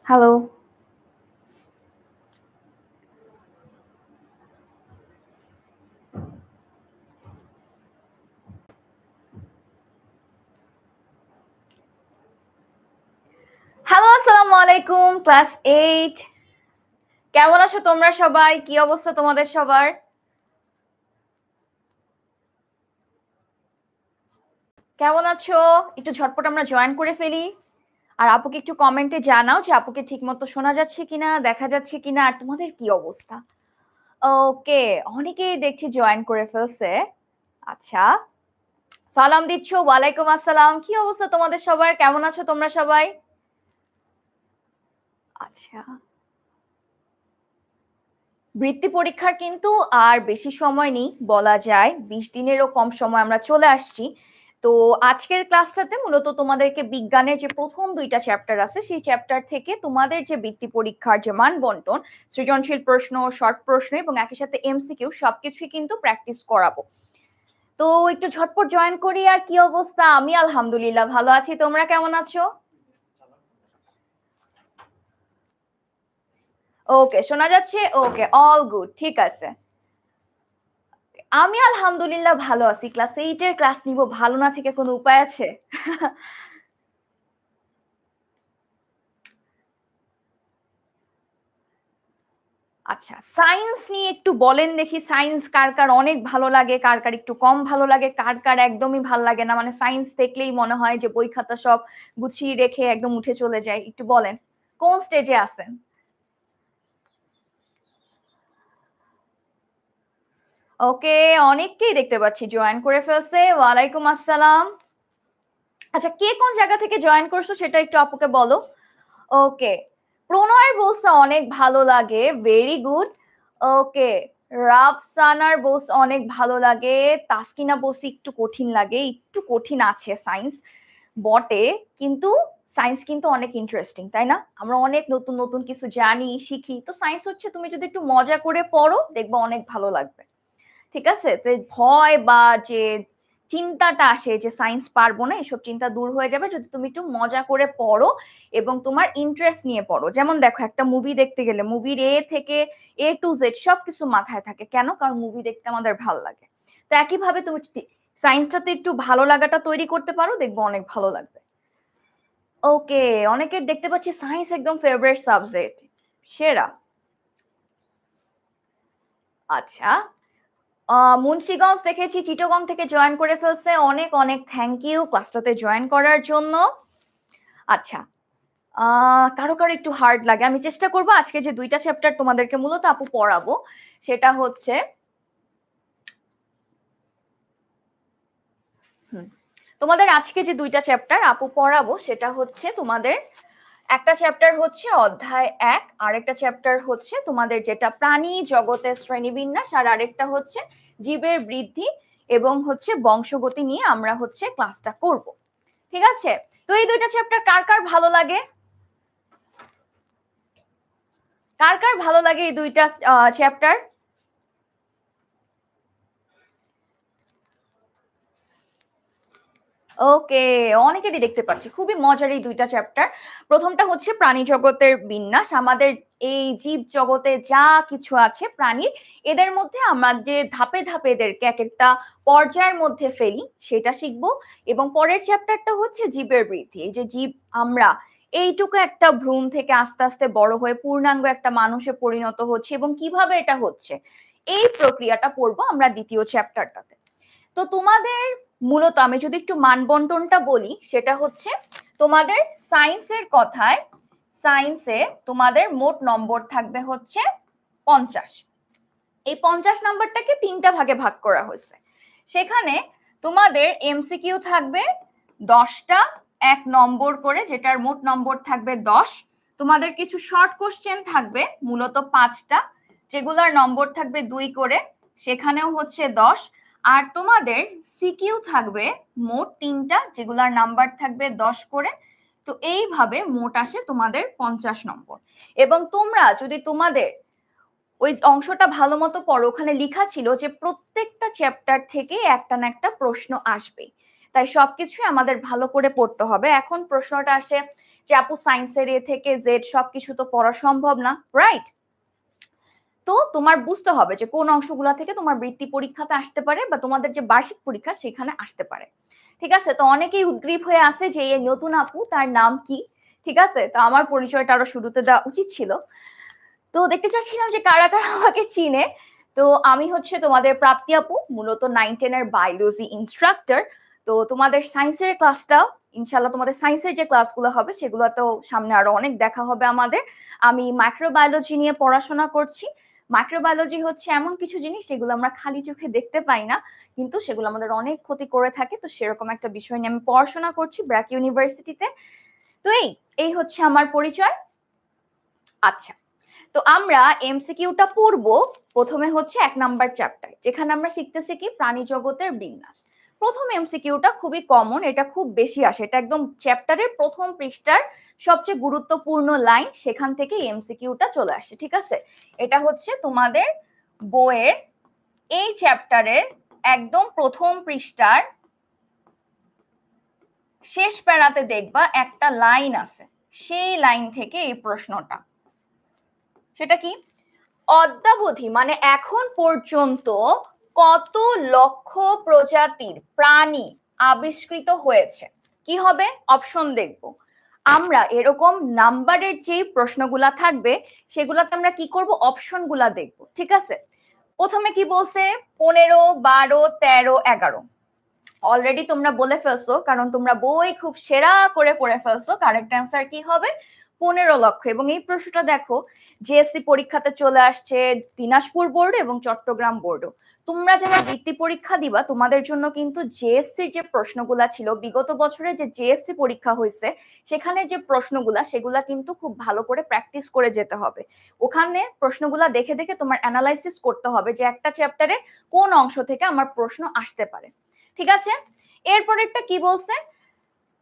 Hello. Hello, আসসালামু আলাইকুম class 8। কেমন আছো তোমরা সবাই? কি অবস্থা তোমাদের সবার? কেমন আছো? একটু ঝটপট আমরা জয়েন করে ফেলি। আর আপুকে একটু কমেন্টে জানাও যে আপুকে ঠিকমতো শোনা যাচ্ছে কিনা, দেখা যাচ্ছে কিনা আর তোমাদের কি অবস্থা? ওকে, অনেকেই দেখছি জয়েন করে ফেলছে। আচ্ছা। সালাম দিচ্ছ। ওয়ালাইকুম আসসালাম। কি অবস্থা তোমাদের সবার? কেমন আছো তোমরা সবাই? আচ্ছা। বৃত্তি পরীক্ষার কিন্তু আর বেশি সময় নেই বলা যায় ২০ দিনেরও কম সময় আমরা চলে আসছি। তো আজকের ক্লাসটাতে মূলত তোমাদেরকে বিজ্ঞানের যে ১ম ২ টা চ্যাপ্টার আছে সেই চ্যাপ্টার থেকে তোমাদের যে বৃত্তি পরীক্ষার যে মান বন্টন, সৃজনশীল প্রশ্ন, শর্ট প্রশ্ন এবং একই সাথে এমসিকিউ সবকিছুই কিন্তু প্র্যাকটিস করাবো। তো একটু ঝটপট জয়েন করি। আর কি অবস্থা? আমি আলহামদুলিল্লাহ ভালো আছি। তোমরা কেমন আছো? ওকে, শোনা যাচ্ছে? ওকে, অল গুড। ঠিক আছে। আমি আলহামদুলিল্লাহ ভালো আছি। ক্লাস 8 এর ক্লাস নিব, ভালো না থেকে কোনো উপায় আছে? আচ্ছা, সায়েন্স নিয়ে একটু বলেন দেখি, সায়েন্স কার অনেক ভালো লাগে, কার একটু কম ভালো লাগে, কার একদমই ভাল লাগে না? মানে সায়েন্স দেখলেই মনে হয় যে বই খাতা সব গুছিয়ে রেখে একদম উঠে চলে যাই। একটু বলেন, কোন স্টেজে আছেন? ওকে, অনেককেই দেখতে পাচ্ছি জয়েন করে ফেলছে। ওয়ালাইকুম আসসালাম। আচ্ছা, কে কোন জায়গা থেকে জয়েন করছো সেটা একটু আপুকে বলো। ওকে। প্রণয়ের বলছে অনেক ভালো লাগে। Very good. ওকে। রাফসানার বলছে অনেক ভালো লাগে। তাসকিনা বলছে একটু কঠিন লাগে। একটু কঠিন আছে সায়েন্স বটে। কিন্তু সায়েন্স কিন্তু অনেক ইন্টারেস্টিং, তাই না? আমরা অনেক নতুন কিছু জানি, শিখি। তো সায়েন্স হচ্ছে তুমি যদি একটু মজা করে পড়ো, দেখবা অনেক ভালো লাগবে। ঠিক আছে? তো ভয় বা যে চিন্তাটা আসে যে সায়েন্স পারবো না, এসব চিন্তা দূর হয়ে যাবে যদি তুমি একটু মজা করে পড়ো এবং তোমার ইন্টারেস্ট নিয়ে পড়ো। যেমন দেখো, একটা মুভি দেখতে গেলে মুভির এ থেকে এ টু জেড সবকিছু মাথায় থাকে। কেন? কারণ মুভি দেখতে আমাদের ভালো লাগে। তো একইভাবে তুমি সায়েন্সটাতে একটু ভালো লাগাটা তৈরি করতে পারো, দেখবো অনেক ভালো লাগবে। ওকে, অনেকের দেখতে পাচ্ছি সায়েন্স একদম ফেভারিট সাবজেক্ট। সেরা। আচ্ছা। মুন্সিগঞ্জ দেখেছি, চিটাগং থেকে জয়েন করে ফেলছে। অনেক থ্যাংক ইউ ক্লাসটাতে জয়েন করার জন্য। আচ্ছা, কারো একটু হার্ড লাগে। আমি চেষ্টা করব আজকে যে ২ টা চ্যাপ্টার তোমাদেরকে মূলত আপু পড়াবো, সেটা হচ্ছে হুম, তোমাদের আজকে যে ২ টা চ্যাপ্টার আপু পড়াবো সেটা হচ্ছে তোমাদের একটা চ্যাপ্টার হচ্ছে অধ্যায় ১, আরেকটা চ্যাপ্টার হচ্ছে তোমাদের যেটা প্রাণী জগতের শ্রেণীবিন্যাস, আর আরেকটা হচ্ছে জীবের বৃদ্ধি এবং হচ্ছে বংশগতি নিয়ে আমরা হচ্ছে ক্লাসটা করব। ঠিক আছে? তো এই ২ টা চ্যাপ্টার কার ভালো লাগে? কার ভালো লাগে এই ২ টা চ্যাপ্টার? ওকে, অনেকেরই দেখতে পাচ্ছি। খুবই মজার এই ২ টা চ্যাপ্টার। ১ম টা হচ্ছে প্রাণী জগতের বিন্যাস। আমাদের এই জীব জগতে যা কিছু আছে প্রাণীর, এদের মধ্যে আমরা যে ধাপে এদেরকে একেকটা পর্যায়ের মধ্যে ফেলি, সেটা শিখব। এবং পরের চ্যাপ্টারটা হচ্ছে জীবের বৃদ্ধি। এই যে জীব আমরা এইটুকু একটা ভ্রূণ থেকে আস্তে বড় হয়ে পূর্ণাঙ্গ একটা মানুষে পরিণত হচ্ছি এবং কিভাবে এটা হচ্ছে, এই প্রক্রিয়াটা পড়বো আমরা ২য় চ্যাপ্টারটাতে। তো তোমাদের মূলত আমি যদি একটু মানবন্টনটা বলি, সেটা হচ্ছে তোমাদের সায়েন্সের কথায়, সায়েন্সে তোমাদের মোট নম্বর থাকবে হচ্ছে ৫০। এই ৫০ নাম্বারটাকে ৩টা ভাগে ভাগ করা হয়েছে। সেখানে তোমাদের এমসিকিউ থাকবে ১০টা, ১ নম্বর করে, যেটার মোট নম্বর থাকবে ১০। তোমাদের কিছু শর্ট কোশ্চেন থাকবে মূলত ৫টা, যেগুলার নম্বর থাকবে ২ করে, সেখানেও হচ্ছে ১০। আর তোমাদের সিকিউ থাকবে মোট ৩টা, যেগুলার নাম্বার থাকবে ১০ করে। তো এইভাবে মোট আসে তোমাদের ৫০ নম্বর। এবং তোমরা যদি তোমাদের ওই অংশটা ভালো মতো পড়ো, ওখানে লেখা ছিল যে প্রত্যেকটা চ্যাপ্টার থেকে একটা না একটা প্রশ্ন আসবে। তাই সবকিছুই আমাদের ভালো করে পড়তে হবে। এখন প্রশ্নটা আসে, যে আপু সায়েন্সের এ থেকে জেড সবকিছু তো পড়া সম্ভব না, রাইট? তো তোমার বুঝতে হবে যে কোন অংশগুলা থেকে তোমার বৃত্তি পরীক্ষাতে আসতে পারে বা তোমাদের যে বার্ষিক পরীক্ষা সেখানে আসতে পারে। ঠিক আছে, তো অনেকেই উদ্গ্রীব হয়ে আছে যে এই নতুন আপু তার নাম কি। ঠিক আছে, তো আমার পরিচয়টা আরো শুরুতে দেওয়া উচিত ছিল। তো দেখতে চাচ্ছিলাম যে কারা কারা আমাকে চিনে। তো আমি হচ্ছে তোমাদের প্রাপ্তি আপু, মূলত 9-10 এর বায়োলজি ইনস্ট্রাক্টর। তো তোমাদের সায়েন্সের ক্লাসটাও ইনশাল্লাহ, তোমাদের সায়েন্সের যে ক্লাসগুলো হবে সেগুলোতেও সামনে আরো অনেক দেখা হবে আমাদের। আমি মাইক্রোবায়োলজি নিয়ে পড়াশোনা করছি। মাইক্রোবায়োলজি হচ্ছে এমন কিছু জিনিস যেগুলো আমরা খালি চোখে দেখতে পাই না, কিন্তু সেগুলো আমাদের অনেক ক্ষতি করে থাকে। তো সেরকম একটা বিষয় নিয়ে আমি পড়াশোনা করছি ব্র্যাক ইউনিভার্সিটিতে। তো এই হচ্ছে আমার পরিচয়। আচ্ছা, তো আমরা এমসিকিউটা পড়বো। প্রথমে হচ্ছে 1 নাম্বার চ্যাপ্টার, যেখানে আমরা শিখতেছি কি প্রাণী জগতের বিন্যাস। প্রথম এমসিকিউটা খুবই কমন, এটা খুব বেশি আসে, এটা একদম চ্যাপ্টারের প্রথম পৃষ্ঠার সবচেয়ে গুরুত্বপূর্ণ লাইন, সেখান থেকে এমসিকিউটা চলে আসে। ঠিক আছে, এটা হচ্ছে তোমাদের বইয়ের এই চ্যাপ্টারের একদম প্রথম পৃষ্ঠার শেষ প্যারাতে দেখবা একটা লাইন আছে, সেই লাইন থেকে এই প্রশ্নটা। সেটা কি? অদ্যাবধি মানে এখন পর্যন্ত কত লক্ষ প্রজাতির প্রাণী আবিষ্কৃত হয়েছে? কি হবে? অপশন দেখব আমরা। এরকম নাম্বারের যে প্রশ্নগুলা থাকবে সেগুলাতে আমরা কি করব? অপশনগুলা দেখব। ঠিক আছে, প্রথমে কি বলছে? 15, 12, 13, 11। অলরেডি তোমরা বলে ফেলছো, কারণ তোমরা বই খুব সেরা করে পড়ে ফেলছো। কারেক্ট অ্যান্সার কি হবে? 15 লক্ষ। এবং এই প্রশ্নটা দেখো জিএসসি পরীক্ষাতে চলে আসছে, দিনাজপুর বোর্ড এবং চট্টগ্রাম বোর্ডও। তোমরা যারা বৃত্তি পরীক্ষা দিবা তোমাদের জন্য কিন্তু জেএসসির যে প্রশ্নগুলা ছিল, বিগত বছরে যে জেএসসি পরীক্ষা হয়েছে সেখানে যে প্রশ্নগুলা, সেগুলা কিন্তু খুব ভালো করে প্র্যাকটিস করে যেতে হবে। ওখানে প্রশ্নগুলা দেখে দেখে তোমার অ্যানালাইসিস করতে হবে যে একটা চ্যাপ্টারে কোন অংশ থেকে আমার প্রশ্ন আসতে পারে। ঠিক আছে, এরপরেরটা কি বলছে?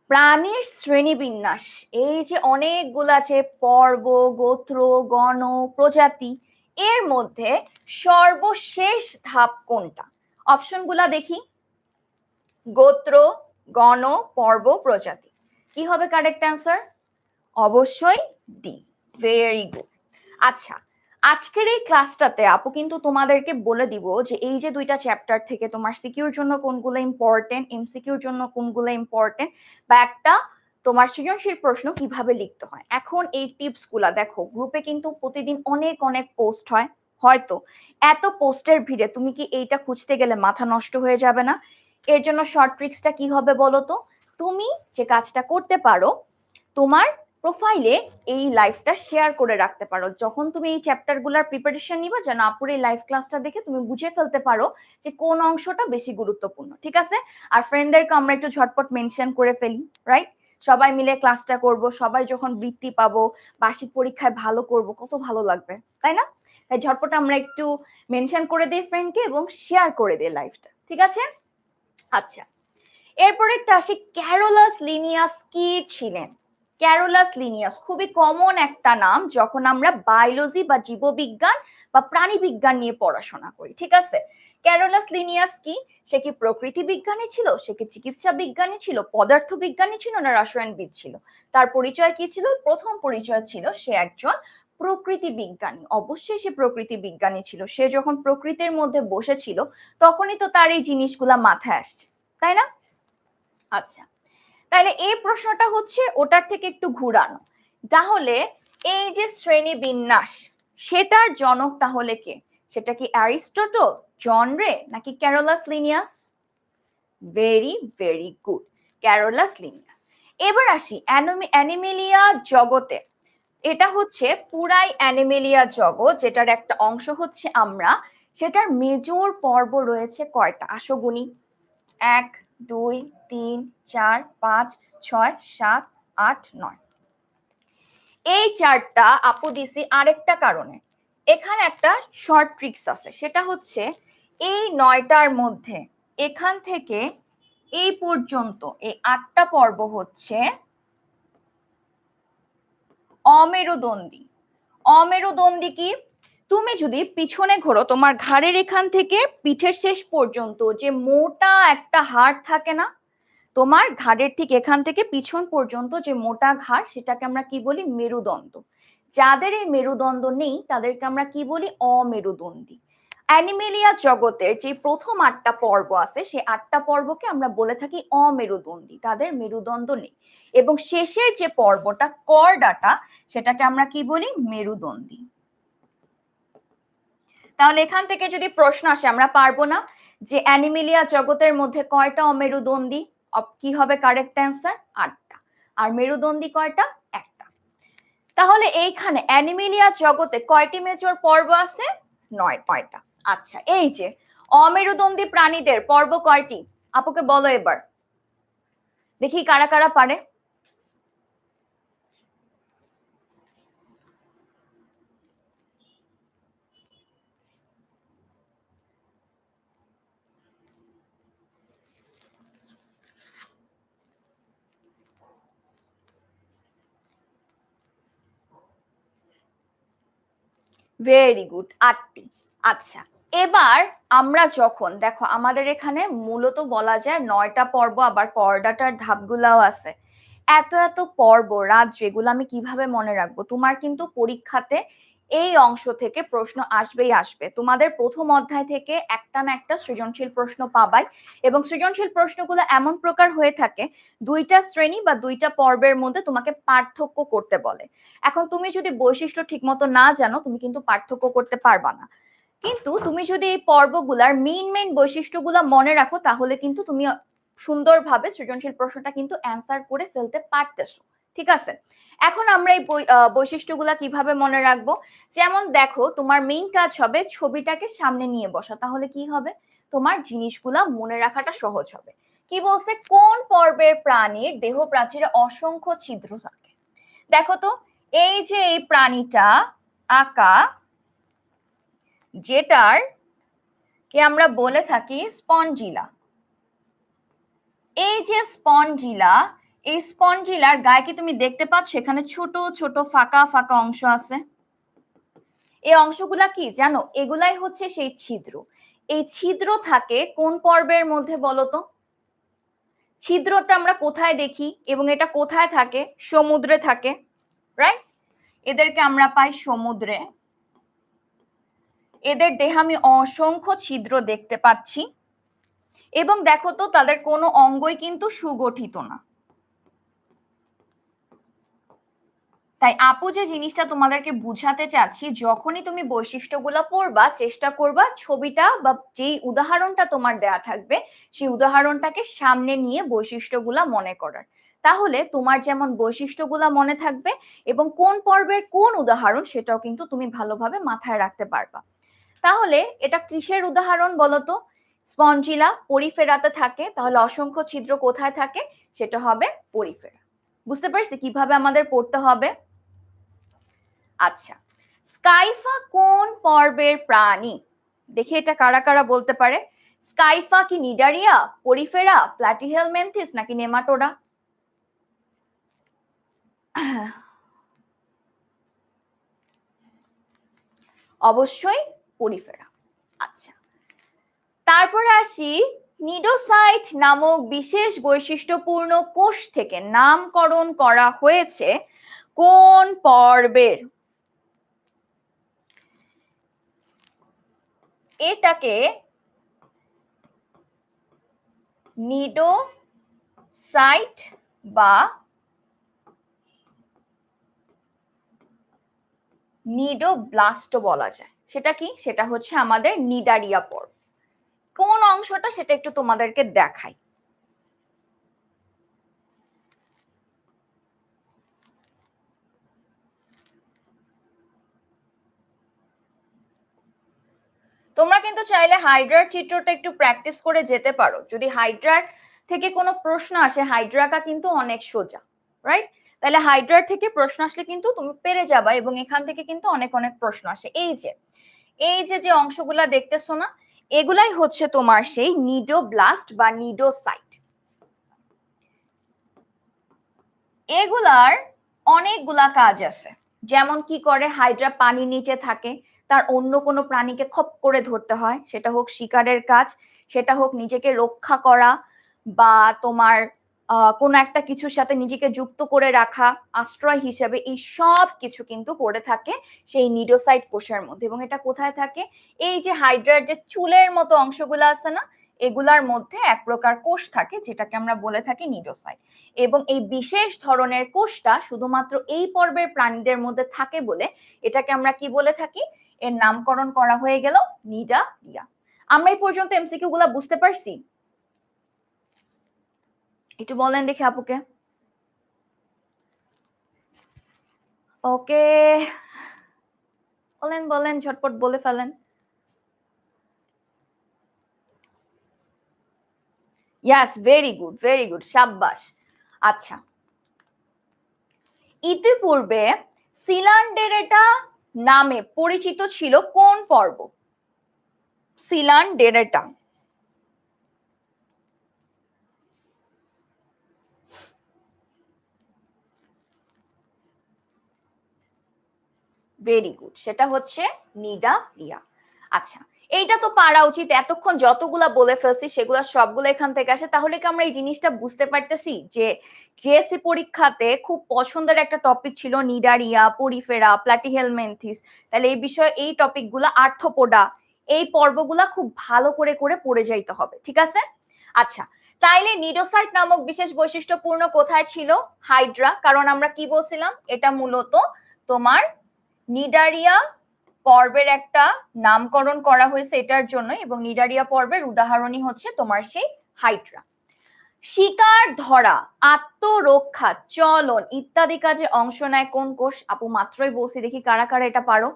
প্রাণীর শ্রেণীবিন্যাস। এই যে অনেকগুলা আছে, পর্ব, গোত্র, গণ, প্রজাতি, এর মধ্যে সর্বশেষ ধাপ কোনটা? অপশনগুলা দেখি। গোত্র, গণ, পর্ব, প্রজাতি। কি হবে কারেক্ট অ্যান্সার? অবশ্যই ডি। Very good. আচ্ছা, আজকের এই ক্লাসটাতে আপু কিন্তু তোমাদেরকে বলে দিব যে এই যে দুইটা চ্যাপ্টার থেকে তোমার সিকিউর জন্য কোনগুলো ইম্পর্টেন্ট, এমসিকিউর জন্য কোনগুলো ইম্পর্টেন্ট, বা একটা তোমার সৃজনশীল প্রশ্ন কিভাবে লিখতে হয়। এখন এই টিপস গুলা দেখো, গ্রুপে কিন্তু প্রতিদিন অনেক অনেক পোস্ট হয়, হয়তো এত পোস্টের ভিড়ে তুমি কি এইটা খুঁজতে গেলে মাথা নষ্ট হয়ে যাবে না? এর জন্য শর্ট ট্রিক্সটা কি হবে বলো তো? তুমি যে কাজটা করতে পারো, তোমার প্রোফাইলে এই লাইভটা শেয়ার করে রাখতে পারো। যখন তুমি এই চ্যাপ্টারগুলোর প্রিপারেশন নিবা, যেন আপুর এই লাইভ ক্লাসটা দেখে তুমি বুঝে ফেলতে পারো যে কোন অংশটা বেশি গুরুত্বপূর্ণ। ঠিক আছে, আর ফ্রেন্ডদেরকে আমরা একটু ঝটপট মেনশন করে ফেলি, রাইট? সবাই মিলে ক্লাসটা করব, সবাই যখন বৃত্তি পাবো, বার্ষিক পরীক্ষায় ভালো করব, কত ভালো লাগবে, তাই না? তাই ঝটপট আমরা একটু মেনশন করে দিই ফ্রেন্ডকে এবং শেয়ার করে দিই লাইভটা। ঠিক আছে, আচ্ছা, এরপরেরটা আসি, ক্যারোলাস লিনিয়াস কি ছিলেন? ক্যারোলাস লিনিয়াস খুবই কমন একটা নাম যখন আমরা বায়োলজি বা জীববিজ্ঞান বা প্রাণী বিজ্ঞান নিয়ে পড়াশোনা করি। ঠিক আছে, ক্যারোলাস লিনিয়াস কি? সে কি প্রকৃতি বিজ্ঞানী ছিল, সে কি চিকিৎসা বিজ্ঞানী ছিল, পদার্থ বিজ্ঞানী ছিল, না রসায়নবিদ ছিল? তার পরিচয় কি ছিল? প্রথম পরিচয় ছিল সে একজন প্রকৃতি বিজ্ঞানী। অবশ্যই সে প্রকৃতি বিজ্ঞানী ছিল। সে যখন প্রকৃতির মধ্যে বসেছিল তখনই তো তার এই জিনিসগুলা মাথায় আসছে, তাই না? আচ্ছা, তাহলে এই প্রশ্নটা হচ্ছে ওটার থেকে একটু ঘুরানো। তাহলে এই যে শ্রেণী বিন্যাস, সেটার জনক তাহলে কে? সেটা কি অ্যারিস্টটল, জন রে, নাকি Carolus Linnaeus? Very very good, Carolus Linnaeus. এবার আসি অ্যানিমেলিয়া জগতে। এটা হচ্ছে পুরাই অ্যানিমেলিয়া জগৎ, যেটার একটা অংশ হচ্ছে আমরা। সেটার মেজর পর্ব রয়েছে কয়টা? আসো গুনি। 1, 2, 3, 4, 5, 6, 7, 8, 9। এই চারটা আপু দিছি আরেকটা কারণে। এখানে একটা শর্ট ট্রিক্স আছে, সেটা হচ্ছে এই 9টার মধ্যে এখান থেকে এই পর্যন্ত এই 8টা পর্ব হচ্ছে অমেরুদণ্ডী। অমেরুদণ্ডী কি? তুমি যদি পিছনে ঘোরো, তোমার ঘাড়ের এখান থেকে পিঠের শেষ পর্যন্ত যে মোটা একটা হাড় থাকে না, তোমার ঘাড়ের ঠিক এখান থেকে পিছন পর্যন্ত যে মোটা ঘাড় সেটাকে আমরা কি বলি? মেরুদণ্ড। যাদের এই মেরুদণ্ড নেই তাদেরকে আমরা কি বলি? অমেরুদণ্ডী। অ্যানিমেলিয়া জগতের যে প্রথম 8টা পর্ব আছে সেই 8টা পর্বকে আমরা বলে থাকি অমেরুদণ্ডী, তাদের মেরুদণ্ড নেই। এবং শেষের যে পর্বটা কর্ডাটা সেটাকে আমরা কি বলি? মেরুদণ্ডী। তাহলে এখান থেকে যদি প্রশ্ন আসে আমরা পারবো না যে অ্যানিমেলিয়া জগতের মধ্যে কয়টা অমেরুদণ্ডী? কি হবে কারেক্ট অ্যান্সার? 8টা। আর মেরুদণ্ডী কয়টা? একটা। তাহলে এইখানে অ্যানিমেলিয়া জগতে কয়টি মেজর পর্ব আছে? 9টা। আচ্ছা, এই যে অমেরুদণ্ডী প্রাণীদের পর্ব কয়টি? আপুকে বলো এবার, দেখি কারা কারা পারে। ভেরি গুড, 8টি। আচ্ছা, এবার আমরা যখন দেখো আমাদের এখানে মূলত বলা যায় 9টা পর্ব, আবার কর্ডাটার ধাপগুলাও আছে। এত এত পর্ব রাত, যেগুলো আমি কিভাবে মনে রাখবো? তোমার কিন্তু পরীক্ষাতে এই অংশ থেকে প্রশ্ন আসবেই আসবে। তোমাদের প্রথম অধ্যায় থেকে একটা না একটা সৃজনশীল প্রশ্ন পাবাই, এবং সৃজনশীল প্রশ্নগুলো এমন প্রকার হয়ে থাকে দুইটা শ্রেণী বা দুইটা পর্বের মধ্যে তোমাকে পার্থক্য করতে বলে। এখন তুমি যদি বৈশিষ্ট্য ঠিকমতো না জানো তুমি কিন্তু পার্থক্য করতে পারবা না, কিন্তু তুমি যদি এই পর্বগুলার মেইন বৈশিষ্ট্যগুলা মনে রাখো তাহলে কিন্তু তুমি সুন্দরভাবে সৃজনশীল প্রশ্নটা কিন্তু অ্যান্সার করে ফেলতে পারতেছো। ঠিক আছে, এখন আমরা এই বৈশিষ্ট্যগুলা কিভাবে মনে রাখবো? যেমন দেখো, তোমার মেইন কাজ হবে ছবিটাকে সামনে নিয়ে বসা, তাহলে কি হবে? তোমার জিনিসগুলা মনে রাখাটা সহজ হবে। কি বলছে? কোন পর্বের প্রাণীর দেহ প্রাচীরে অসংখ্য ছিদ্র থাকে? দেখো তো, এই যে এই প্রাণীটা আঁকা, যেটার কে আমরা বলে থাকি স্পঞ্জিলা। এই যে স্পঞ্জিলা, এই স্পঞ্জিলার গায়ে কি তুমি দেখতে পাচ্ছ এখানে ছোট ছোট ফাঁকা ফাঁকা অংশ আছে? এই অংশগুলা কি জানো? এগুলাই হচ্ছে সেই ছিদ্র। এই ছিদ্র থাকে কোন পর্বের মধ্যে বলো তো? ছিদ্রটা আমরা কোথায় দেখি এবং এটা কোথায় থাকে? সমুদ্রে থাকে, রাইট? এদেরকে আমরা পাই সমুদ্রে। এদের দেহে আমি অসংখ্য ছিদ্র দেখতে পাচ্ছি, এবং দেখো তো তাদের কোনো অঙ্গই কিন্তু সুগঠিত না। তাই আপু যে জিনিসটা তোমাদেরকে বুঝাতে চাচ্ছি, যখনই তুমি বৈশিষ্ট্যগুলো পড়বা চেষ্টা করবা ছবিটা বা যেই উদাহরণটা তোমার দেয়া থাকবে সেই উদাহরণটাকে সামনে নিয়ে বৈশিষ্ট্যগুলা মনে করার। তাহলে তোমার যেমন বৈশিষ্ট্যগুলা মনে থাকবে এবং কোন পর্বের কোন উদাহরণ সেটাও কিন্তু তুমি ভালোভাবে মাথায় রাখতে পারবা। তাহলে এটা কিসের উদাহরণ বলতো? স্পঞ্জিলা পরিফেরাতে থাকে, তাহলে অসংখ্য ছিদ্র কোথায় থাকে? সেটা হবে পরিফেরা। বুঝতে পারছি কিভাবে আমাদের পড়তে হবে? আচ্ছা, স্কাইফা কোন পর্বের প্রাণী? দেখি এটা কারা কারা বলতে পারে। স্কাইফা কি নিডারিয়া, পরিফেরা, প্ল্যাটিহেলমিনথিস নাকি নেমাটোডা? অবশ্যই পরিফেরা। আচ্ছা, তারপরে আসি, নিডোসাইট নামক বিশেষ বৈশিষ্ট্যপূর্ণ কোষ থেকে নামকরণ করা হয়েছে কোন পর্বের? এটাকে নিডোসাইট বা নিডোব্লাস্ট বলা যায়। সেটা কি? সেটা হচ্ছে আমাদের নিডারিয়া পর্ব। কোন অংশটা সেটা একটু তোমাদেরকে দেখাই। তোমরা কিন্তু চাইলে হাইড্রার চিত্রটা একটু প্র্যাকটিস করে যেতে পারো। যদি হাইড্রার থেকে কোনো প্রশ্ন আসে, হাইড্রাকা কিন্তু অনেক সোজা, রাইট? তাহলে হাইড্রার থেকে প্রশ্ন আসলে কিন্তু তুমি পেরে যাবা, এবং এখান থেকে কিন্তু অনেক অনেক প্রশ্ন আসে। এই যে অংশগুলা দেখতেছো না, এগুলাই হচ্ছে তোমার সেই নিডোব্লাস্ট বা নিডোসাইট। এগুলার অনেকগুলা কাজ আছে। যেমন কি করে? হাইড্রা পানির নিচে থাকে, তার অন্য কোনো প্রাণীকে খপ করে ধরতে হয়, সেটা হোক শিকারের কাজ, সেটা হোক নিজেকে রক্ষা করা, বা তোমার কোনো একটা কিছুর সাথে নিজেকে যুক্ত করে রাখা, আশ্রয় হিসেবে, এই সব কিছু কিন্তু পড়ে থাকে সেই নিডোসাইট কোষের মধ্যে। এবং এটা কোথায় থাকে? এই যে হাইড্রার যে চুলের মতো অংশগুলো আছে না, এগুলার মধ্যে এক প্রকার কোষ থাকে যেটাকে আমরা বলে থাকি নিডোসাইট। এবং এই বিশেষ ধরনের কোষটা শুধুমাত্র এই পর্বের প্রাণীদের মধ্যে থাকে বলে এটাকে আমরা কি বলে থাকি? এর নামকরণ করা হয়ে গেল নিডারিয়া। আমরা এই পর্যন্ত এমসিকিউ গুলা বুঝতে পারছি? একটু বলেন দেখি আপুকে। ওকে, বলেন বলেন, ঝটপট বলে ফেলেন। ইয়াস, ভেরি গুড, ভেরি গুড, সাব্বাস। আচ্ছা, ইতিপূর্বে সিলান্ডেরেটা নামে পরিচিত ছিল কোন পর্ব? সিলান্ডেরেটা। ভেরি গুড, সেটা হচ্ছে নিডারিয়া। আচ্ছা, এইটা তো পারা উচিত, এতক্ষণ যতগুলা বলে ফেলছি সেগুলা সবগুলো এখান থেকে আসে। তাহলে কি আমরা এই জিনিসটা বুঝতে পারতেছি যে জেএসসি পরীক্ষাতে খুব পছন্দের একটা টপিক ছিল নিডারিয়া, পরিফেরা, প্ল্যাটিহেলমিনথিস। তাহলে এই বিষয়ে এই টপিকগুলা, আর্থ্রোপোডা, এই পর্বগুলা খুব ভালো করে করে পড়ে যাইতে হবে, ঠিক আছে? আচ্ছা, তাইলে নিডোসাইট নামক বিশেষ বৈশিষ্ট্যপূর্ণ কোথায় ছিল? হাইড্রা। কারণ আমরা কি বলছিলাম, এটা মূলত তোমার নিডারিয়া পর্বের একটা নামকরণ করা হয়েছে এটার জন্য, এবং নিডারিয়া পর্বের উদাহরণই হচ্ছে তোমার সেই হাইড্রা। শিকার ধরা, আত্মরক্ষা, চলন ইত্যাদি কাজে অংশ নেয় কোন কোষ? আপু মাত্রই বলছি, দেখি কারা কারা এটা পারো।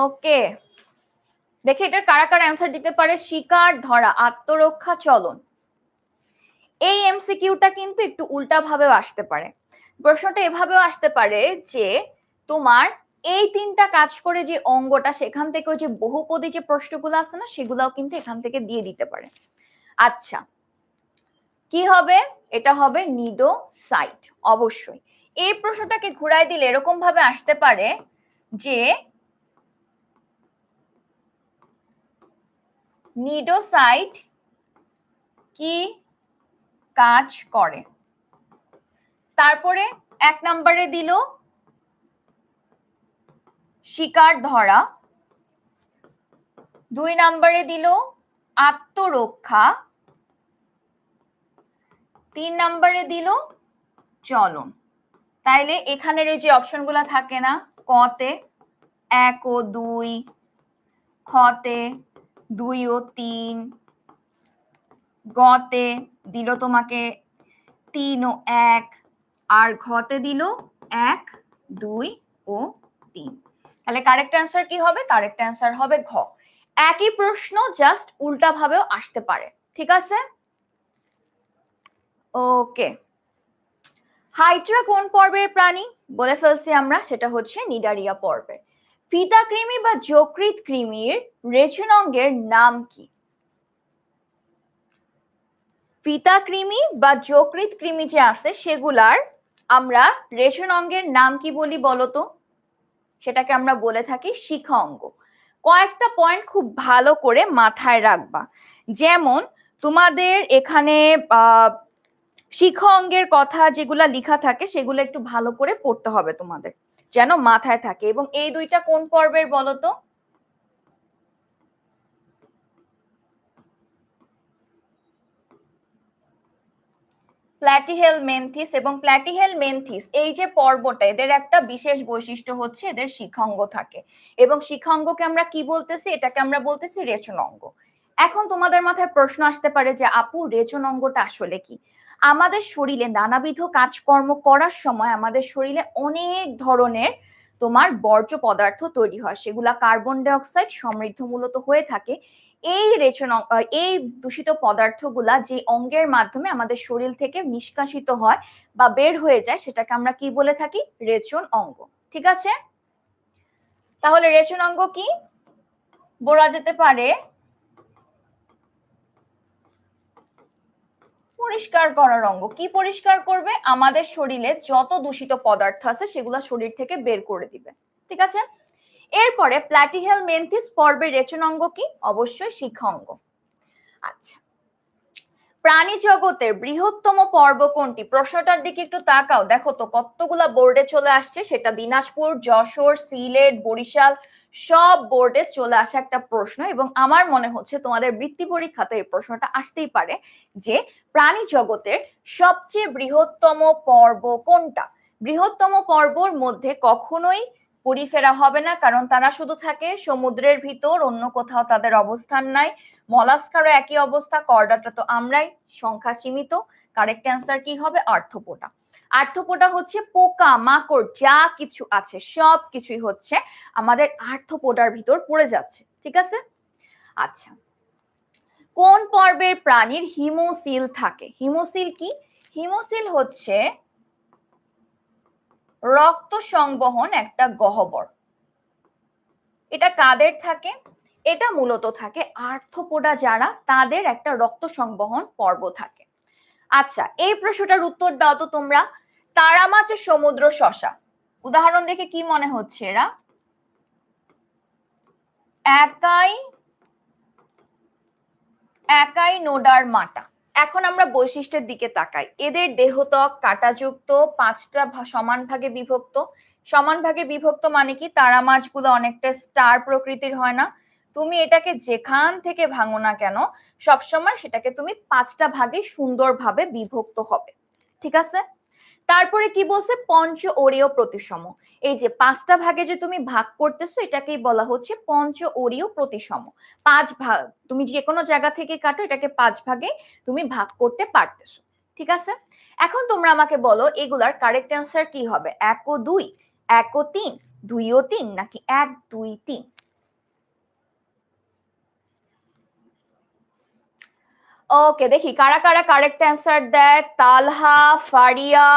ওকে, দেখি এটার কারা কারা অ্যান্সার দিতে পারে। শিকার ধরা, আত্মরক্ষা, চলন। এই এমসিকিউটা কিন্তু একটু উল্টা ভাবেও আসতে পারে। প্রশ্নটা এভাবেও আসতে পারে যে তোমার এই তিনটা কাজ করে যে অঙ্গটা, সেখান থেকে ওই যে বহুপদী যে প্রশ্নগুলো আছে না, সেগুলাও কিন্তু এখান থেকে দিয়ে দিতে পারে। আচ্ছা, কি হবে? এটা হবে নিডোসাইট অবশ্যই। এই প্রশ্নটাকে ঘুরাই দিলে এরকম ভাবে আসতে পারে যে নিডোসাইট কি কাজ করে। তারপরে এক নম্বরে দিল শিকার ধরা, 2 নম্বরে দিল আত্মরক্ষা, 3 নম্বরে দিল চলন। তাইলে এখানের এই যে অপশনগুলো থাকে না, কতে 1 ও 2, খতে 2 ও 3, গতে দিল তোমাকে 3 ও 1, আর ঘতে দিল 1, 2 ও 3। তাহলে কারেক্ট অ্যান্সার কি হবে? কারেক্ট অ্যান্সার হবে ঘ। একই প্রশ্ন জাস্ট উল্টা ভাবেও আসতে পারে, ঠিক আছে? ওকে, হাইড্রা কোন পর্বের প্রাণী? বলে ফেলছি আমরা, সেটা হচ্ছে নিডারিয়া পর্বের। ফিতা কৃমি বা যকৃৎ কৃমির রেচনাঙ্গের নাম কি? ফিতা কৃমি বা যকৃৎ কৃমি যে আছে সেগুলার আমরা রেচনাঙ্গের নাম কি বলি বলতো? সেটাকে আমরা বলে থাকি শিখা অঙ্গ। কয়েকটা পয়েন্ট খুব ভালো করে মাথায় রাখবা। যেমন তোমাদের এখানে শিখা অঙ্গের কথা যেগুলা লেখা থাকে সেগুলো একটু ভালো করে পড়তে হবে তোমাদের, যেন মাথায় থাকে। এবং এই দুইটা কোন পর্বের বলতো? প্ল্যাটিহেলমিনথিস এবং প্ল্যাটিহেলমিনথিস, এই যে পর্বটা, এদের একটা বিশেষ বৈশিষ্ট্য হচ্ছে এদের শিখাঙ্গ থাকে। এবং শিখাঙ্গকে আমরা কি বলতেছি? এটাকে আমরা বলতেছি রেচনাঙ্গ। এখন তোমাদের মাথায় প্রশ্ন আসতে পারে যে আপু রেচনাঙ্গটা আসলে কি? আমাদের শরীরে নানাবিধ কাজকর্ম করার সময় আমাদের শরীরে অনেক ধরনের তোমার বর্জ্য পদার্থ তৈরি হয়, সেগুলা কার্বন ডাই অক্সাইড সমৃদ্ধ মূলত হয়ে থাকে। এই এই দূষিত পদার্থগুলা যে অঙ্গের মাধ্যমে আমাদের শরীর থেকে নিষ্কাশিত হয় বা বের হয়ে যায় সেটাকে আমরা কি বলে থাকি? রেচন অঙ্গ, ঠিক আছে? তাহলে রেচন অঙ্গ কি বলা যেতে পারে? পরিষ্কার করার অঙ্গ। কি পরিষ্কার করবে? আমাদের শরীরে যত দূষিত পদার্থ আছে সেগুলো শরীর থেকে বের করে দিবে। ঠিক আছে? এরপরে প্ল্যাটিহেলমিনথেস পর্বের রেচন অঙ্গ কি? অবশ্যই শিখা অঙ্গ। আচ্ছা, প্রাণী জগতের বৃহত্তম পর্ব কোনটি? প্রশ্নটার দিকে একটু তাকাও, দেখো তো কতগুলা বোর্ডে চলে আসছে, সেটা দিনাজপুর, যশোর, সিলেট, বরিশাল সব বোর্ডে চলে আসা একটা প্রশ্ন, এবং আমার মনে হচ্ছে তোমাদের বৃত্তি পরীক্ষাতে এই প্রশ্নটা আসতেই পারে যে প্রাণী জগতের সবচেয়ে বৃহত্তম পর্ব কোনটা? বৃহত্তম পর্বর মধ্যে কখনোই পুরী ফেরা হবে না, কারণ তারা শুধু থাকে সমুদ্রের ভিতর, অন্য কোথাও তাদের অবস্থান নাই। মলাস্কারও একই অবস্থা, করডাটা তো আমরাই, সংখ্যা সীমিত। কারেক্ট অ্যান্সার কি হবে? আর্থ্রোপোডা। আর্থ্রোপোডা হচ্ছে পোকা মাকড় যা কিছু আছে সব কিছুই হচ্ছে আমাদের আর্থ্রোপোডার ভিতর পড়ে যাচ্ছে। ঠিক আছে? আচ্ছা, কোন পর্বের প্রাণীর হিমোসিল থাকে? হিমোসিল কি? হিমোসিল হচ্ছে রক্ত সংবহন একটা গহ্বর। এটা কাদের থাকে? এটা মূলত থাকে আর্থ্রোপোডা যারা, তাদের একটা রক্ত সংবহন পর্ব থাকে। আচ্ছা, এই প্রশ্নটার উত্তর দাও তো তোমরা। তারা মাছ সমুদ্র শসা, উদাহরণ দেখে কি মনে হচ্ছে? এরা একাই একাই নোডার মাটা। এখন আমরা বৈশিষ্ট্যের দিকে তাকাই। এদের দেহত্বক কাঁটাযুক্ত, 5টা সমান ভাগে বিভক্ত। সমান ভাগে বিভক্ত মানে কি? তারা মাছগুলো অনেকটা স্টার প্রকৃতির হয় না? তুমি এটাকে যেখান থেকে ভাঙো না কেন, সবসময় সেটাকে তুমি 5টা ভাগে সুন্দরভাবে বিভক্ত হবে। ঠিক আছে? তারপরে কি বলছে? পঞ্চ ওরীয় প্রতিসম। এই যে 5টা ভাগে যে তুমি ভাগ করতেছো, এটাকেই বলা হচ্ছে পঞ্চ ওরীয় প্রতিসম। 5 ভাগ তুমি যে কোনো জায়গা থেকে কাটো, এটাকে 5 ভাগে তুমি ভাগ করতে পারতেছো। ঠিক আছে? এখন তোমরা আমাকে বলো এগুলার কারেক্ট অ্যান্সার কি হবে? 1 ও 2, 1 ও 3, 2 ও 3, নাকি 1 2 3? ওকে, দেখি কারা কারা কারেক্ট অ্যান্সার দেয়। তালহা, ফারিয়া,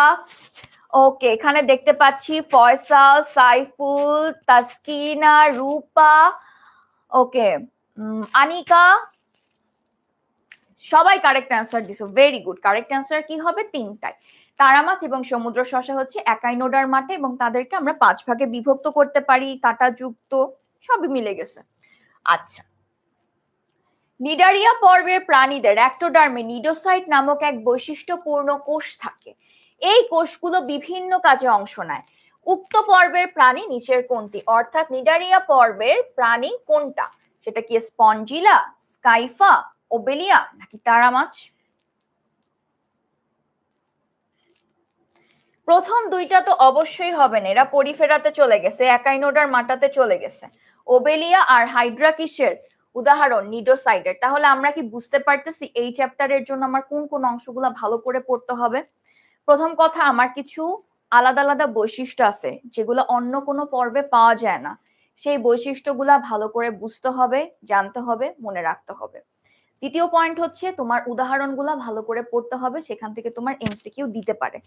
ওকে, এখানে দেখতে পাচ্ছি ফয়সাল, সাইফুল, তাসকিনা, রূপা, ওকে, আনিকা, সবাই কারেক্ট অ্যান্সার দিছো, ভেরি গুড। কারেক্ট অ্যান্সার কি হবে? 3টাই। তারা মাছ এবং সমুদ্র শসা হচ্ছে একাই নোডার মাঠে, এবং তাদেরকে আমরা 5 ভাগে বিভক্ত করতে পারি, কাঁটাযুক্ত, সবই মিলে গেছে। আচ্ছা, নিডারিয়া পর্বের প্রাণীদের অ্যাক্টোডার্মে নিডোসাইট নামক এক বৈশিষ্ট্যপূর্ণ কোষ থাকে। এই কোষগুলো বিভিন্ন কাজে অংশ নেয়। উক্ত পর্বের প্রাণী নিচের কোনটি? অর্থাৎ নিডারিয়া পর্বের প্রাণী কোনটা? সেটা কি স্পঞ্জিলা, স্কাইফা, ওবেলিয়া, নাকি তারা মাছ? প্রথম দুইটা তো অবশ্যই হবে না, এরা পরিফেরাতে চলে গেছে, একাইনোডার মাটাতে চলে গেছে। ওবেলিয়া আর হাইড্রা কিসের উদাহরণ? নিডোসাইডের। তাহলে আমরা কি বুঝতে পারতেছি এই চ্যাপ্টারের জন্য আমার কোন কোন অংশগুলো ভালো করে পড়তে হবে? প্রথম কথা, আমার কিছু আলাদা আলাদা বৈশিষ্ট্য আছে যেগুলো অন্য কোনো পর্বে পাওয়া যায় না। সেই বৈশিষ্ট্যগুলা ভালো করে বুঝতে হবে, জানতে হবে, মনে রাখতে হবে। দ্বিতীয় পয়েন্ট হচ্ছে তোমার উদাহরণগুলা ভালো করে পড়তে হবে, সেখান থেকে তোমার এমসিকিউ দিতে পারে।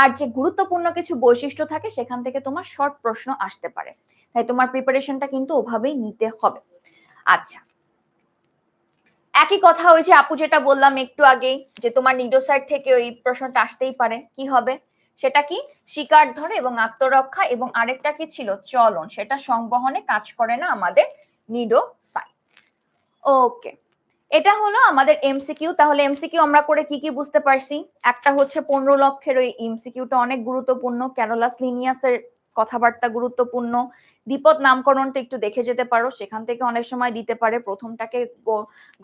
আর যে গুরুত্বপূর্ণ কিছু বৈশিষ্ট্য থাকে সেখান থেকে তোমার শর্ট প্রশ্ন আসতে পারে, তাই তোমার প্রিপারেশনটা কিন্তু ওভাবেই নিতে হবে। আচ্ছা, একই কথা ওই যে আপু যেটা বললাম একটু আগেই, যে তোমার নিডোসাইড থেকে ওই প্রশ্নটা আসতেই পারে। কি হবে সেটা? কি? শিকার ধরে এবং আত্মরক্ষা, এবং আরেকটা কি ছিল? চলন, সেটা সংবহনে কাজ করে না আমাদের নিডোসাইড। ওকে, এটা হলো আমাদের এমসিকিউ। তাহলে এমসিকিউ আমরা করে কি কি বুঝতে পারছি? একটা হচ্ছে 15 লক্ষের ওই এমসিকিউটা অনেক গুরুত্বপূর্ণ, ক্যারোলাস লিনিয়াসের কথাবার্তা গুরুত্বপূর্ণ। দ্বিপদ নামকরণটা একটু দেখে যেতে পারো, সেখান থেকে অনেক সময় দিতে পারে। প্রথমটাকে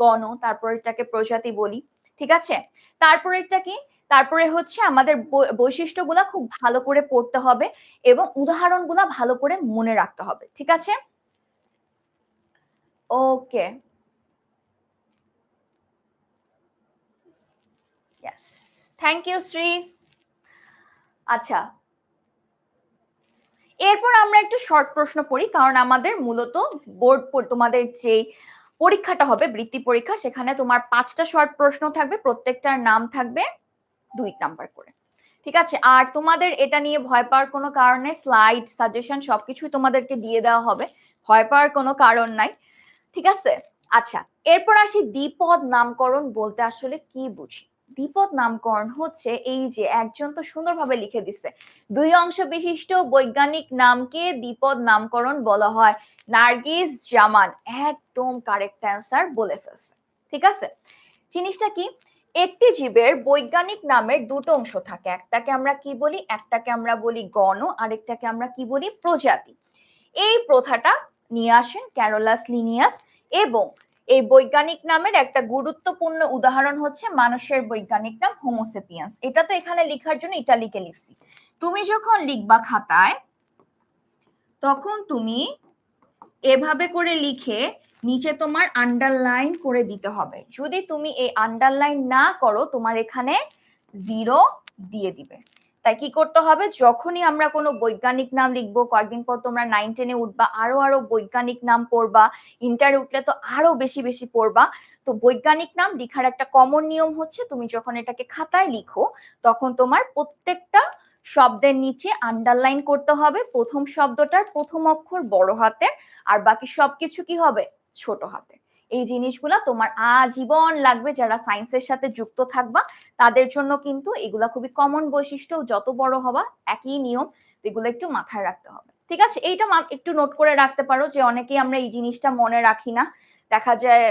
গণ, তারপরেরটাকে প্রজাতি বলি। ঠিক আছে? তারপরেরটা কি? তারপরে হচ্ছে আমাদের বৈশিষ্ট্যগুলা খুব ভালো করে পড়তে হবে এবং উদাহরণগুলা ভালো করে মনে রাখতে হবে। ঠিক আছে? ওকে, ইয়েস, থ্যাংক ইউ শ্রী। আচ্ছা, এরপর আমরা একটু শর্ট প্রশ্ন পড়ি, কারণ আমাদের মূলত বোর্ড তোমাদের যে পরীক্ষাটা হবে বৃত্তি পরীক্ষা, সেখানে তোমার 5টা শর্ট প্রশ্ন থাকবে, প্রত্যেকটার নাম থাকবে 2 নাম্বার করে। ঠিক আছে? আর তোমাদের এটা নিয়ে ভয় পাওয়ার কোনো কারণ নেই, স্লাইড সাজেশন সবকিছু তোমাদেরকে দিয়ে দেওয়া হবে, ভয় পাওয়ার কোনো কারণ নাই। ঠিক আছে? আচ্ছা, এরপর আসি দ্বিপদ নামকরণ বলতে আসলে কি বুঝি। দ্বিপদ নামকরণ হচ্ছে এই যে একজন তো সুন্দরভাবে লিখে দিছে, দুই অংশ বিশিষ্ট বৈজ্ঞানিক নামকে দ্বিপদ নামকরণ বলা হয়। নার্গিস জামান একদম কারেক্ট অ্যান্সার বলে ফেলছে। ঠিক আছে, জিনিসটা কি, একটি জীবের বৈজ্ঞানিক নামের দুটো অংশ থাকে, একটাকে আমরা কি বলি, একটাকে আমরা বলি গণ, আরেকটাকে আমরা কি বলি, প্রজাতি। এই প্রথাটা নিয়ে আসেন ক্যারোলাস লিনিয়াস, এবং এই বৈজ্ঞানিক নামের একটা গুরুত্বপূর্ণ উদাহরণ হচ্ছে মানুষের বৈজ্ঞানিক নাম হোমোসেপিয়েন্স। এটা তো এখানে লেখার জন্য ইটালিকে লিখছি। তুমি যখন লিখবা খাতায় তখন তুমি এভাবে করে লিখে নিচে তোমার আন্ডারলাইন করে দিতে হবে। যদি তুমি এই আন্ডারলাইন না করো তোমার এখানে 0 দিয়ে দিবে। তাই কি করতে হবে, যখনই আমরা কোনো বৈজ্ঞানিক নাম লিখবো, কয়েকদিন পর তোমরা 9-10-এ উঠবা, আরো আরো বৈজ্ঞানিক নাম পড়বা, ইন্টারে উঠলে তো আরো বেশি বেশি পড়বা। তো বৈজ্ঞানিক নাম লেখার একটা কমন নিয়ম হচ্ছে, তুমি যখন এটাকে খাতায় লিখো তখন তোমার প্রত্যেকটা শব্দের নিচে আন্ডারলাইন করতে হবে, প্রথম শব্দটার প্রথম অক্ষর বড় হাতে আর বাকি সবকিছু কি হবে, ছোট হাতে। এই জিনিসগুলা তোমার আজীবন লাগবে, যারা সায়েন্সের সাথে যুক্ত থাকবা তাদের জন্য কিন্তু এগুলা খুবই কমন বৈশিষ্ট্য, যত বড় হবা একই নিয়ম, এগুলো একটু মাথায় রাখতে হবে। ঠিক আছে, এইটা একটু নোট করে রাখতে পারো যে অনেকেই আমরা এই জিনিসটা মনে রাখি না, দেখা যায়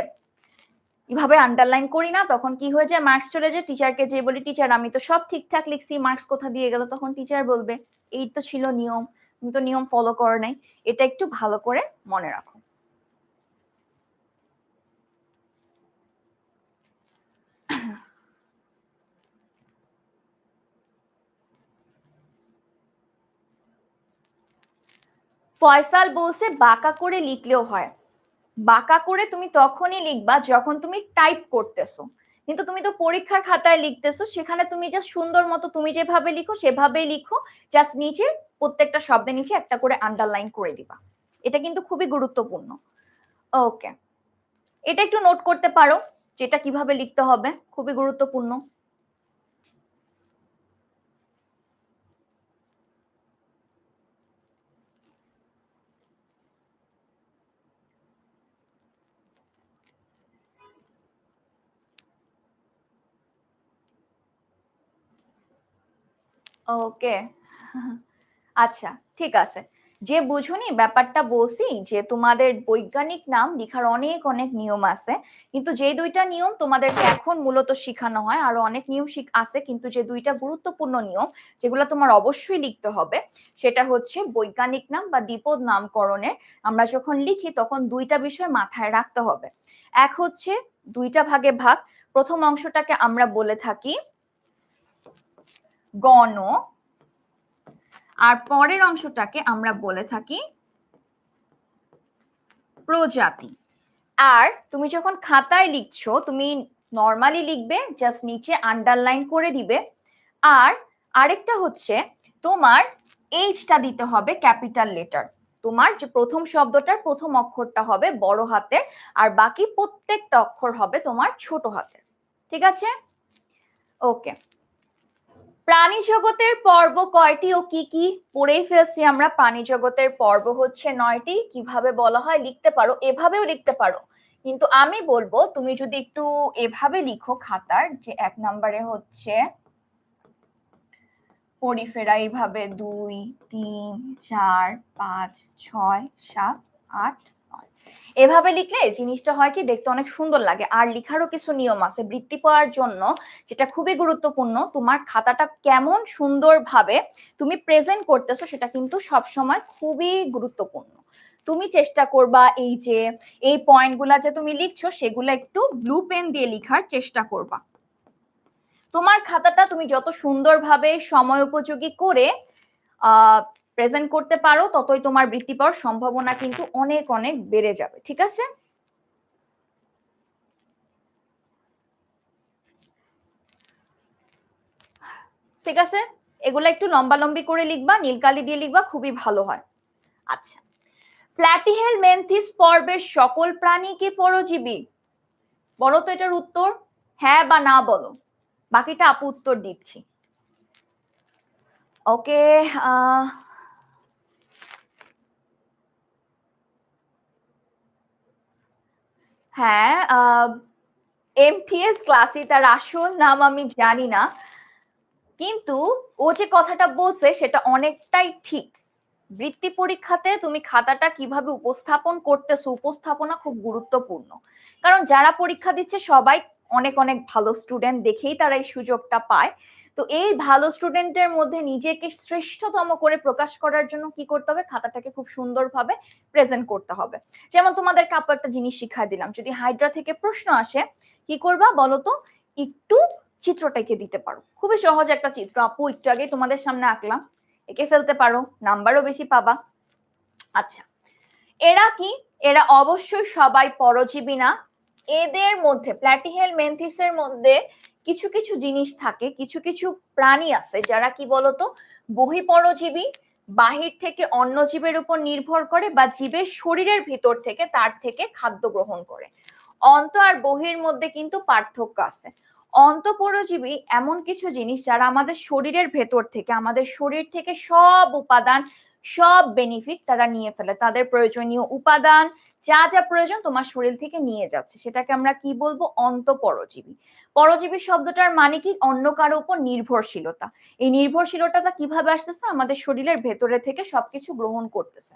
এভাবে আন্ডারলাইন করি না, তখন কি হয়ে যায়, মার্কস চলে যায়, টিচারকে যে বলি টিচার আমি তো সব ঠিকঠাক লিখছি, মার্কস কোথা দিয়ে গেল, তখন টিচার বলবে এই তো ছিল নিয়ম, তুমি তো নিয়ম ফলো করো নাই। এটা একটু ভালো করে মনে রাখো। ফয়সাল বলছে বাঁকা করে লিখলেও হয়। বাঁকা করে তুমি তখনই লিখবা যখন তুমি টাইপ করতেছো, কিন্তু তুমি তো পরীক্ষার খাতায় লিখতেছো, সেখানে তুমি জাস্ট সুন্দর মতো তুমি যেভাবে লিখো সেভাবেই লিখো, জাস্ট নিচে প্রত্যেকটা শব্দের নিচে একটা করে আন্ডারলাইন করে দিবা। এটা কিন্তু খুবই গুরুত্বপূর্ণ। ওকে, এটা একটু নোট করতে পারো যেটা কিভাবে লিখতে হবে, খুবই গুরুত্বপূর্ণ। ওকে আচ্ছা, ঠিক আছে, যে বুঝুনি ব্যাপারটা বলছি যে তোমাদের বৈজ্ঞানিক নাম লেখার অনেক অনেক নিয়ম আছে, কিন্তু যে দুইটা নিয়ম তোমাদেরকে এখন মূলত শেখানো হয়, আরো অনেক নিয়ম আছে, কিন্তু যে দুইটা গুরুত্বপূর্ণ নিয়ম যেগুলো তোমার অবশ্যই লিখতে হবে, সেটা হচ্ছে বৈজ্ঞানিক নাম বা দ্বিপদ নামকরণের আমরা যখন লিখি তখন দুইটা বিষয় মাথায় রাখতে হবে। এক হচ্ছে দুইটা ভাগে ভাগ, প্রথম অংশটাকে আমরা বলে থাকি গণ, আর পরের অংশটাকে আমরা বলে থাকি প্রজাতি। আর তুমি যখন খাতায় লিখছো তুমি নর্মালি লিখবে, জাস্ট নিচে আন্ডারলাইন করে দিবে। আর আরেকটা হচ্ছে তোমার এইচটা দিতে হবে ক্যাপিটাল লেটার, তোমার যে প্রথম শব্দটার প্রথম অক্ষরটা হবে বড় হাতের, আর বাকি প্রত্যেকটা অক্ষর হবে তোমার ছোট হাতের। ঠিক আছে, ওকে। প্রাণী জগতের পর্ব কয়টি ও কি কি পড়েই ফেলছি আমরা। প্রাণী জগতের পর্ব হচ্ছে 9টি। কিভাবে বলা হয় লিখতে পারো, এভাবেও লিখতে পারো, কিন্তু আমি বলবো তুমি যদি একটু এভাবে লিখো খাতার, যে 1 নম্বরে হচ্ছে পরিফেরা, এইভাবে 2 3 4 5 6 7 8 9, এভাবে লিখলে জিনিসটা হয় কি দেখতে অনেক সুন্দর লাগে। আর লেখারও কিছু নিয়ম আছে বৃত্তি পাওয়ার জন্য, যেটা খুবই গুরুত্বপূর্ণ, তোমার খাতাটা কেমন সুন্দরভাবে তুমি প্রেজেন্ট করতেছো সেটা কিন্তু সব সময় খুবই গুরুত্বপূর্ণ। তুমি চেষ্টা করবা এই যে এই পয়েন্টগুলা যে তুমি লিখছো সেগুলো একটু ব্লু পেন দিয়ে লেখার চেষ্টা করবা। তোমার খাতাটা তুমি যত সুন্দরভাবে সময় উপযোগী করে প্রেজেন্ট করতে পারো ততই তোমার বৃত্তি পাওয়ার সম্ভাবনা কিন্তু অনেক অনেক বেড়ে যাবে। ঠিক আছে, ঠিক আছে, এগুলো একটু লম্বালম্বি করে লিখবা, নীলকালি দিয়ে লিখবা, খুবই ভালো হয়। আচ্ছা, প্ল্যাটিহেলমিনথেস পর্বের সকল প্রাণী কি পরজীবী? বলো তো এটার উত্তর, হ্যাঁ বা না বলো, বাকিটা আপু উত্তর দিচ্ছি। ওকে, হ্যাঁ, এমটিএস ক্লাসি, তার আসল নাম আমি জানি না, কিন্তু ও যে কথাটা বলছে সেটা অনেকটাই ঠিক। বৃত্তি পরীক্ষাতে তুমি খাতাটা কিভাবে উপস্থাপন করতেছো, উপস্থাপনা খুব গুরুত্বপূর্ণ। কারণ যারা পরীক্ষা দিচ্ছে সবাই অনেক অনেক ভালো স্টুডেন্ট, দেখেই তারা এই সুযোগটা পায়। তো এই ভালো স্টুডেন্টের মধ্যে নিজেকে শ্রেষ্ঠতম করে প্রকাশ করার জন্য কি করতে হবে, খাতাটাকে খুব সুন্দরভাবে প্রেজেন্ট করতে হবে। যেমন তোমাদেরকে আপু একটা জিনিস শিখাই দিলাম, যদি হাইড্রা থেকে প্রশ্ন আসে কি করবা বলো তো, একটু চিত্রটাকে দিতে পারো। খুবই সহজ একটা চিত্র আপু একটু আগে তোমাদের সামনে আঁকলাম, এঁকে ফেলতে পারো, নাম্বারও বেশি পাবা। আচ্ছা, এরা কি, এরা অবশ্যই সবাই পরজীবী না। এদের মধ্যে প্ল্যাটিহেলমিনথেসের মধ্যে কিছু কিছু জিনিস থাকে, কিছু কিছু প্রাণী আছে যারা কি বলতো বহিঃপরজীবী, বাহির থেকে অন্য জীবের উপর নির্ভর করে বা জীবের শরীরের ভিতর থেকে তার থেকে খাদ্য গ্রহণ করে। অন্ত আর বহির মধ্যে কিন্তু পার্থক্য আছে। অন্তঃপরজীবী এমন কিছু জিনিস যারা আমাদের শরীরের ভেতর থেকে, আমাদের শরীর থেকে সব উপাদান, সব বেনিফিট তারা নিয়ে ফেলে, তাদের প্রয়োজনীয় উপাদান যা যা প্রয়োজন তোমার শরীর থেকে নিয়ে যাচ্ছে, সেটাকে আমরা কি বলবো, অন্তঃপরজীবী। পরজীবী শব্দটার মানে কি, অন্য কারো উপর নির্ভরশীলতা। এই নির্ভরশীলতাটা কিভাবে আসতেছে, আমাদের শরীরের ভেতরে থেকে সবকিছু গ্রহণ করতেছে।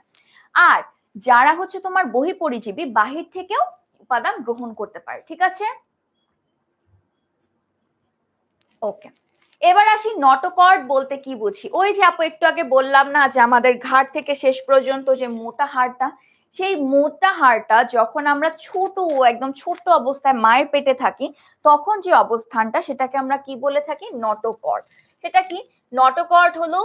আর যারা হচ্ছে তোমার বহিঃপরজীবী, বাহির থেকেও উপাদান গ্রহণ করতে পারে। ঠিক আছে, ওকে। এবার আসি নটোকর্ড বলতে কি বুঝি। ওই যে আপু একটু আগে বললাম না যে আমাদের ঘাড় থেকে শেষ পর্যন্ত যে মোটা হাড়টা, সেই মোটা হাড়টা যখন আমরা ছোট, একদম ছোট অবস্থায় মায়ের পেটে থাকি, তখন যে অবস্থানটা সেটাকে আমরা কি বলে থাকি, নটোকর্ড। সেটা কি, নটোকর্ড হলো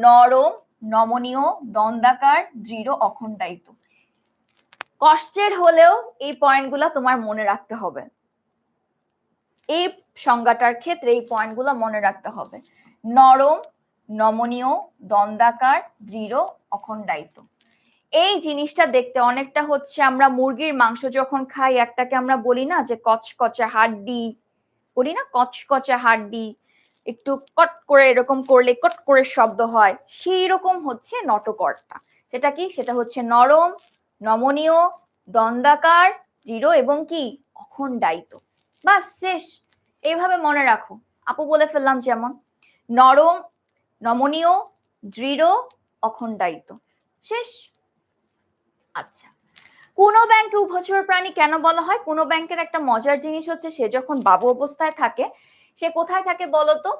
নরম, নমনীয়, দন্ডাকার, দৃঢ়, অখণ্ডায়িত। কষ্টের হলেও এই পয়েন্টগুলো তোমার মনে রাখতে হবে। এই সংজ্ঞাটার ক্ষেত্রে এই পয়েন্টগুলো মনে রাখতে হবে। নরম, নমনীয়, দন্ডাকার, দৃঢ়, অখণ্ডায়িত। এই জিনিসটা দেখতে অনেকটা হচ্ছে আমরা মুরগির মাংস যখন খাই একটাকে আমরা বলি না যে কচকচা হাড্ডি, বলি না কচকচা হাড্ডি, একটু কট করে এরকম করলে কট করে শব্দ হয়, সেই রকম হচ্ছে নটোকর্ডটা। সেটা কি, সেটা হচ্ছে নরম, নমনীয়, দন্ডাকার, দৃঢ় এবং কি অখণ্ডায়িত। বাস শেষ, এইভাবে মনে রাখো। আপু বলে ফেললাম যেমন নরম, নমনীয়, দৃঢ়, অখণ্ডায়িত, শেষ। আচ্ছা, কোনো ব্যাংকে উভচর প্রাণী কেন বলা হয়? কোনো ব্যাংকের একটা মজার জিনিস হচ্ছে সে যখন বাবু অবস্থায় থাকে, সে কোথায় থাকে বলতো,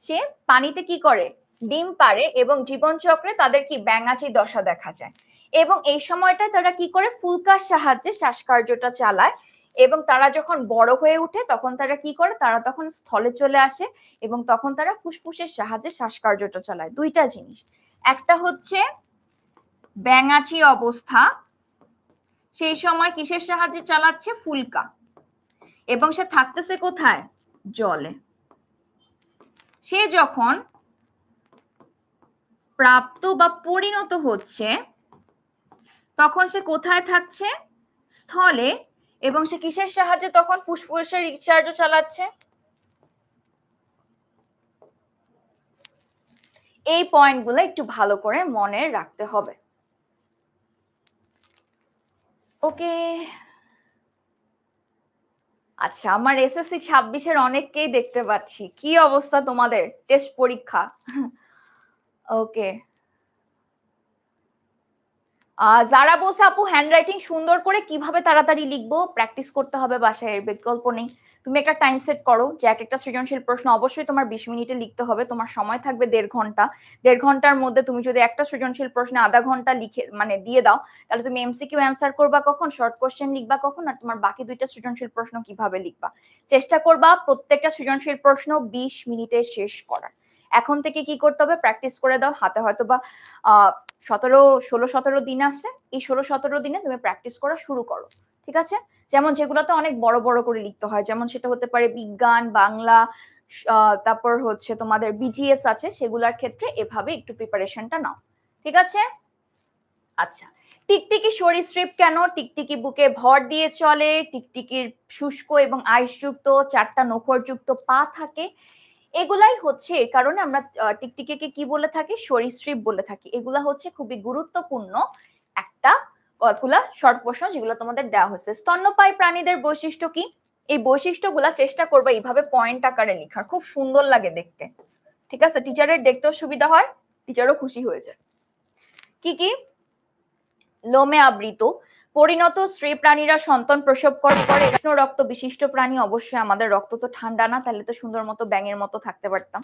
সে পানিতে কি করে, ডিম পাড়ে এবং জীবন চক্রে তাদের কি ব্যাঙাচি দশা দেখা যায়। এবং এই সময়টায় তারা কি করে, ফুলকার সাহায্যে শ্বাসকার্যটা চালায়। এবং তারা যখন বড় হয়ে ওঠে তখন তারা কি করে, তারা তখন স্থলে চলে আসে এবং তখন তারা ফুসফুসের সাহায্যে শ্বাসকার্যটা চালায়। দুইটা জিনিস, একটা হচ্ছে ব্যাঙাচি অবস্থা, সেই সময় কিসের সাহায্যে চালাচ্ছে, ফুলকা, এবং সে থাকতেছে কোথায়, জলে। সে যখন প্রাপ্ত বা পরিণত হচ্ছে তখন সে কোথায় থাকছে, স্থলে, এবং সে কিসের সাহায্যে তখন ফুসফুসের রিচার্জ চালাচ্ছে। এই পয়েন্টগুলো একটু ভালো করে মনে রাখতে হবে। ওকে, আচ্ছা, আমার এসএসসি 26-এর অনেককেই দেখতে পাচ্ছি, কি অবস্থা তোমাদের টেস্ট পরীক্ষা? ওকে, যারা বলছে আপু হ্যান্ডরাইটিং সুন্দর করে কিভাবে তাড়াতাড়ি লিখবো, প্র্যাকটিস করতে হবে বাসায়, এর বিকল্প নেই। তুমি একটা টাইম সেট করো যে এক একটা সৃজনশীল প্রশ্ন অবশ্যই তোমার 20 মিনিটে লিখতে হবে, তোমার সময় থাকবে 1.5 ঘন্টা। 1.5 ঘন্টার মধ্যে তুমি যদি একটা সৃজনশীল প্রশ্নে আধা ঘন্টা লিখে মানে দিয়ে দাও, তাহলে তুমি এমসিকিউ অ্যান্সার করবা কখন, শর্ট কোশ্চেন লিখবা কখন, আর তোমার বাকি দুইটা সৃজনশীল প্রশ্ন কিভাবে লিখবা। চেষ্টা করবা প্রত্যেকটা সৃজনশীল প্রশ্ন 20 মিনিটে শেষ করার। এখন থেকে কি করতে হবে, প্র্যাকটিস করে দাও। হাতে হয়তো বা 16-17 দিন আসছে, এই 16-17 দিনে তুমি প্র্যাকটিস করা শুরু করো। ঠিক আছে, যেমন যেগুলোতে অনেক বড় বড় করে লিখতে হয়, যেমন সেটা হতে পারে বিজ্ঞান, বাংলা, তারপর হচ্ছে তোমাদের বিজিএস আছে, সেগুলোর ক্ষেত্রে এভাবে একটু প্রিপারেশনটা নাও। ঠিক আছে, আচ্ছা। টিকটিকি সরীসৃপ কেন? টিকটিকি বুকে ভর দিয়ে চলে, টিকটিকির শুষ্ক এবং আইসযুক্ত 4টা নখরযুক্ত পা থাকে। এগুলাই হচ্ছে এর কারণে আমরা টিকটিকিকে কি বলে থাকি, সরীসৃপ বলে থাকি। এগুলা হচ্ছে খুবই গুরুত্বপূর্ণ একটা কতগুলা শর্ট প্রশ্ন যেগুলো তোমাদের দেওয়া হয়েছে। স্তন্যপায়ী প্রাণীদের বৈশিষ্ট্য কি? এই বৈশিষ্ট্যগুলা চেষ্টা করবা এইভাবে পয়েন্ট আকারে লেখার, খুব সুন্দর লাগে দেখতে। ঠিক আছে, টিচারের দেখতেও সুবিধা হয়, টিচারও খুশি হয়ে যায়। কি কি? লোমে আবৃত পরিণত স্ত্রী প্রাণীরা সন্তান প্রসব করার পরে উষ্ণ রক্ত বিশিষ্ট প্রাণী, অবশ্যই আমাদের রক্ত তো ঠান্ডা না, তাহলে তো সুন্দর মতো ব্যাঙের মতো থাকতে পারতাম।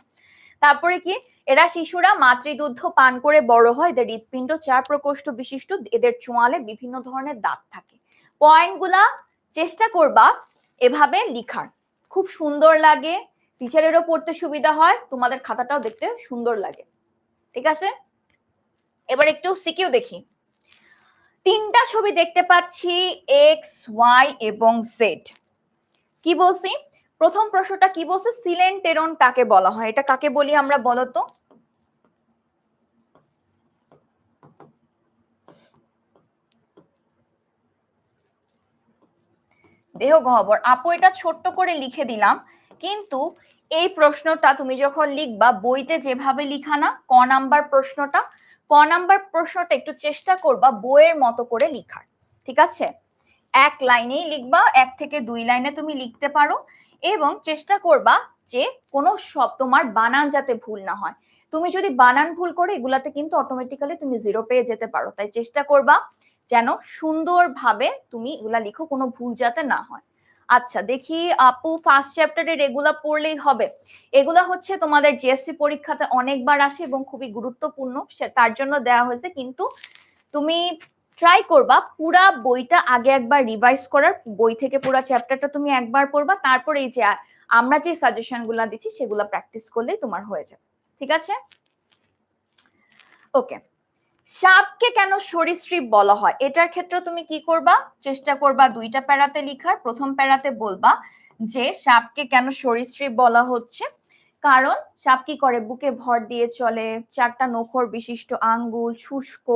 তারপরে কি, এরা শিশুরা মাতৃদুগ্ধ পান করে বড় হয়, এদের হৃৎপিণ্ড 4 প্রকোষ্ঠ বিশিষ্ট, এদের চোয়ালে বিভিন্ন ধরনের দাঁত থাকে। পয়েন্টগুলা চেষ্টা করবা এভাবে লিখার, খুব সুন্দর লাগে, টিচারেরও পড়তে সুবিধা হয়, তোমাদের খাতাটাও দেখতে সুন্দর লাগে। ঠিক আছে, এবার একটু সিকিউ দেখি। তিনটা ছবি দেখতে পাচ্ছি, এক্স, ওয়াই এবং জেড। কি বলছি? প্রথম প্রশ্নটা কি বলছে? সিলেন্টেরন কাকে বলা হয়? এটা কাকে বলি আমরা বলতো? দেহ গহ্বর। আপু এটা ছোট্ট করে লিখে দিলাম, কিন্তু এই প্রশ্নটা তুমি যখন লিখবা বইতে যেভাবে লিখা না, ক নাম্বার প্রশ্নটা, ক নাম্বার প্রশ্নটা একটু চেষ্টা করবা বইয়ের মতো করে লিখার। ঠিক আছে, এক লাইনেই লিখবা, 1 থেকে 2 লাইনে তুমি লিখতে পারো, এবং চেষ্টা করবা যে কোনো সব তোমার বানান যাতে ভুল না হয়। তুমি যদি বানান ভুল করে, এগুলাতে কিন্তু অটোমেটিক্যালি তুমি 0 পেয়ে যেতে পারো, তাই চেষ্টা করবা যেন সুন্দরভাবে তুমি এগুলা লিখো, কোনো ভুল যাতে না হয়। আচ্ছা দেখি আপু, ফার্স্ট চ্যাপ্টারের এগুলা পড়লেই হবে? এগুলা হচ্ছে তোমাদের জিএসসি পরীক্ষাতে অনেকবার আসে এবং খুবই গুরুত্বপূর্ণ, তার জন্য দেওয়া হয়েছে, কিন্তু তুমি ট্রাই করবা পুরা বইটা আগে একবার রিভাইজ করার, বই থেকে পুরা চ্যাপ্টারটা তুমি একবার পড়বা, তারপর এই যে আমরা যে সাজেশন গুলা দিচ্ছি সেগুলা প্র্যাকটিস করলেই তোমার হয়ে যাবে। ঠিক আছে, ওকে। সাপকে কেন সরীসৃপ বলা হয়? এটার ক্ষেত্রে তুমি কি করবা? চেষ্টা করবা দুইটা প্যারাতে লিখার। প্রথম প্যারাতে বলবা যে সাপকে কেন সরীসৃপ বলা হচ্ছে, কারণ সাপ কি করে? বুকে ভর দিয়ে চলে, 4টা নখর বিশিষ্ট আঙ্গুল, শুষ্ক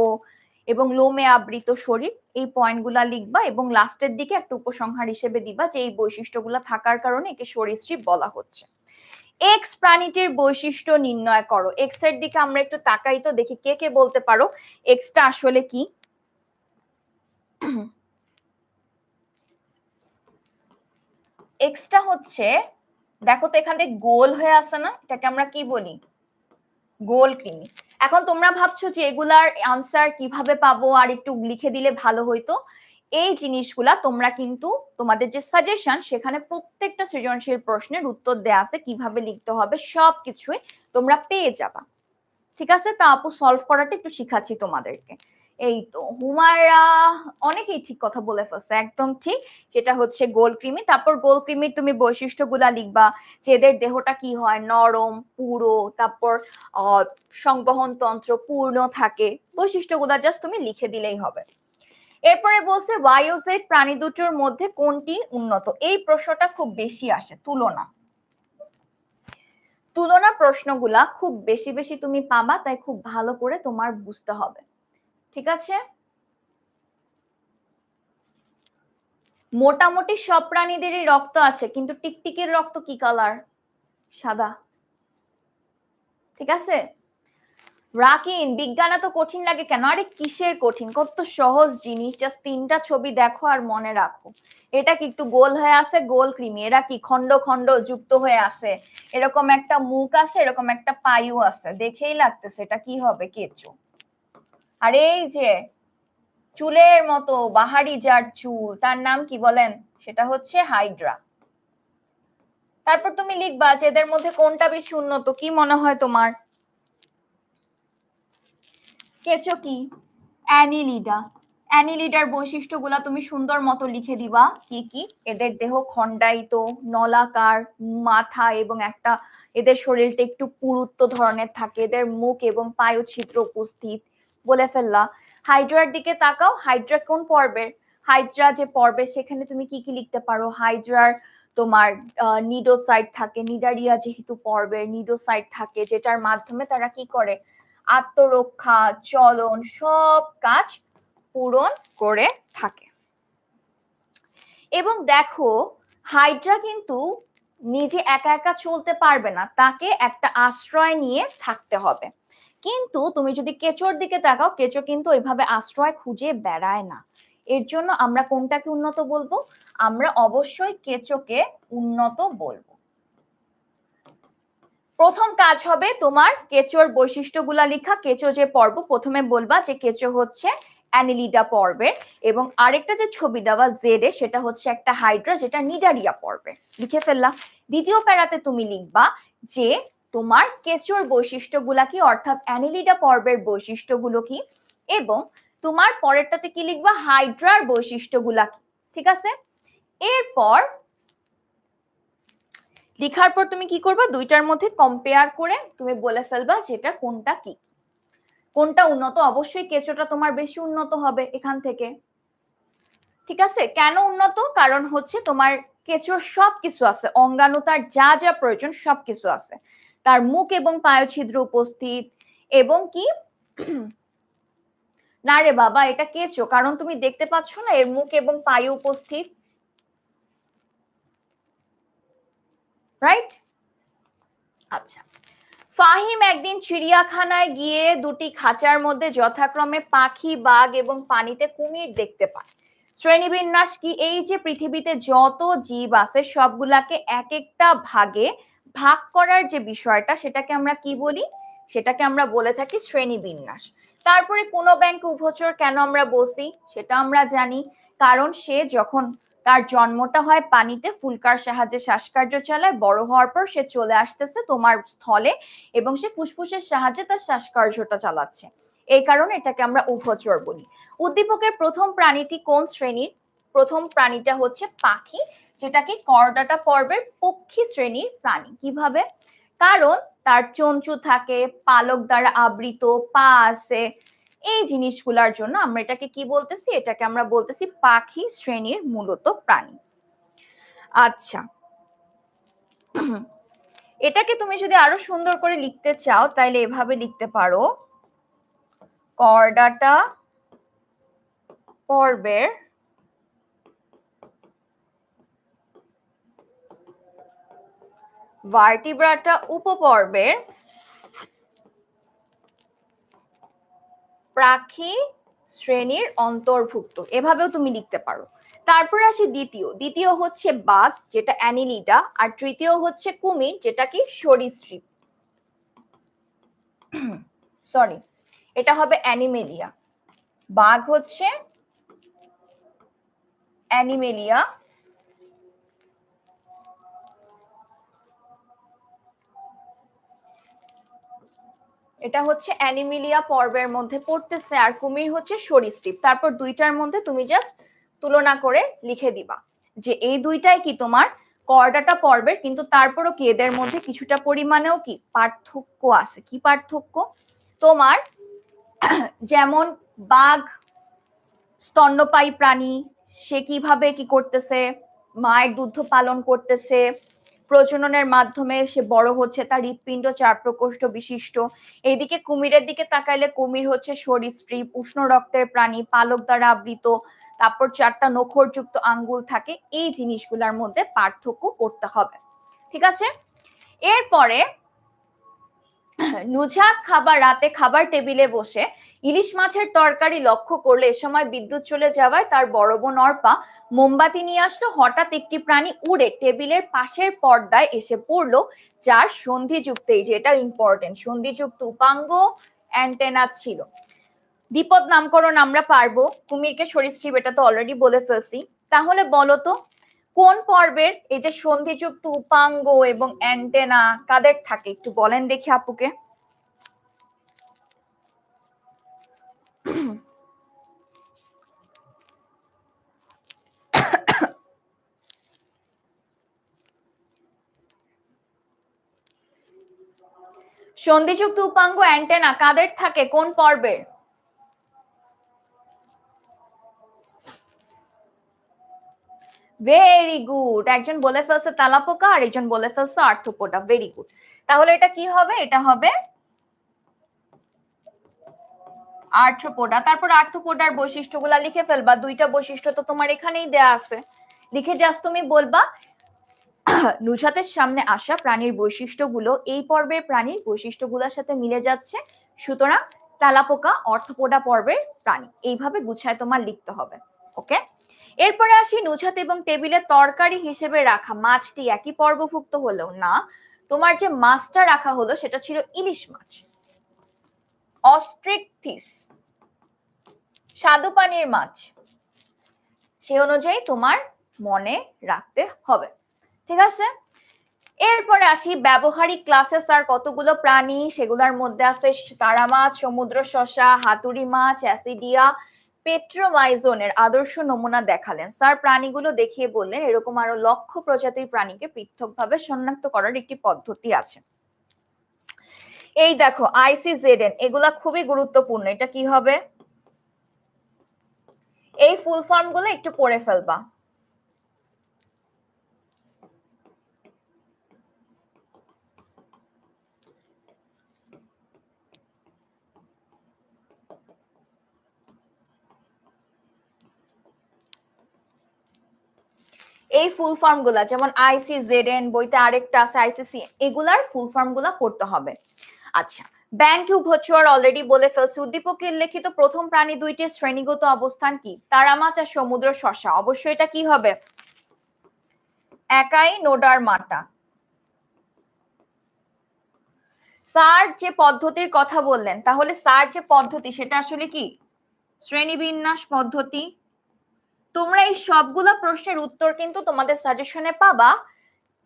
এবং লোমে আবৃত শরীর। এই পয়েন্টগুলা লিখবা এবং লাস্টের দিকে একটা উপসংহার হিসেবে দিবা যে এই বৈশিষ্ট্যগুলা থাকার কারণে একে সরীসৃপ বলা হচ্ছে। এক্স প্রাণীটির বৈশিষ্ট্য নির্ণয় করো। এক্স এর দিকে আমরা একটু তাকাই তো, দেখি কে কে বলতে পারো এক্সটা আসলে কি। এক্সটা হচ্ছে, দেখো তো এখান থেকে গোল হয়ে আসে না, এটাকে আমরা কি বলি? গোল কৃমি। এখন তোমরা ভাবছো যে এগুলার আনসার কিভাবে পাবো, আর একটু লিখে দিলে ভালো হইতো। এই জিনিসগুলা তোমরা কিন্তু তোমাদের যে সাজেশন, সেখানে প্রত্যেকটা সৃজনশীল প্রশ্নের উত্তর দেয়া আছে, কিভাবে লিখতে হবে সবকিছুই তোমরা পেয়ে যাবা। ঠিক আছে, তা আপু সলভ করাটা একটু শিখাচ্ছি তোমাদেরকে। এই তো হুমায়রা অনেকেই ঠিক কথা বলে ফেলছে, একদম ঠিক, যেটা হচ্ছে গোলকৃমি। তারপর গোলকৃমির তুমি বৈশিষ্ট্যগুলা লিখবা, যে এদের দেহটা কি হয়, নরম, পুরো, তারপর সংবহন তন্ত্র পূর্ণ থাকে, বৈশিষ্ট্যগুলা জাস্ট তুমি লিখে দিলেই হবে। এরপরে বলছে ওয়াই-ও-জেড প্রাণী দুটোর মধ্যে কোনটি উন্নত? এই প্রশ্নটা খুব বেশি আসে, তুলনা। তুলনা প্রশ্নগুলা খুব বেশি বেশি তুমি পাবা, তাই খুব ভালো করে তোমার বুঝতে হবে। ঠিক আছে, মোটামুটি সব প্রাণীদেরই রক্ত আছে, কিন্তু টিকটিকির রক্ত কি কালার? সাদা। ঠিক আছে, রাকিন বিজ্ঞান এত কঠিন লাগে কেন? আরে কিসের কঠিন, কত সহজ জিনিস, জাস্ট 3টা ছবি দেখো আর মনে রাখো। এটা কি একটু গোল হয়ে আছে? গোল কৃমি। এরা কি খন্ড খন্ড যুক্ত হয়ে আছে, এরকম একটা মুখ আছে, এরকম একটা পায়ু আছে, দেখেই লাগতেছে এটা কি হবে? কেঁচো। আর এই যে চুলের মতো বাহারি যার চুল, তার নাম কি বলেন? সেটা হচ্ছে হাইড্রা। তারপর তুমি লিখবা যে এদের মধ্যে কোনটা বেশি উন্নত, কি মনে হয় তোমার? কেঁচো কি? অ্যানিলিডা। অ্যানিলিডার বৈশিষ্ট্যগুলা তুমি সুন্দর মতো লিখে দিবা, কি কি? এদের দেহ খণ্ডায়িত, নলাকার, মাথা এবং একটা, এদের শরীরটা একটু পুরুত্ব ধরনের থাকে, এদের মুখ এবং পায়ু ছিদ্র উপস্থিত, বলে ফেললা। হাইড্রার দিকে তাকাও, হাইড্রা কোন পর্বের? হাইড্রা যে পর্বে, সেখানে তুমি কি কি লিখতে পারো? হাইড্রার তোমার নিডোসাইট থাকে, নিডারিয়া যেহেতু পর্বের, নিডোসাইট থাকে, যেটার মাধ্যমে তারা কি করে? আত্মরক্ষা, চলন, সব কাজ পূরণ করে থাকে। এবং দেখো হাইড্রা কিন্তু নিজে একা একা চলতে পারবে না, তাকে একটা আশ্রয় নিয়ে থাকতে হবে। কিন্তু তুমি যদি কেঁচোর দিকে তাকাও, কেঁচো কিন্তু ওইভাবে আশ্রয় খুঁজে বেড়ায় না, এর জন্য আমরা কোনটাকে উন্নত বলবো? আমরা অবশ্যই কেঁচোকে উন্নত বলবো। প্রথম কাজ হবে তোমার কেঁচোর বৈশিষ্ট্যগুলা লেখা। কেঁচো যে পর্ব, প্রথমে বলবা যে কেঁচো হচ্ছে অ্যানিলিডা পর্বের, এবং আরেকটা যে ছবি দেওয়া জেডে সেটা হচ্ছে একটা হাইড্রা, যেটা নিডারিয়া পর্বের। লিখে ফেললাম। দ্বিতীয় প্যারাতে তুমি লিখবা যে তোমার কেঁচোর বৈশিষ্ট্যগুলা কি, অর্থাৎ অ্যানিলিডা পর্বের বৈশিষ্ট্যগুলো কি, এবং তোমার পরেরটাতে কি লিখবা, হাইড্রার বৈশিষ্ট্যগুলা কি। ঠিক আছে? এরপর লেখার পর তুমি কি করবা, দুইটার মধ্যে কম্পেয়ার করে তুমি বলে ফেলবা যেটা কোনটা কি, কোনটা উন্নত। অবশ্যই কেঁচোটা তোমার বেশি উন্নত হবে এখান থেকে। ঠিক আছে? কেন উন্নত? কারণ হচ্ছে তোমার কেঁচোর সবকিছু আছে, অঙ্গাণু তার যা যা প্রয়োজন সবকিছু আছে। তার মুখ এবং পায়ুছিদ্র উপস্থিত, এবং কি না রে বাবা, এটা কেঁচো, কারণ তুমি দেখতে পাচ্ছ না এর মুখ এবং পায়ু উপস্থিত, রাইট? আচ্ছা। ফাহিম একদিন চিড়িয়াখানায় গিয়ে দুটি খাঁচার মধ্যে যথাক্রমে পাখি, বাঘ এবং পানিতে কুমির দেখতে পায়। শ্রেণীবিন্যাস কি? এই যে পৃথিবীতে যত জীব আছে সবগুলাকে এক একটা ভাগে ভাগ করার যে বিষয়টা, সেটাকে আমরা কি বলি? সেটাকে আমরা বলে থাকি শ্রেণীবিন্যাস। তারপরে কোন ব্যাংক উভচর কেন আমরা বসি সেটা আমরা জানি, কারণ সে যখন তার জন্মটা হয় পানিতে, ফুলকার সাহায্যে শ্বাসকার্য চালায়, বড় হওয়ার পর সে চলে আসতেছে তোমার স্থলে, এবং সে ফুসফুসের সাহায্যে তার শ্বাসকার্যটা চালাচ্ছে। এই কারণে এটাকে আমরা উভচর বলি। উদ্দীপকের প্রথম প্রাণীটি কোন শ্রেণীর? প্রথম প্রাণীটা হচ্ছে পাখি, যেটা কি করডাটা পর্বের পক্ষী শ্রেণীর প্রাণী। কিভাবে? কারণ তার চঞ্চু থাকে, পালক দ্বারা আবৃত, পা আছে, এই জিনিসগুলোর জন্য আমরা এটাকে কি বলতেছি? এটাকে আমরা বলতেছি পাখি শ্রেণীর মূলত প্রাণী। আচ্ছা, এটাকে তুমি যদি আরো সুন্দর করে লিখতে চাও তাহলে এভাবে লিখতে পারো, করডাটা পর্বের ভার্টিব্রাটা উপপর্বের পাখি শ্রেণীর অন্তর্ভুক্ত, এভাবেও তুমি লিখতে পারো। তারপরে আসি দ্বিতীয় হচ্ছে বাঘ, যেটা অ্যানিলিডা, আর তৃতীয় হচ্ছে কুমির, যেটা কি সরীসৃপ। সরি, এটা হবে অ্যানিমেলিয়া। বাঘ হচ্ছে অ্যানিমেলিয়া, এটা হচ্ছে অ্যানিমেলিয়া পর্বের মধ্যে পড়তেছে, আর কুমির হচ্ছে সরীসৃপ। তারপর দুইটার মধ্যে তুমি জাস্ট তুলনা করে লিখে দিবা যে এই দুইটাই কি তোমার করডাটা পর্বের, কিন্তু তারপরও কি এদের মধ্যে কিছুটা পরিমাণেও কি পার্থক্য আছে। কি পার্থক্য? তোমার যেমন বাঘ স্তন্যপায়ী প্রাণী, সে কিভাবে কি করতেছে, মায়ের দুগ্ধ পালন করতেছে, প্রজননের মাধ্যমে সে বড় হচ্ছে, তার হৃৎপিণ্ড 4 প্রকোষ্ঠ বিশিষ্ট। এইদিকে কুমিরের দিকে তাকাইলে কুমির হচ্ছে সরীসৃপ, উষ্ণ রক্তের প্রাণী, পালক দ্বারা আবৃত, তারপর 4টা নখরযুক্ত আঙ্গুল থাকে। এই জিনিসগুলোর মধ্যে পার্থক্য করতে হবে। ঠিক আছে? এরপরে নুজহাত রাতে খাবার টেবিলে বসে ইলিশ মাছের তরকারি লক্ষ্য করলে এ সময় বিদ্যুৎ চলে যাওয়ায় তার বড় বোন অর্পা মোমবাতি নিয়ে আসলো। হঠাৎ একটি প্রাণী উড়ে টেবিলের পাশের পর্দায় এসে পড়লো, যার সন্ধিযুক্ত, এই যে এটা ইম্পর্টেন্ট, সন্ধিযুক্ত উপাঙ্গ অ্যান্টেনা ছিল। দ্বিপদ নামকরণ আমরা পারবো, কুমিরকে সরীসৃপ এটা তো অলরেডি বলে ফেলছি। তাহলে বলো তো কোন পর্বের এই যে সন্ধিযুক্ত উপাঙ্গ এবং অ্যান্টেনা কাদের থাকে, একটু বলেন দেখি আপুকে। সন্ধিযুক্ত উপাঙ্গ অ্যান্টেনা কাদের থাকে, কোন পর্বের? ভেরি গুড, একজন বলে ফেলছে তালাপোকা আর একজন বলে ফেলছে আর্থ্রোপোডা। Very good. তাহলে এটা কি হবে? এটা হবে আর্থ্রোপোডা। তারপর আর্থ্রোপোডার বৈশিষ্ট্যগুলা লিখে ফেলবা, দুইটা বৈশিষ্ট্য তো তোমার এখানেই দেয়া আছে। লিখে জাস্ট তুমি বলবা নুজহাতের সামনে আসা প্রাণীর বৈশিষ্ট্যগুলো এই পর্বের প্রাণীর বৈশিষ্ট্যগুলোর সাথে মিলে যাচ্ছে, সুতরাং তালাপোকা অর্থোপোডা পর্বের প্রাণী। এইভাবে গুছায় তোমার লিখতে হবে। ওকে, এরপরে আসি নুছাত এবং টেবিলে তরকারি হিসেবে রাখা মাছটি একই পর্বভুক্ত হলেও না, তোমার যে মাছটা রাখা হলো সেটা ছিল ইলিশ মাছ, অস্ট্রিকথিস, স্বাদু পানির মাছ। সে অনুযায়ী তোমার মনে রাখতে হবে, ঠিক আছে। এরপরে আসি ব্যবহারিক ক্লাসে স্যার কতগুলো প্রাণী, সেগুলোর মধ্যে আছে তারা মাছ, সমুদ্র শসা, হাতুড়ি মাছ, অ্যাসিডিয়া, পেট্রোমাইজনের আদর্শ নমুনা দেখালেন। স্যার প্রাণীগুলো দেখিয়ে বললেন এরকম আরো লক্ষ প্রজাতির প্রাণীকে পৃথকভাবে শনাক্ত করার একটি পদ্ধতি আছে। এই দেখো ICZN, এগুলা খুবই গুরুত্বপূর্ণ। এটা কি হবে? এই ফুল ফর্ম গুলো একটু পড়ে ফেলবা। এই ফুল ফর্ম গুলা যেমন ICZN, বইতে আরেকটা আছে ICC, এগুলার ফুল ফর্ম গুলা পড়তে হবে। আচ্ছা, ব্যাংক উভচর অলরেডি বলে ফেলছি। উদ্দীপকে লিখিত প্রথম প্রাণী দুইটির শ্রেণীগত অবস্থান কি? তারা মাছ আর সমুদ্র শসা। অবশ্যই এটা কি হবে? একাই নোডার মাটা। স্যার যে পদ্ধতির কথা বললেন, তাহলে স্যার যে পদ্ধতি সেটা আসলে কি? শ্রেণীবিন্যাস পদ্ধতি। তোমরা এই সবগুলো প্রশ্নের উত্তর কিন্তু তোমাদের সাজেশনে পাবা,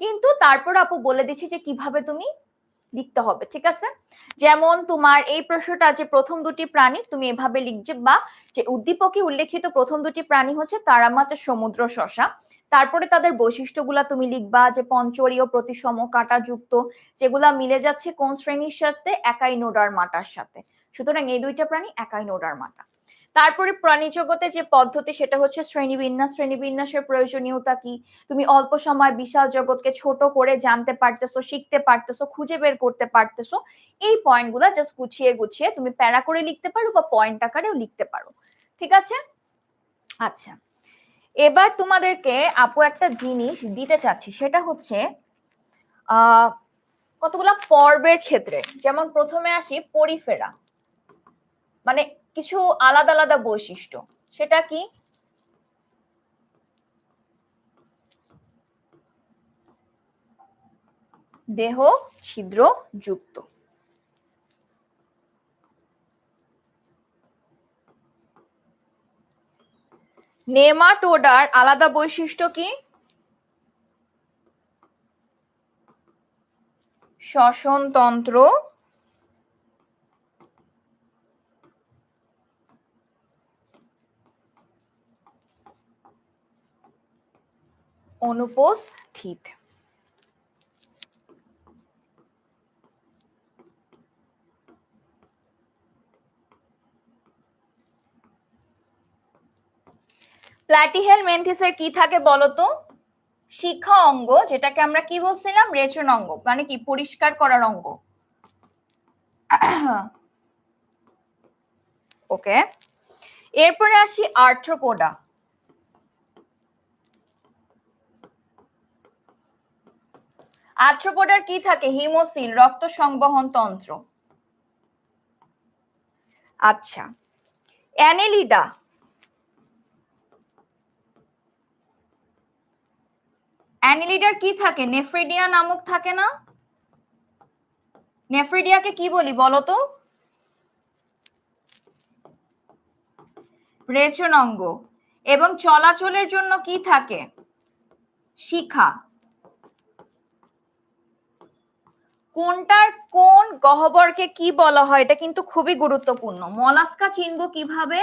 কিন্তু তারপর আপু বলে দিচ্ছি যে কিভাবে তুমি লিখতে হবে, ঠিক আছে। যেমন তোমার এই প্রশ্নটা যে প্রথম দুটি প্রাণী, তুমি এভাবে লিখবে বা যে উদ্দীপকে উল্লেখিত প্রথম দুটি প্রাণী হচ্ছে তারা মাছ আর সমুদ্র শসা। তারপরে তাদের বৈশিষ্ট্যগুলা তুমি লিখবা যে পঞ্চরীয়, প্রতিসম, কাঁটাযুক্ত, যেগুলা মিলে যাচ্ছে কোন শ্রেণীর সাথে? একাই নোডার মাটার সাথে। সুতরাং এই দুইটা প্রাণী একাই নোডার মাটা। তারপরে প্রাণী জগতে যে পদ্ধতি সেটা হচ্ছে শ্রেণীবিন্যাস। শ্রেণীবিন্যাসের প্রয়োজনীয়তা কি? তুমি অল্প সময় বিশাল জগৎকে ছোট করে জানতে পারতেছো, শিখতে পারতেছো, খুঁজে বের করতে পারতেছো। এই পয়েন্টগুলা জাস্ট গুছিয়ে গুছিয়ে তুমি প্যারা করে লিখতে পারো বা পয়েন্ট আকারেও লিখতে পারো, ঠিক আছে। আচ্ছা, এবার তোমাদেরকে আপু একটা জিনিস দিতে চাচ্ছি, সেটা হচ্ছে কতগুলা পর্বের ক্ষেত্রে। যেমন প্রথমে আসি পরিফেরা, মানে কিছু আলাদা আলাদা বৈশিষ্ট্য। সেটা কি? দেহ ছিদ্র যুক্ত। নেমাটোডার আলাদা বৈশিষ্ট্য কি? শ্বসনতন্ত্র অনুপস্থিত। প্ল্যাটিহেলমিনথেসের কি থাকে বলতো? শিখা অঙ্গ, যেটাকে আমরা কি বলছিলাম? রেচন অঙ্গ, মানে কি পরিষ্কার করার অঙ্গ। ওকে, এরপরে আসি আর্থ্রোপোডা। আর্থ্রোপোডার কি থাকে? হিমোসিল, রক্ত সংবহন তন্ত্র। আচ্ছা, অ্যানেলিডা। অ্যানেলিডার কি থাকে? নেফ্রিডিয়া নামক থাকে না? নেফ্রিডিয়াকে কি বলি বলতো? রেচন অঙ্গ। এবং চলাচলের জন্য কি থাকে? শিখা। কোনটার কোন গহ্বরকে কি বলা হয় এটা কিন্তু খুবই গুরুত্বপূর্ণ। মলাস্কা চিনবো কিভাবে?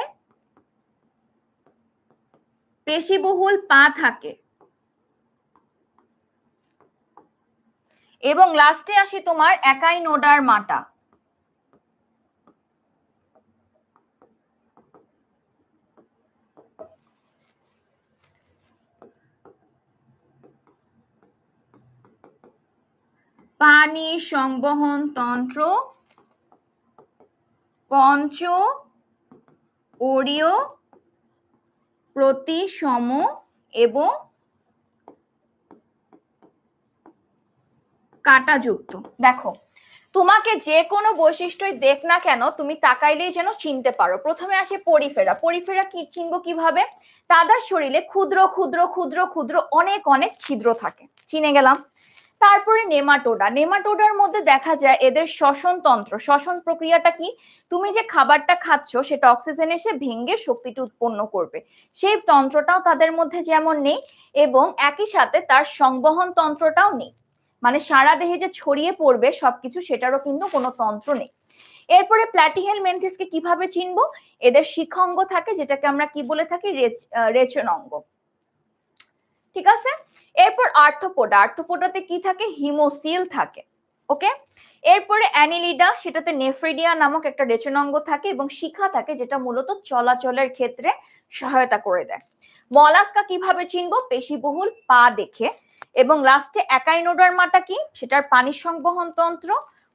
পেশিবহুল পা থাকে। এবং লাস্টে আসি তোমার একাই নোডার মাটা। পানি সংবহন তন্ত্র, পঞ্চ ওরীয়, প্রতিসম এবং কাঁটাযুক্ত। দেখো তোমাকে যে কোনো বৈশিষ্ট্যই দেখ না কেন তুমি তাকাইলেই যেন চিনতে পারো। প্রথমে আসে পরিফেরা। পরিফেরা কি চিনবো কিভাবে? তাদের শরীরে ক্ষুদ্র ক্ষুদ্র ক্ষুদ্র ক্ষুদ্র অনেক অনেক ছিদ্র থাকে, চিনে গেলাম। তারপরে নেমাটোডা। নেমাটোডার মধ্যে দেখা যায় এদের শ্বসন তন্ত্র। শ্বসন প্রক্রিয়াটা কি? তুমি যে খাবারটা খাচ্ছ সেটা অক্সিজেন এসে ভেঙে শক্তিটা উৎপন্ন করবে, সেই তন্ত্রটাও তাদের মধ্যে যেমন নেই, এবং একই সাথে তার সংবহন তন্ত্রটাও নেই। মানে সারা দেহে যে ছড়িয়ে পড়বে সবকিছু সেটারও কিন্তু কোনো তন্ত্র নেই। এরপরে প্ল্যাটিহেলমিনথেসকে কিভাবে চিনবো? এদের শিখঙ্গ থাকে, যেটাকে আমরা কি বলে থাকি? রেচন অঙ্গ। ঠিক আছে। এরপর আর্থ্রোপোডা। আর্থ্রোপোডাতে কি থাকে? হিমোসিল থাকে। ওকে। এরপরে অ্যানিলিডা, সেটাতে নেফ্রিডিয়া নামক একটা রেচনাঙ্গ থাকে এবং শিখা থাকে, যেটা মূলত চলাচলের ক্ষেত্রে সহায়তা করে দেয়। মলাস্কা কিভাবে চিনবো? পেশিবহুল পা দেখে। এবং লাস্টে একাইনোডার্মাটা কি? সেটার পানি সংবহন তন্ত্র,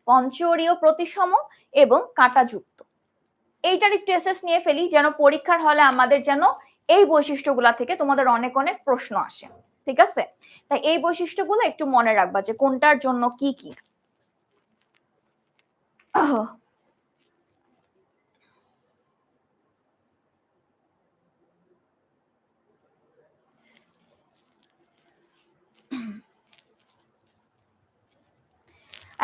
পঞ্চরীয় প্রতিসম এবং কাঁটাযুক্ত। এইটার একটু এসেস নিয়ে ফেলি, যেন পরীক্ষার হলে আমাদের যেন এই বৈশিষ্ট্যগুলা থেকে তোমাদের অনেক অনেক প্রশ্ন আসে। ঠিক আছে, তাই এই বৈশিষ্ট্যগুলো একটু মনে রাখবা যে কোনটার জন্য কি কি।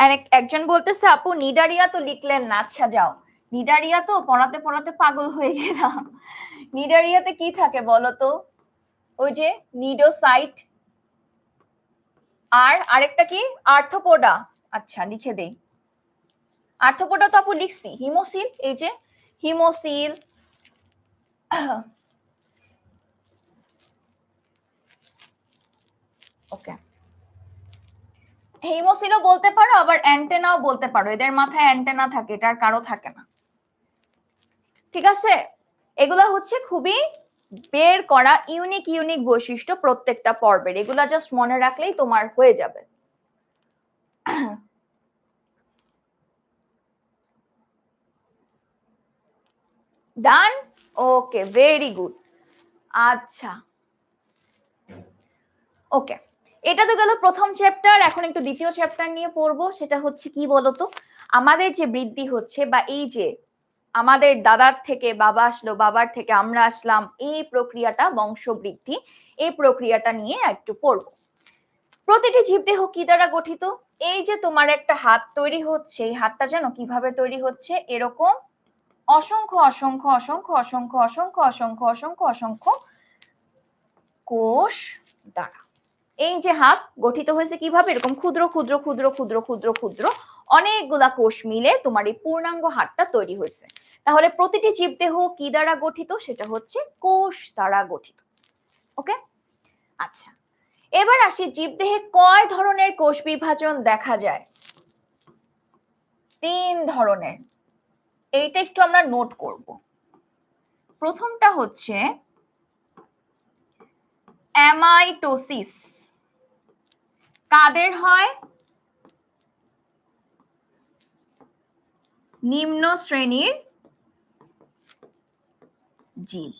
আর একজন বলতেছে আপু নিডারিয়া তো লিখলেন না। আচ্ছা যাও, নিডারিয়া তো পড়াতে পড়াতে পাগল হয়ে গেলাম। নিডারিয়াতে কি থাকে বলো তো? ওই যে নিডোসাইট, আর আরেকটা কি? আর্থ্রোপোডা। আচ্ছা লিখে দেই। আর্থ্রোপোডা তো আপু লিখছি। হিমোসিল, এই যে হিমোসিল। ওকে, হিমোসিলও বলতে পারো, আবার অ্যান্টেনাও বলতে পারো। এদের মাথায় অ্যান্টেনা থাকে, এটার কারো থাকে না। ঠিক আছে, এগুলা হচ্ছে খুবই বের করা ইউনিক ইউনিক বৈশিষ্ট্য প্রত্যেকটা পর্বের। এগুলা জাস্ট মনে রাখলেই তোমার হয়ে যাবে। ডান, ওকে, ভেরি গুড। আচ্ছা, ওকে, এটা তো গেল প্রথম চ্যাপ্টার। এখন একটু দ্বিতীয় চ্যাপ্টার নিয়ে পড়বো। সেটা হচ্ছে কি বলতো? আমাদের যে বৃদ্ধি হচ্ছে, বা এই যে আমাদের দাদার থেকে বাবা আসলো, বাবার থেকে আমরা আসলাম, এই প্রক্রিয়াটা বংশবৃদ্ধি, এই প্রক্রিয়াটা নিয়ে একটু পড়বো। প্রতিটি জীবদেহ কি দ্বারা গঠিত? এই যে তোমার একটা হাত তৈরি হচ্ছে, এই হাতটা যেন কিভাবে তৈরি হচ্ছে? এরকম অসংখ্য অসংখ্য অসংখ্য অসংখ্য অসংখ্য অসংখ্য অসংখ্য অসংখ্য কোষ দ্বারা। এই যে হাত গঠিত হয়েছে কিভাবে? এরকম ক্ষুদ্র ক্ষুদ্র ক্ষুদ্র ক্ষুদ্র ক্ষুদ্র ক্ষুদ্র অনেকগুলা কোষ মিলে তোমার এই পূর্ণাঙ্গ হাতটা তৈরি হয়েছে। তাহলে প্রতিটি জীবদেহ কি দ্বারা গঠিত? সেটা হচ্ছে কোষ দ্বারা গঠিত। ওকে, আচ্ছা, এবার আসি জীবদেহে কয় ধরনের কোষ বিভাজন দেখা যায়? 3 ধরনের। এইটা একটু আমরা নোট করব। প্রথমটা হচ্ছে অ্যামাইটোসিস। কাদের হয়? নিম্ন শ্রেণীর জীব।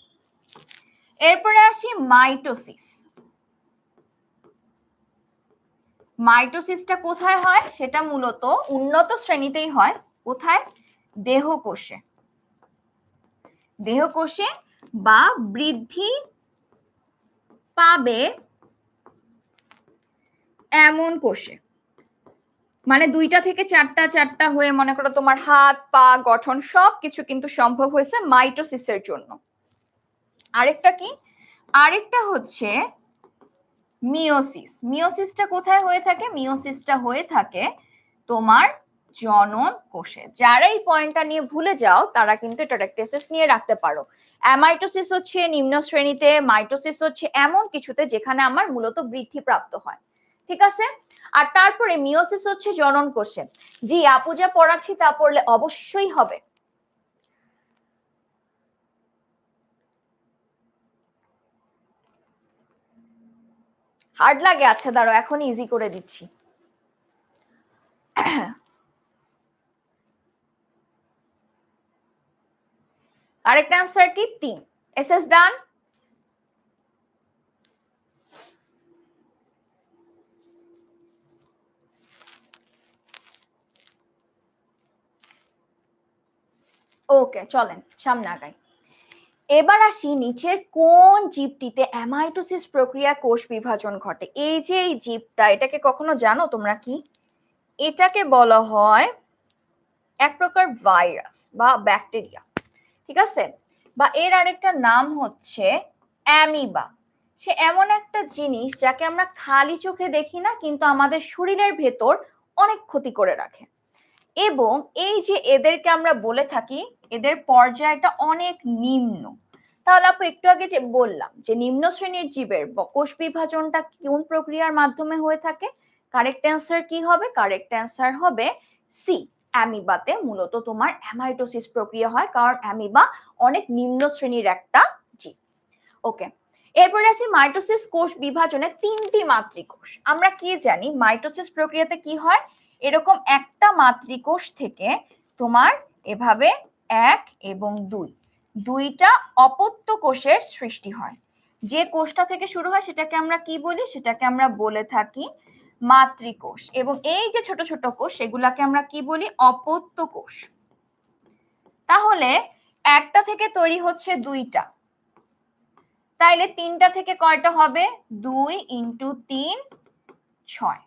এরপরে আসি মাইটোসিস। মাইটোসিসটা কোথায় হয়? সেটা মূলত উন্নত শ্রেণীতেই হয়। কোথায়? দেহকোষে। দেহকোষে বা বৃদ্ধি পাবে এমন কোষে। মানে 2টা থেকে 4টা 4টা হয়ে মনে করো তোমার হাত পা গঠন সবকিছু কিন্তু সম্ভব হয়েছে মাইটোসিসের জন্য। আরেকটা কি? আরেকটা হচ্ছে মিওসিস। মিওসিসটা কোথায় হয়ে থাকে? মিওসিসটা হয়ে থাকে তোমার জনন কোষে। যারা এই পয়েন্টটা নিয়ে ভুলে যাও তারা কিন্তু এটা একটা এসএস নিয়ে রাখতে পারো। অ্যামাইটোসিস হচ্ছে নিম্ন শ্রেণীতে, মাইটোসিস হচ্ছে এমন কিছুতে যেখানে আমার মূলত বৃদ্ধি প্রাপ্ত হয়। ঠিক আছে, আর তারপরে মিওসিস হচ্ছে জনন কোষে। জি আপু যা পড়াচ্ছি তা পড়লে অবশ্যই হবে। হার্ড লাগে? আচ্ছা দাঁড়াও, এখন ইজি করে দিচ্ছি। কারেক্ট অ্যান্সার কি? 3। এসএস ডান। ওকে, চলেন সামনে আগাই। এবার আসি নিচের কোন জীবটিতে অ্যামাইটোসিস প্রক্রিয়া কোষ বিভাজন ঘটে। এই যে এই জীবটা, এটাকে কখনো জানো তোমরা কি? এটাকে বলা হয় এক প্রকার ভাইরাস বা ব্যাকটেরিয়া, ঠিক আছে? বা এর আরেকটা নাম হচ্ছে অ্যামিবা। সে এমন একটা জিনিস যাকে আমরা খালি চোখে দেখি না, কিন্তু আমাদের শরীরের ভেতর অনেক ক্ষতি করে রাখে। এবং এই যে এদেরকে আমরা বলে থাকি, এদের পর্যায়টা অনেক নিম্ন। তাহলে আপু একটু আগে যে বললাম যে নিম্ন শ্রেণীর জীবের কোষ বিভাজনটা কোন প্রক্রিয়ার মাধ্যমে হয়ে থাকে, কারেক্ট অ্যান্সার কি হবে? কারেক্ট অ্যান্সার হবে সি, অ্যামিবাতে মূলত তোমার অ্যামাইটোসিস প্রক্রিয়া হয়, কারণ অ্যামিবা অনেক নিম্ন শ্রেণীর একটা জীব। ওকে, এরপরে আসি মাইটোসিস কোষ বিভাজনে তিনটি মাতৃকোষ। আমরা কি জানি মাইটোসিস প্রক্রিয়াতে কি হয়? এরকম একটা মাতৃকোষ থেকে তোমার এভাবে এক এবং দুইটা অপত্য কোষের সৃষ্টি হয়। যে কোষটা থেকে শুরু হয় সেটাকে আমরা কি বলি? সেটাকে আমরা বলে থাকি মাতৃকোষ। এবং এই যে ছোট ছোট কোষ, সেগুলাকে আমরা কি বলি? অপত্য কোষ। তাহলে একটা থেকে তৈরি হচ্ছে দুইটা, তাইলে তিনটা থেকে কয়টা হবে? 2 ইন্টু 3 6।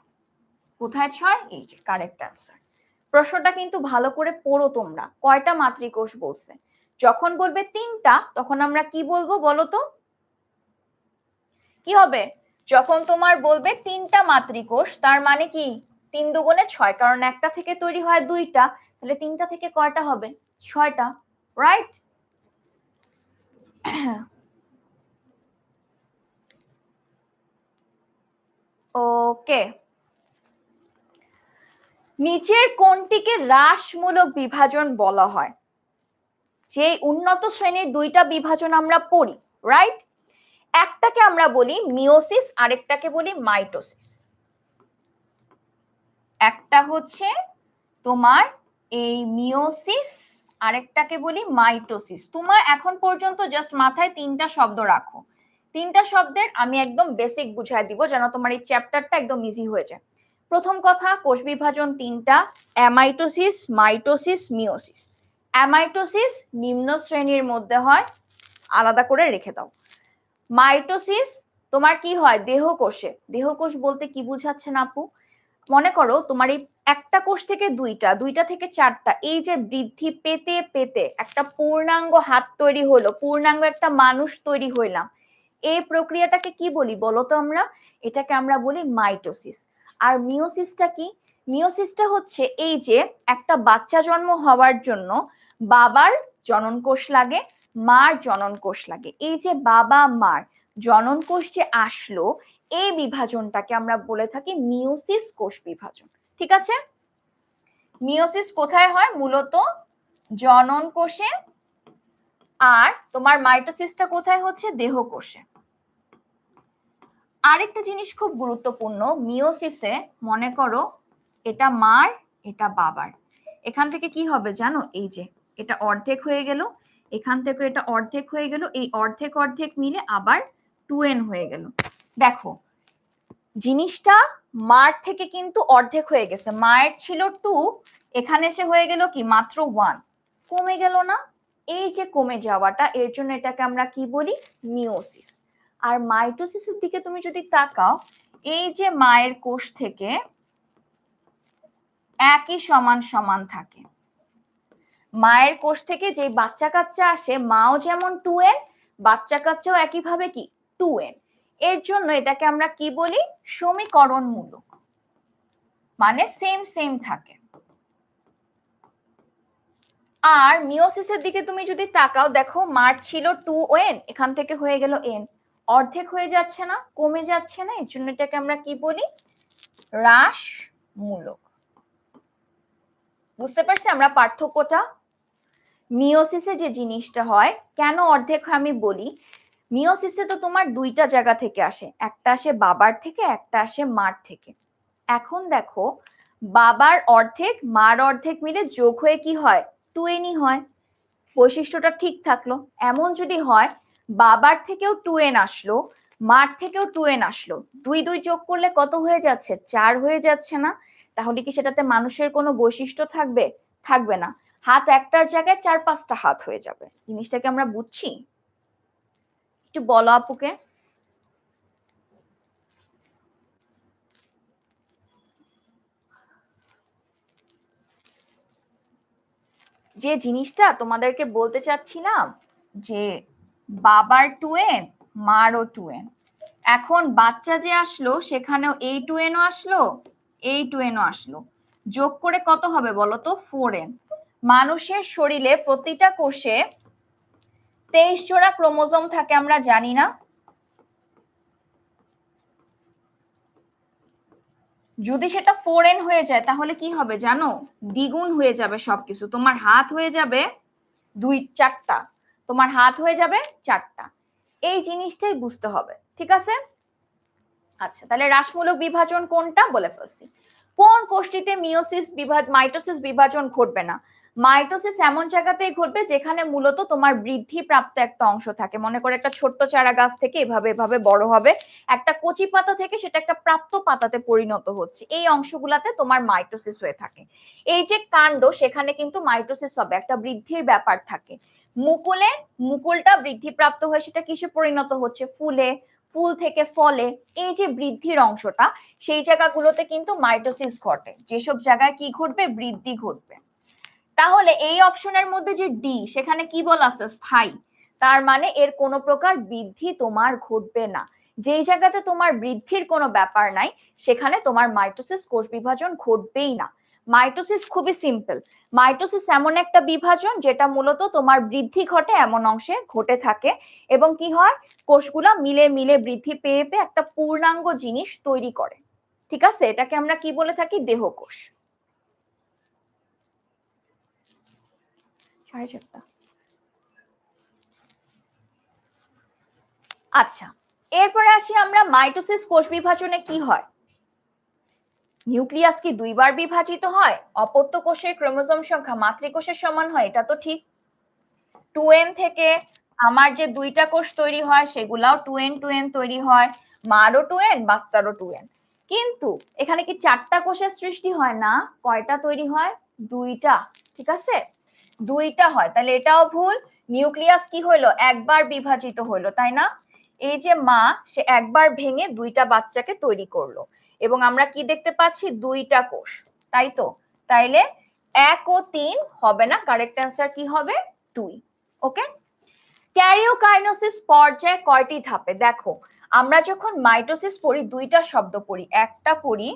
কোথায় 6? এই যে কারেক্ট অ্যান্সার। প্রশ্নটা কিন্তু ভালো করে পড়ো তোমরা। কয়টা মাতৃকোষ বলছে? যখন বলবে তিনটা, তখন আমরা কি বলবো বলো তো? কি হবে? যখন তোমার বলবে তিনটা মাতৃকোষ, তার মানে কি 3 দুগুণে 6, কারণ একটা থেকে তৈরি হয় দুইটা, তাহলে তিনটা থেকে কয়টা হবে? 6টা, রাইট? ওকে, নিচের কোনটিকে হ্রাসমূলক বিভাজন বলা হয়? যে উন্নত শ্রেণীর দুইটা বিভাজন আমরা পড়ি, রাইট? একটাকে আমরা বলি মিওসিস, আরেকটাকে বলি মাইটোসিস। একটা হচ্ছে তোমার এই মিওসিস, আরেকটাকে বলি মাইটোসিস। তোমার এখন পর্যন্ত জাস্ট মাথায় তিনটা শব্দ রাখো। তিনটা শব্দের আমি একদম বেসিক বুঝাই দিব, যেন তোমার এই চ্যাপ্টারটা একদম ইজি হয়ে যায়। প্রথম কথা, কোষ বিভাজন তিনটা: অ্যামাইটোসিস, মাইটোসিস, মিওসিস। অ্যামাইটোসিস নিম্ন শ্রেণীর মধ্যে হয়, আলাদা করে রেখে দাও। মাইটোসিস তোমার কি হয়? দেহকোষে। দেহকোষ বলতে কি বুঝাচ্ছেন আপু? মনে করো তোমার এই একটা কোষ থেকে দুইটা, দুইটা থেকে চারটা, এই যে বৃদ্ধি পেতে পেতে একটা পূর্ণাঙ্গ হাত তৈরি হলো, পূর্ণাঙ্গ একটা মানুষ তৈরি হইলাম, এই প্রক্রিয়াটাকে কি বলি বলো তো? আমরা এটাকে আমরা বলি মাইটোসিস। আর মিওসিসটা কি? মিওসিসটা হচ্ছে এই যে একটা বাচ্চা জন্ম হওয়ার জন্য বাবার জনন কোষ লাগে, মার জনন কোষ লাগে। এই যে বাবা মার জনন কোষ যে আসলো, এই বিভাজনটাকে আমরা বলে থাকি মিওসিস কোষ বিভাজন। ঠিক আছে? মিওসিস কোথায় হয়? মূলত জনন কোষে। আর তোমার মাইটোসিসটা কোথায় হচ্ছে? দেহকোষে। আরেকটা জিনিস খুব গুরুত্বপূর্ণ, মিওসিসে মনে করো এটা মার, এটা বাবার। এখান থেকে কি হবে জানো? এই যে এটা অর্ধেক হয়ে গেল, এখান থেকে এটা অর্ধেক হয়ে গেল, এই অর্ধেক অর্ধেক মিলে আবার 2n হয়ে গেল। দেখো জিনিসটা মার থেকে কিন্তু অর্ধেক হয়ে গেছে। মায়ের ছিল 2, এখানে এসে হয়ে গেল কি? মাত্র 1। কমে গেল না? এই যে কমে যাওয়াটা, এর জন্য এটাকে আমরা কি বলি? মিওসিস। আর মাইটোসিসের দিকে তুমি যদি তাকাও, এই যে মায়ের কোষ থেকে একই সমান সমান থাকে। মায়ের কোষ থেকে যে বাচ্চা কাচ্চা আসে, মাও যেমন 2n, বাচ্চা কাচ্চাও একইভাবে কি? 2n। এর জন্য এটাকে আমরা কি বলি? সমীকরণমূলক, মানে সেম সেম থাকে। আর মিওসিসের দিকে তুমি যদি তাকাও, দেখো মার ছিল 2n, এখান থেকে হয়ে গেল n, অর্ধেক হয়ে যাচ্ছে না? কমে যাচ্ছে না? এর জন্য এটাকে আমরা কি বলি? হ্রাসমূলক। বুঝতে পারছি আমরা পার্থক্যটা? মিওসিসে যে জিনিসটা হয়, কেন অর্ধেক হয় আমি বলি। মিওসিসে তো তোমার দুইটা জায়গা থেকে আসে, একটা আসে বাবার থেকে, একটা আসে মার থেকে। এখন দেখো বাবার অর্ধেক মার অর্ধেক মিলে যোগ হয়ে কি হয়? 2n হয়। বৈশিষ্ট্যটা ঠিক থাকলো। এমন যদি হয় বাবার থেকেও 2n আসলো, মার থেকেও 2n আসলো, দুই দুই যোগ করলে কত হয়ে যাচ্ছে? 4 হয়ে যাচ্ছে না? তাহলে কি সেটাতে মানুষের কোনো বৈশিষ্ট্য থাকবে? থাকবে না। হাত একটার জায়গায় 4-5টা হাত হয়ে যাবে। জিনিসটাকে আমরা বুঝছি? একটু বলো আপুকে। যে জিনিসটা তোমাদেরকে বলতে চাচ্ছিলাম যে বাবার টুয়েন, মারও টুয়েন। এখন বাচ্চা যে আসলো সেখানেও এই টুয়েনও আসলো, এই টুয়েনও আসলো, যোগ করে কত হবে বলো তো? 4n। মানুষের শরীরে প্রতিটা কোষে 23 জোড়া ক্রোমোজোম থাকে, আমরা জানি না? যদি সেটা 4n হয়ে যায় তাহলে কি হবে জানো? দ্বিগুণ হয়ে যাবে সবকিছু। তোমার হাত হয়ে যাবে 4টা, তোমার হাত হয়ে যাবে 4টা। এই জিনিসটাই বুঝতে হবে, ঠিক আছে? আচ্ছা, তাহলে হ্রাসমূলক বিভাজন কোনটা বলে ফেলছি। কোন কোষটিতে মাইটোসিস বিভাজন ঘটবে না? মাইটোসিস এমন জায়গাতেই ঘটবে যেখানে মূলত তোমার বৃদ্ধি প্রাপ্ত একটা অংশ থাকে। মনে করে একটা ছোট্ট চারা গাছ থেকে এভাবে এভাবে বড় হবে, একটা কচি পাতা থেকে সেটা একটা প্রাপ্ত পাতাতে পরিণত হচ্ছে, এই অংশগুলাতে তোমার মাইটোসিস হয়ে থাকে। এই যে কাণ্ড, সেখানে কিন্তু মাইটোসিস হবে, একটা বৃদ্ধির ব্যাপার থাকে। মুকুলটা বৃদ্ধিপ্রাপ্ত হয়ে সেটা কিসে পরিণত হচ্ছে? ফুলে, ফুল থেকে ফলে। এই যে বৃদ্ধির অংশটা, সেই জায়গাগুলোতে কিন্তু মাইটোসিস ঘটে। যেসব জায়গায় কি ঘটবে? বৃদ্ধি ঘটবে। তাহলে এই অপশনের মধ্যে যে ডি, সেখানে কি বলা আছে? স্থায়ী। তার মানে এর কোনো প্রকার বৃদ্ধি তোমার ঘটবে না। যেই জায়গাতে তোমার বৃদ্ধির কোনো ব্যাপার নাই সেখানে তোমার মাইটোসিস, কোষ বিভাজন ঘটবেই না। মাইটোসিস খুবই সিম্পল। মাইটোসিস এমন একটা বিভাজন যেটা মূলত তোমার বৃদ্ধি ঘটে এমন অংশে ঘটে থাকে, এবং কি হয়? কোষগুলা মিলে মিলে বৃদ্ধি পেয়ে পেয়ে একটা পূর্ণাঙ্গ জিনিস তৈরি করে। ঠিক আছে? এটাকে আমরা কি বলে থাকি? দেহকোষ। 4:30। আচ্ছা, এরপরে আসি আমরা মাইটোসিস কোষ বিভাজনে কি হয়। নিউক্লিয়াস কি দুইবার বিভাজিত হয়? অপত্য কোষের ক্রোমোজোম সংখ্যা মাতৃকোষের সমান হয়, এটা তো ঠিক। 2n থেকে আমার যে দুইটা কোষ তৈরি হয় সেগুলাও 2n তৈরি হয়, মারও 2n, বাচ্চারও 2n। কিন্তু এখানে কি 4টা কোষের সৃষ্টি হয় না? কয়টা তৈরি হয়? 2টা। ঠিক আছে, 2টা হয়। তাহলে এটাও ভুল। নিউক্লিয়াস কি হইলো? একবার বিভাজিত হইলো, তাই না? এই যে মা, সে একবার ভেঙে 2টা বাচ্চাকে তৈরি করলো, এবং আমরা কি দেখতে পাচ্ছি? 2টা কোষ, তাই তো? তাইলে 1 ও 3 হবে না, কারেক্ট অ্যান্সার কি হবে? 2। ওকে। ক্যারিওকাইনোসিস পর্যায়ে কয়টি ধাপে? দেখো, আমরা যখন মাইটোসিস পড়ি দুইটা শব্দ পড়ি। একটা পড়ি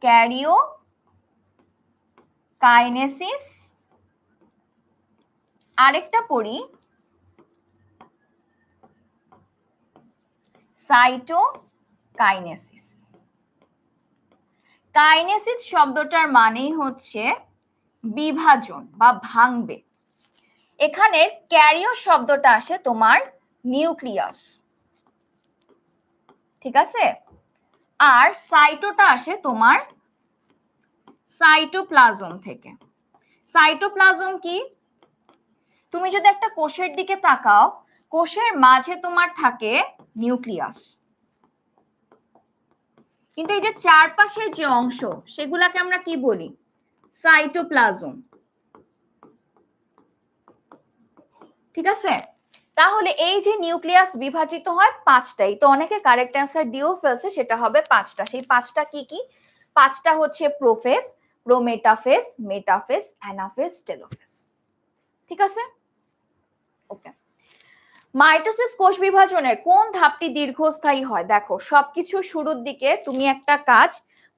ক্যারিওকাইনেসিস, আরেকটা পড়ি সাইটোকাইনেসিস। কাইনেসিস শব্দটার মানেই হচ্ছে বিভাজন বা ভাঙবে। এখানে ক্যারিও শব্দটা আসে তোমার নিউক্লিয়াস, ঠিক আছে? আর সাইটোটা আসে তোমার সাইটোপ্লাজম থেকে। সাইটোপ্লাজম কি? তুমি যদি একটা কোষের দিকে তাকাও, কোষের মাঝে তোমার থাকে নিউক্লিয়াস, কিন্তু এই যে চারপাশের যে অংশ সেগুলাকে আমরা কি বলি? সাইটোপ্লাজম। ঠিক আছে, তাহলে এই যে নিউক্লিয়াস বিভাজিত হয় 5টাই, তো অনেকে কারেক্ট অ্যান্সার দিয়েও ফেলছে, সেটা হবে 5টা। সেই 5টা কি কি? 5টা হচ্ছে prophase, prometaphase, metaphase, anaphase, telophase. ঠিক আছে, ওকে। মাইটোসিস কোষ বিভাজনের কোন ধাপটি দীর্ঘস্থায়ী হয়? দেখো, সবকিছু শুরুর দিকে তুমি একটা কাজ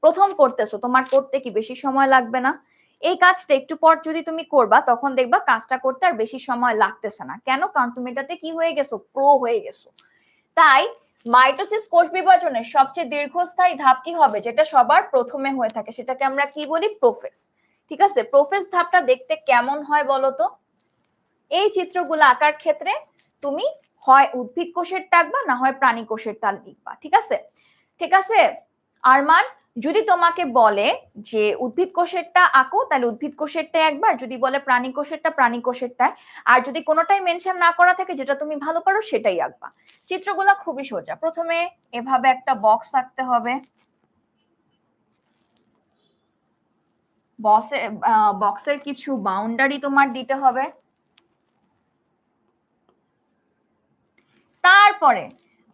প্রথম করতেছো, তোমার করতে কি বেশি সময় লাগবে না? এই কাজটা একটু পর যদি তুমি করবা, তখন দেখবা কাজটা করতে আর বেশি সময় লাগতেছে না। কেন? কারণ তুমি এটাতে কি হয়ে গেছো? প্রো হয়ে গেছো। তাই মাইটোসিস কোষ বিভাজনের সবচেয়ে দীর্ঘস্থায়ী ধাপ কি হবে? যেটা সবার প্রথমে হয়ে থাকে, সেটাকে আমরা কি বলি? প্রোফেজ। ঠিক আছে, প্রোফেজ ধাপটা দেখতে কেমন হয় বলো তো? এই চিত্রগুলো আঁকার ক্ষেত্রে তুমি হয় উদ্ভিদ কোষের টাকবা, না হয় প্রাণী কোষের তাল লিখবা। ঠিক আছে, ঠিক আছে আরমান, যদি তোমাকে বলে যে উদ্ভিদ কোষেরটা আঁকো, তাহলে উদ্ভিদ কোষেরটা একবার, যদি বলে প্রাণী কোষেরটা, প্রাণী কোষেরটা, আর যদি কোনোটাই মেনশন না করা থাকে যেটা তুমি ভালো পারো সেটাই আঁকবা। চিত্রগুলো খুবই সোজা। প্রথমে এভাবে একটা বক্স আঁকতে হবে, বক্সের কিছু বাউন্ডারি তোমার দিতে হবে। তারপরে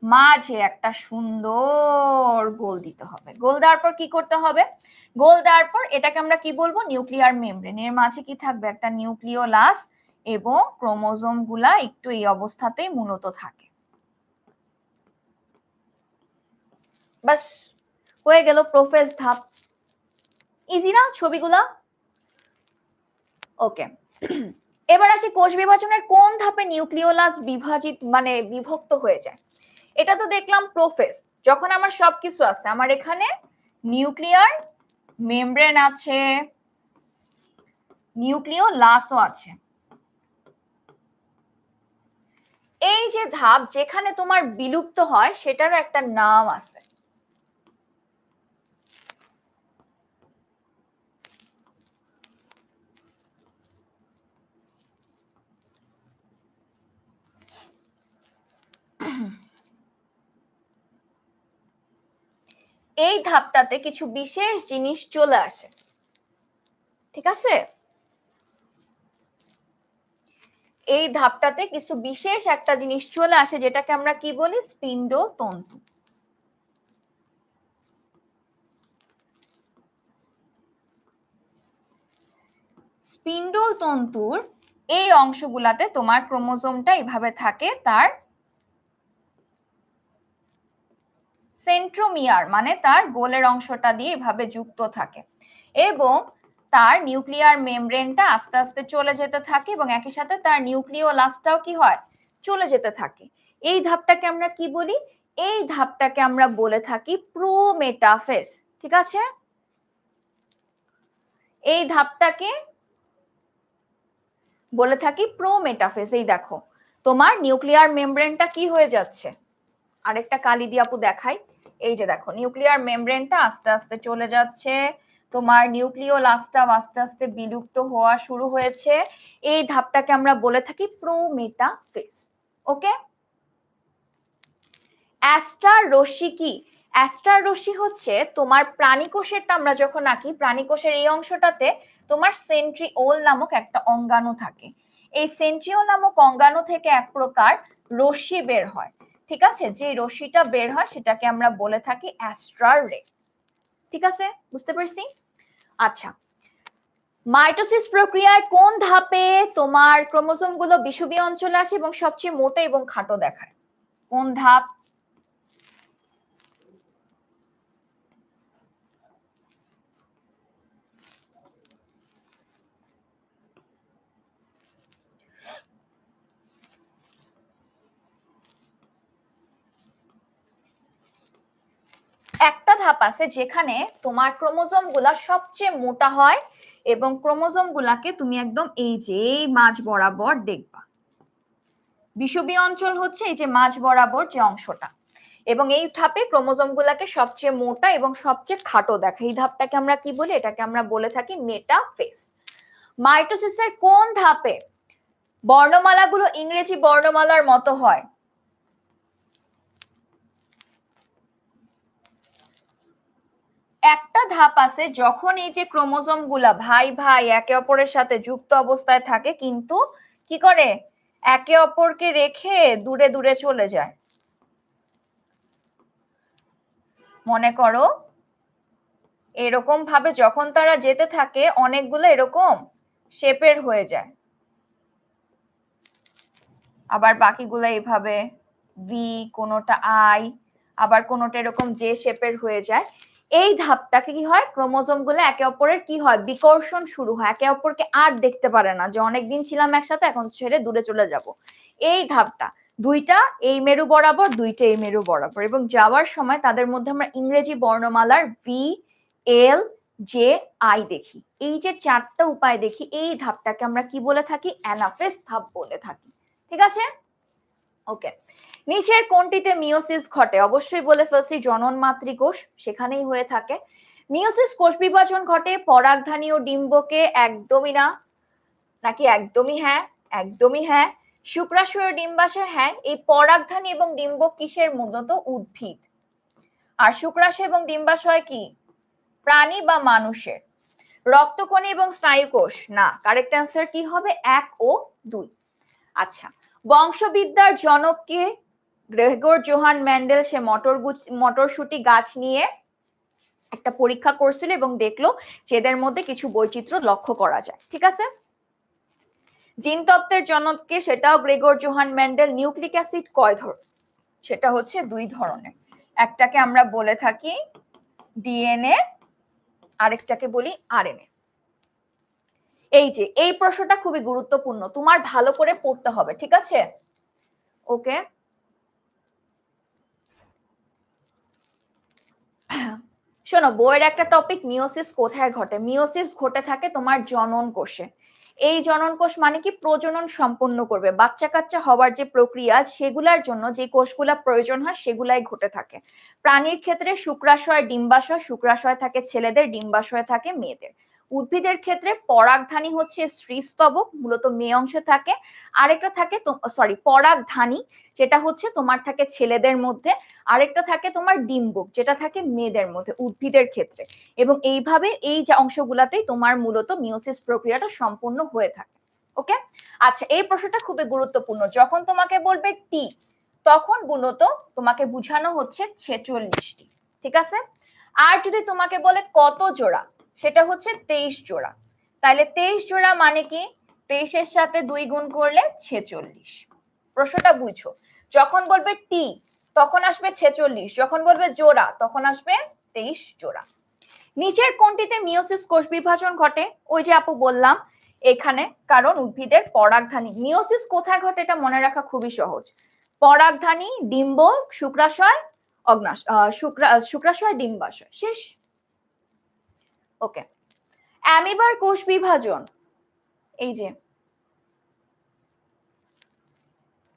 মাঝে একটা সুন্দর গোল দিতে হবে। গোল দেওয়ার পর কি করতে হবে? গোল দেওয়ার পর এটাকে আমরা কি বলবো? Nuclear membrane. এর মাঝে কি থাকবে? একটা নিউক্লিওলাস এবং ক্রোমোজোম গুলা একটু এই অবস্থাতেই মূলত থাকে। বাস হয়ে গেল প্রোফেজ ধাপ। ইজি না ছবিগুলা? ওকে। এবার আসি কোষ বিভাজনের কোন ধাপে নিউক্লিওলাস বিভক্ত হয়ে যায়। এটা তো দেখলাম প্রোফেজ, যখন আমার সবকিছু আছে, আমার এখানে নিউক্লিয়ার মেমব্রেন আছে, নিউক্লিওলাসও আছে। এই যে ধাপ যেখানে তোমার বিলুপ্ত হয় সেটারও একটা নাম আছে। এই ধাপটাতে কিছু বিশেষ জিনিস চলে আসে, ঠিক আছে? এই ধাপটাতে কিছু বিশেষ একটা জিনিস চলে আসে যেটাকে আমরা কি বলি? স্পিন্ডল তন্তু। স্পিন্ডল তন্তুর এই অংশগুলাতে তোমার ক্রোমোজোমটা এইভাবে থাকে, তার সেন্ট্রোমিয়ার মানে তার গোলের অংশটা দিয়ে এভাবে যুক্ত থাকে এবং তার নিউক্লিয়ার মেমব্রেনটা আস্তে আস্তে চলে যেতে থাকে এবং একই সাথে তার নিউক্লিওলাসটাও কি হয়? চলে যেতে থাকে। এই ধাপটাকে আমরা কি বলি? এই ধাপটাকে আমরা বলে থাকি প্রোমেটাফেজ, ঠিক আছে? এই ধাপটাকে বলে থাকি প্রোমেটাফেজ। এই দেখো তোমার নিউক্লিয়ার মেমব্রেনটা কি হয়ে যাচ্ছে, আরেকটা কালি দিয়ে আপু দেখাই। এই যে দেখো নিউক্লিয়ার মেমব্রেনটা আস্তে আস্তে চলে যাচ্ছে, তোমার নিউক্লিওলাসটাও আস্তে আস্তে বিলুপ্ত হওয়া শুরু হয়েছে। এই ধাপটাকে আমরা বলে থাকি প্রোমেটাফেজ। ওকে। অ্যাস্টার রশ্মি কি? অ্যাস্টার রশ্মি হচ্ছে তোমার প্রাণীকোষেরটা আমরা যখন আঁকি, প্রাণীকোষের এই অংশটাতে তোমার সেন্ট্রিওল নামক একটা অঙ্গাণু থাকে। এই সেন্ট্রিওল নামক অঙ্গাণু থেকে এক প্রকার রশ্মি বের হয়, ঠিক আছে? যে রশ্মিটা বের হয় সেটাকে আমরা বলে থাকি অ্যাস্ট্রার রে, ঠিক আছে? বুঝতে পারছি? আচ্ছা, মাইটোসিস প্রক্রিয়ায় কোন ধাপে তোমার ক্রোমোসোম গুলো বিষুবীয় অঞ্চলে আসে এবং সবচেয়ে মোটা এবং খাটো দেখায়? কোন ধাপ? একটা ধাপ আছে যেখানে তোমার ক্রোমোজোম গুলা সবচেয়ে মোটা হয় এবং ক্রোমোজোম গুলাকে তুমি একদম এই যে মাঝ বরাবর দেখবা। বিষুবীয় অঞ্চল হচ্ছে এই যে মাঝ বরাবর যে অংশটা, এবং এই ধাপে ক্রোমোজোম গুলাকে সবচেয়ে মোটা এবং সবচেয়ে খাটো দেখে। এই ধাপটাকে আমরা কি বলি? এটাকে আমরা বলে থাকি মেটাফেজ। মাইটোসিসের কোন ধাপে বর্ণমালাগুলো ইংরেজি বর্ণমালার মতো হয়? একটা ধাপ আছে যখন এই যে ক্রোমোজোম গুলা ভাই ভাই একে অপরের সাথে যুক্ত অবস্থায় থাকে, কিন্তু কি করে? একে অপরকে রেখে দূরে দূরে চলে যায়। মনে করো এরকম ভাবে যখন তারা যেতে থাকে অনেকগুলো এরকম শেপের হয়ে যায়, আবার বাকিগুলো এইভাবে ভি, কোনোটা আই, আবার কোনোটা এরকম জে শেপের হয়ে যায়। এই ধাপটাকে কি হয়? ক্রোমোজোম গুলো একে অপরের কি হয়? বিকর্ষণ শুরু হয়, একে অপরকে আর দেখতে পারে না, যে অনেকদিন ছিলাম একসাথে এখন ছেড়ে দূরে চলে যাব। এই ধাপটা দুইটা এই মেরু বরাবর, দুইটা এই মেরু বরাবর, এবং যাওয়ার সময় তাদের মধ্যে আমরা ইংরেজি বর্ণমালার ভি, এল, জে, আই দেখি। এই যে চারটা উপায় দেখি, এই ধাপটাকে আমরা কি বলে থাকি? অ্যানাফেজ ধাপ বলে থাকি, ঠিক আছে? ওকে। নিচের কোনটিতে মিওসিস ঘটে? অবশ্যই বলে ফেলছি জনন মাতৃকোষ, সেখানেই হয়ে থাকে। মিওসিস কোষ বিভাজন ঘটে পরাগধানী ও ডিম্বকে, একদমই না, নাকি একদমই হ্যাঁ? একদমই হ্যাঁ। শুক্রাশয় ও ডিম্বাশয়, হ্যাঁ। এই পরাগধানী এবং ডিম্বক কিসের? মূলত উদ্ভিদ। আর শুক্রাশয় এবং ডিম্বাশয় কি? প্রাণী বা মানুষের। রক্তকণি এবং স্নায়ুকোষ না, কারেক্ট অ্যান্সার কি হবে 1 ও 2। আচ্ছা, বংশবিদ্যার জনক কে? Gregor Johann Mendel. সে মটরশুটি গাছ নিয়ে একটা পরীক্ষা করছিল এবং দেখলো যে এদের মধ্যে কিছু বৈচিত্র্য লক্ষ্য করা যায়। ঠিক আছে, জিন তত্ত্বের জনক কে? সেটাও Gregor Johann Mendel. Nucleic acid কয় ধরনের? সেটা হচ্ছে 2 ধরনের, একটাকে আমরা বলে থাকি ডিএনএ, আরেকটাকে বলি আরএনএ। এই যে এই প্রশ্নটা খুবই গুরুত্বপূর্ণ, তোমার ভালো করে পড়তে হবে, ঠিক আছে? ওকে, শোনো, বইয়ের একটা টপিক মিওসিস কোথায় ঘটে? মিওসিস ঘটে থাকে তোমার জনন কোষে। এই জনন কোষ মানে কি? প্রজনন সম্পন্ন করবে, বাচ্চা কাচ্চা হওয়ার যে প্রক্রিয়া সেগুলার জন্য যে কোষগুলা প্রয়োজন হয় সেগুলাই ঘটে থাকে। প্রাণীর ক্ষেত্রে শুক্রাশয় ডিম্বাশয়, শুক্রাশয় থাকে ছেলেদের, ডিম্বাশয় থাকে মেয়েদের। উদ্ভিদের ক্ষেত্রে পরাগধানী হচ্ছে স্ত্রীস্তবক, মূলত মেয়ে অংশে থাকে। আরেকটা থাকে পরাগধানী, যেটা হচ্ছে তোমার থাকে ছেলেদের মধ্যে। আরেকটা থাকে তোমার ডিম্বক, যেটা থাকে মেয়েদের মধ্যে উদ্ভিদের ক্ষেত্রে। এবং এইভাবে এই যে অংশগুলাতেই তোমার মূলত মিওসিস প্রক্রিয়াটা সম্পূর্ণ হয়ে থাকে। ওকে, আচ্ছা, এই প্রশ্নটা খুবই গুরুত্বপূর্ণ। যখন তোমাকে বলবে টি, তখন মূলত তোমাকে বুঝানো হচ্ছে 46টি। ঠিক আছে, আর যদি তোমাকে বলে কত জোড়া, সেটা হচ্ছে 23 জোড়া। তাহলে 23 জোড়া মানে কি? 23 এর সাথে 2 গুণ করলে 46। প্রশ্নটা বুঝো, যখন বলবে টি তখন আসবে 46, যখন বলবে জোড়া তখন আসবে 23 জোড়া। নিচের কোনটিতে মিওসিস কোষ বিভাজন ঘটে? ওই যে আপু বললাম এখানে, কারণ উদ্ভিদের পরাগধানী। মিওসিস কোথায় ঘটে এটা মনে রাখা খুবই সহজ। পরাগধানী, ডিম্ব, শুক্রাশয়, শুক্রাশয়, ডিম্বাশয়, শেষ। ওকে, অ্যামিবার কোষ বিভাজন, এই যে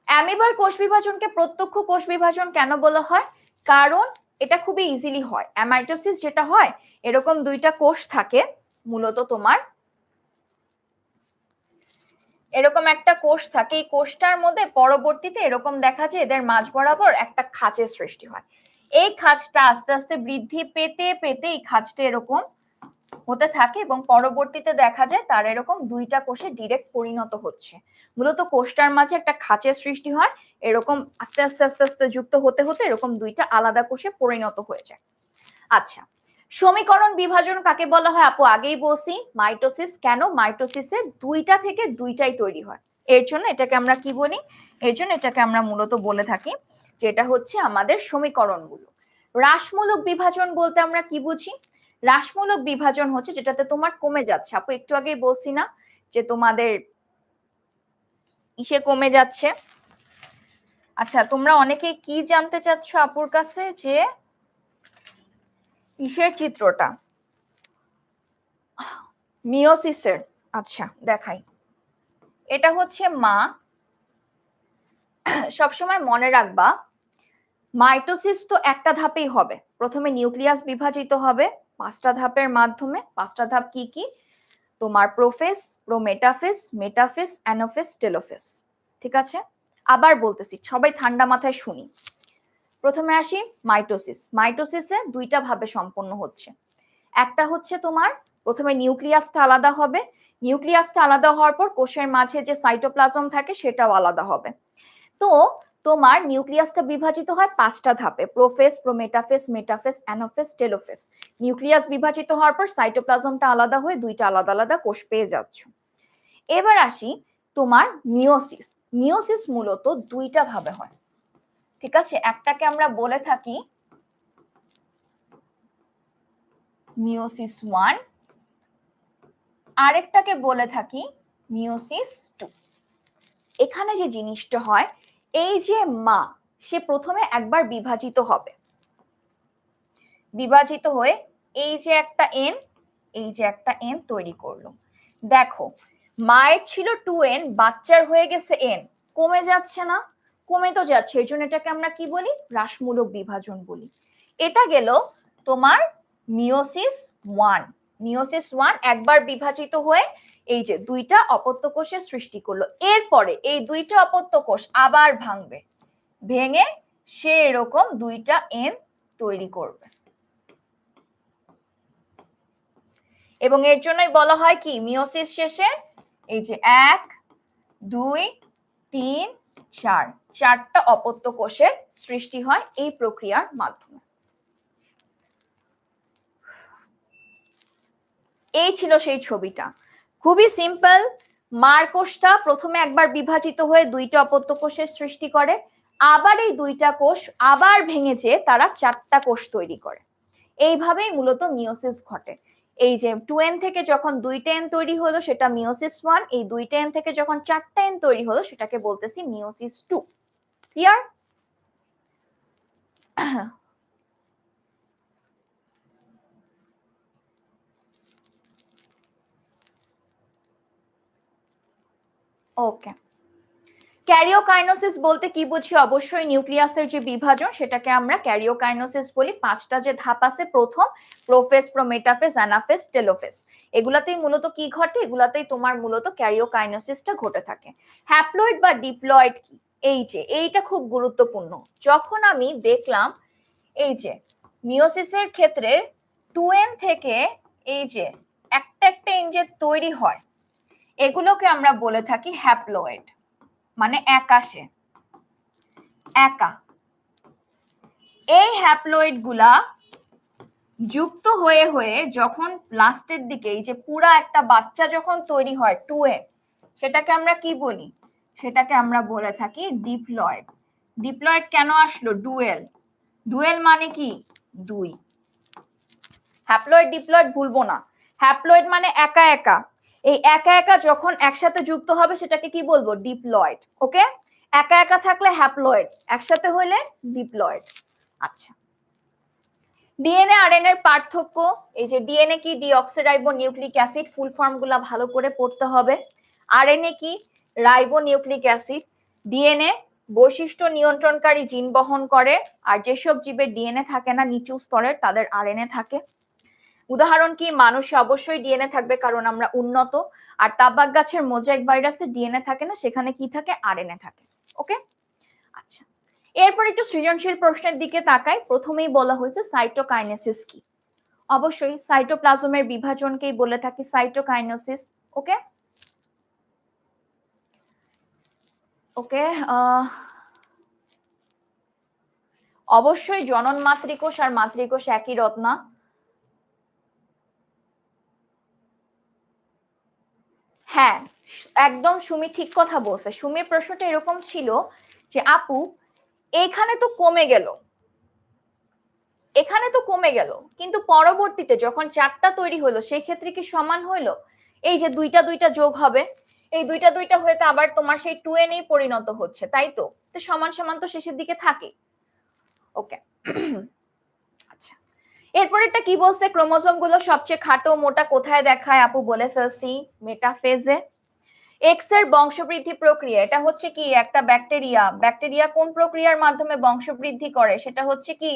অ্যামিবার কোষ বিভাজনকে প্রত্যক্ষ কোষ বিভাজন কেন বলা হয়? কারণ এটা খুবই ইজিলি হয়। অ্যামাইটোসিস যেটা হয়, এরকম 2টা কোষ থাকে, মূলত তোমার এরকম একটা কোষ থাকে, এই কোষটার মধ্যে পরবর্তীতে এরকম দেখা যায় এদের মাঝ বরাবর একটা খাঁচের সৃষ্টি হয়। এই খাঁচটা আস্তে আস্তে বৃদ্ধি পেতে পেতে এই খাঁচটা এরকম হতে থাকে এবং পরবর্তীতে দেখা যায় তার এরকম 2টা কোষে ডিরেক্ট পরিণত হচ্ছে। মূলত কোষটার মাঝে একটা খাঁচের সৃষ্টি হয়, এরকম আস্তে আস্তে আস্তে আস্তে যুক্ত হতে হতে এরকম 2টা আলাদা কোষে পরিণত হয়ে যায়। আচ্ছা, সমীকরণ বিভাজন কাকে বলা হয়? আপু আগেই বলছি মাইটোসিস। কেন? মাইটোসিসে 2টা থেকে 2টাই তৈরি হয়, এর জন্য এটাকে আমরা কি বলি? এর জন্য এটাকে আমরা মূলত বলে থাকি যেটা হচ্ছে আমাদের সমীকরণগুলো। হ্রাসমূলক বিভাজন বলতে আমরা কি বুঝি? হ্রাসমূলক বিভাজন হচ্ছে যেটাতে তোমার কমে যাচ্ছে। আপু একটু আগেই বলছি না যে তোমাদের ইসে কমে যাচ্ছে। আচ্ছা, তোমরা অনেকে কি জানতে চাচ্ছ আপুর কাছে? যে ইসের চিত্রটা মিওসিসের। আচ্ছা দেখাই, এটা হচ্ছে মা। সবসময় মনে রাখবা মাইটোসিস তো একটা ধাপেই হবে, প্রথমে নিউক্লিয়াস বিভাজিত হবে 5টা ধাপের মাধ্যমে। 5টা ধাপ কি কি? তোমার prophase, prometaphase, metaphase, anaphase, telophase. ঠিক আছে, আবার বলতেছি, সবাই ঠান্ডা মাথায় শুনি। প্রথমে আসি মাইটোসিস। মাইটোসিসে 2টা ভাবে সম্পন্ন হচ্ছে। একটা হচ্ছে তোমার প্রথমে নিউক্লিয়াসটা আলাদা হবে, নিউক্লিয়াসটা আলাদা হওয়ার পর কোষের মাঝে যে সাইটোপ্লাজম থাকে সেটাও আলাদা হবে। তো তোমার নিউক্লিয়াসটা বিভাজিত হয় 5টা ধাপে, prophase, prometaphase, metaphase, anaphase, telophase. Nucleus বিভাজিত হওয়ার পর সাইটোপ্লাজমটা আলাদা হয়ে 2টা আলাদা আলাদা কোষ পেয়ে যাচ্ছ। এবার আসি তোমার মিওসিস। মিওসিস মূলত 2টা ভাবে হয়, ঠিক আছে? একটাকে আমরা বলে থাকি মিওসিস 1, আরেকটাকে বলে থাকি মিওসিস 2। এখানে যে জিনিসটা হয়, এই যে মা, সে প্রথমে একবার বিভাজিত হবে, বিভাজিত হয়ে এই যে একটা এন, এই যে একটা এন তৈরি করলো। দেখো, মায়ের ছিল 2n, বাচ্চার হয়ে গেছে n, কমে যাচ্ছে না? কমে তো যাচ্ছে, এর জন্য এটাকে আমরা কি বলি? হ্রাসমূলক বিভাজন বলি। এটা গেল তোমার মিওসিস 1। মিওসিস 1 একবার বিভাজিত হয়ে এই যে 2টা অপত্য কোষের সৃষ্টি করলো। এরপরে এই 2টা অপত্য কোষ আবার ভাঙবে, ভেঙে সে এরকম 2টা এন তৈরি করবে। এবং এর জন্যই বলা হয় কি মিওসিস শেষে এই যে 1 2 3 4 চারটা অপত্য কোষের সৃষ্টি হয় এই প্রক্রিয়ার মাধ্যমে। এই ছিল সেই ছবিটা, খুবই সিম্পল। মার কোষটা প্রথমে একবার বিভাজিত হয়ে দুইটা অপত্য কোষের সৃষ্টি করে, আবার এই দুইটা কোষ আবার ভেঙে যেয়ে তারা চারটা কোষ তৈরি করে। এইভাবেই মূলত মিওসিস ঘটে। এই যে 2n থেকে যখন 2টা n তৈরি হলো সেটা মিওসিস 1, এই 2টা n থেকে যখন 4টা n তৈরি হলো সেটাকে বলতেছি মিওসিস 2। ক্লিয়ার? ওকে, ক্যারিওকাইনোসিস বলতে কি বুঝি? অবশ্যই নিউক্লিয়াসের যে বিভাজন সেটাকে আমরা ক্যারিওকাইনোসিস বলি। পাঁচটা যে ধাপ আছে, প্রথম প্রোফেজ, প্রোমেটাফেজ, অ্যানাফেজ, টেলোফেজ, এগুলাতেই মূলত কি ঘটে? এগুলাতেই তোমার মূলত ক্যারিওকাইনোসিসটা ঘটে থাকে। হ্যাপ্লয়েড বা ডিপ্লয়েড কি? এই যে এইটা খুব গুরুত্বপূর্ণ। যখন আমি দেখলাম এই যে মিওসিসের ক্ষেত্রে 2n থেকে এই যে একটা একটা যে তৈরি হয়, এগুলোকে আমরা বলে থাকি হ্যাপ্লয়েড, মানে একাশে একা। এই হ্যাপ্লয়েড গুলা যুক্ত হয়ে হয়ে যখন লাস্টের দিকে এই যে পুরা একটা বাচ্চা যখন তৈরি হয় 2n, সেটাকে আমরা কি বলি? সেটাকে আমরা বলে থাকি ডিপ্লয়েড। ডিপ্লয়েড কেন আসলো? ডুয়েল। ডুয়েল মানে কি? দুই। হ্যাপ্লয়েড ডিপ্লয়েড ভুলবো না। হ্যাপ্লয়েড মানে একা একা, এই একা একা যখন একসাথে যুক্ত হবে সেটাকে কি বলবো? ডিপ্লয়েড। ওকে, একা একা থাকলে হ্যাপ্লয়েড, একসাথে হইলে ডিপ্লয়েড। আচ্ছা, ডিএনএ আরএনএ এর পার্থক্য। এই যে ডিএনএ কি? Deoxyribo nucleic acid, full form গুলা ভালো করে পড়তে হবে। আরএনএ কি? Ribo nucleic acid. ডিএনএ বৈশিষ্ট্য নিয়ন্ত্রণকারী জিন বহন করে, আর যেসব জীবের ডিএনএ থাকে না নিচু স্তরের, তাদের আরএনএ থাকে। উদাহরণ কি? মানুষে অবশ্যই ডিএনএ থাকবে কারণ আমরা উন্নত, আর তাবাক গাছের মোজাইক ভাইরাসে ডিএনএ থাকে না, সেখানে কি থাকে? আরএনএ থাকে। ওকে, আচ্ছা, এরপর একটু সৃজনশীল প্রশ্নের দিকে তাকাই। প্রথমেই বলা হয়েছে সাইটোকাইনেসিস কি? অবশ্যই সাইটোপ্লাজমের বিভাজনকেই বলে থাকি সাইটোকাইনেসিস। ওকে ওকে, অবশ্যই জনন মাতৃকোষ আর মাতৃকোষ একই রত্না। হ্যাঁ, একদম সুমি ঠিক কথা বলছে। সুমির প্রশ্নটা এরকম ছিল যে আপু এখানে তো কমে গেল, এখানে তো কমে গেল, কিন্তু পরবর্তীতে যখন চারটা তৈরি হলো সেই ক্ষেত্রে কি সমান হইলো? এই যে দুইটা দুইটা যোগ হবে, এই দুইটা দুইটা হয়ে তো আবার তোমার সেই 2n এই পরিণত হচ্ছে, তাই তো? তো সমান সমান তো শেষের দিকে থাকে। ওকে, আচ্ছা, এরপরেরটা কি বলছে? ক্রোমোজোম গুলো সবচেয়ে খাটো মোটা কোথায় দেখায়? আপু বলে ফেলছি, মেটাফেজে। এক্স এর বংশবৃদ্ধি প্রক্রিয়া, এটা হচ্ছে কি? একটা ব্যাকটেরিয়া। ব্যাকটেরিয়া কোন প্রক্রিয়ার মাধ্যমে বংশবৃদ্ধি করে? সেটা হচ্ছে কি?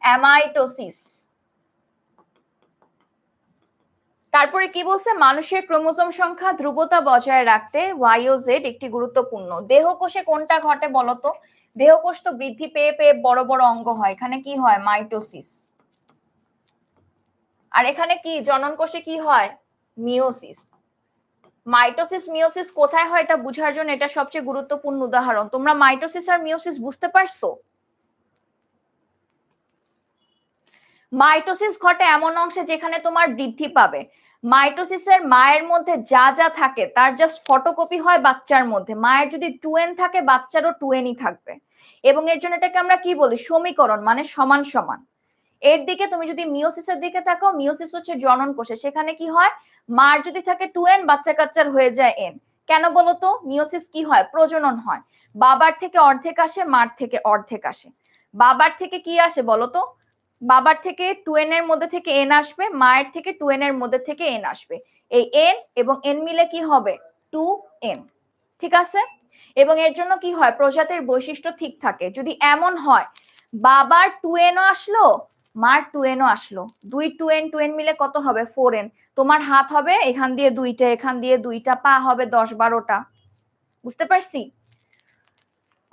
অ্যামাইটোসিস। তারপরে কি বলছে? মানুষের ক্রোমোজোম সংখ্যা ধ্রুবতা বজায় রাখতে ওয়াই ও জেড একটি গুরুত্বপূর্ণ। দেহকোষে কোনটা ঘটে বলতো? দেহকোষ তো বৃদ্ধি পেয়ে পেয়ে বড় বড় অঙ্গ হয়, এখানে কি হয়? মাইটোসিস। আর এখানে কি? জনন কোষে কি হয়? মিওসিস। মাইটোসিস মিওসিস কোথায় হয় এটা বোঝার জন্য এটা সবচেয়ে গুরুত্বপূর্ণ উদাহরণ। তোমরা মাইটোসিস আর মিওসিস বুঝতে পারছো? মাইটোসিস ঘটে এমন অংশে যেখানে তোমার বৃদ্ধি পাবে। মাইটোসিসের মায়ের মধ্যে যা যা থাকে তার জাস্ট ফটোকপি হয় বাচ্চার মধ্যে। মায়ের যদি 2n থাকে বাচ্চারও 2nই থাকবে, এবং এর জন্য এটাকে আমরা কি বলি? সমীকরণ, মানে সমান সমান। এর দিকে তুমি যদি মিওসিসের দিকে তাকাও, মিওসিস হচ্ছে জনন কোষে, সেখানে কি হয়? মার যদি থাকে 2n, বাচ্চা কাচ্চার হয়ে যায় n। কেন বলতো? মিওসিস কি হয়? প্রজনন হয়। বাবার থেকে অর্ধেক আসে, মার থেকে অর্ধেক আসে। বাবার থেকে কি আসে বলতো? বাবার থেকে 2n এর মধ্যে থেকে n আসবে, মায়ের থেকে 2n এর মধ্যে থেকে n আসবে। এই n এবং n মিলে কি হবে? 2n। ঠিক আছে? এবং এর জন্য কি হয়? প্রজাতির বৈশিষ্ট্য ঠিক থাকে। যদি এমন হয় বাবার 2n ও আসলো, মার 2n ও আসলো, দুই 2n 2n মিলে কত হবে? 4n। তোমার হাত হবে এখান দিয়ে দুইটা, এখান দিয়ে দুইটা, পা হবে 10-12টা। বুঝতে পারছি?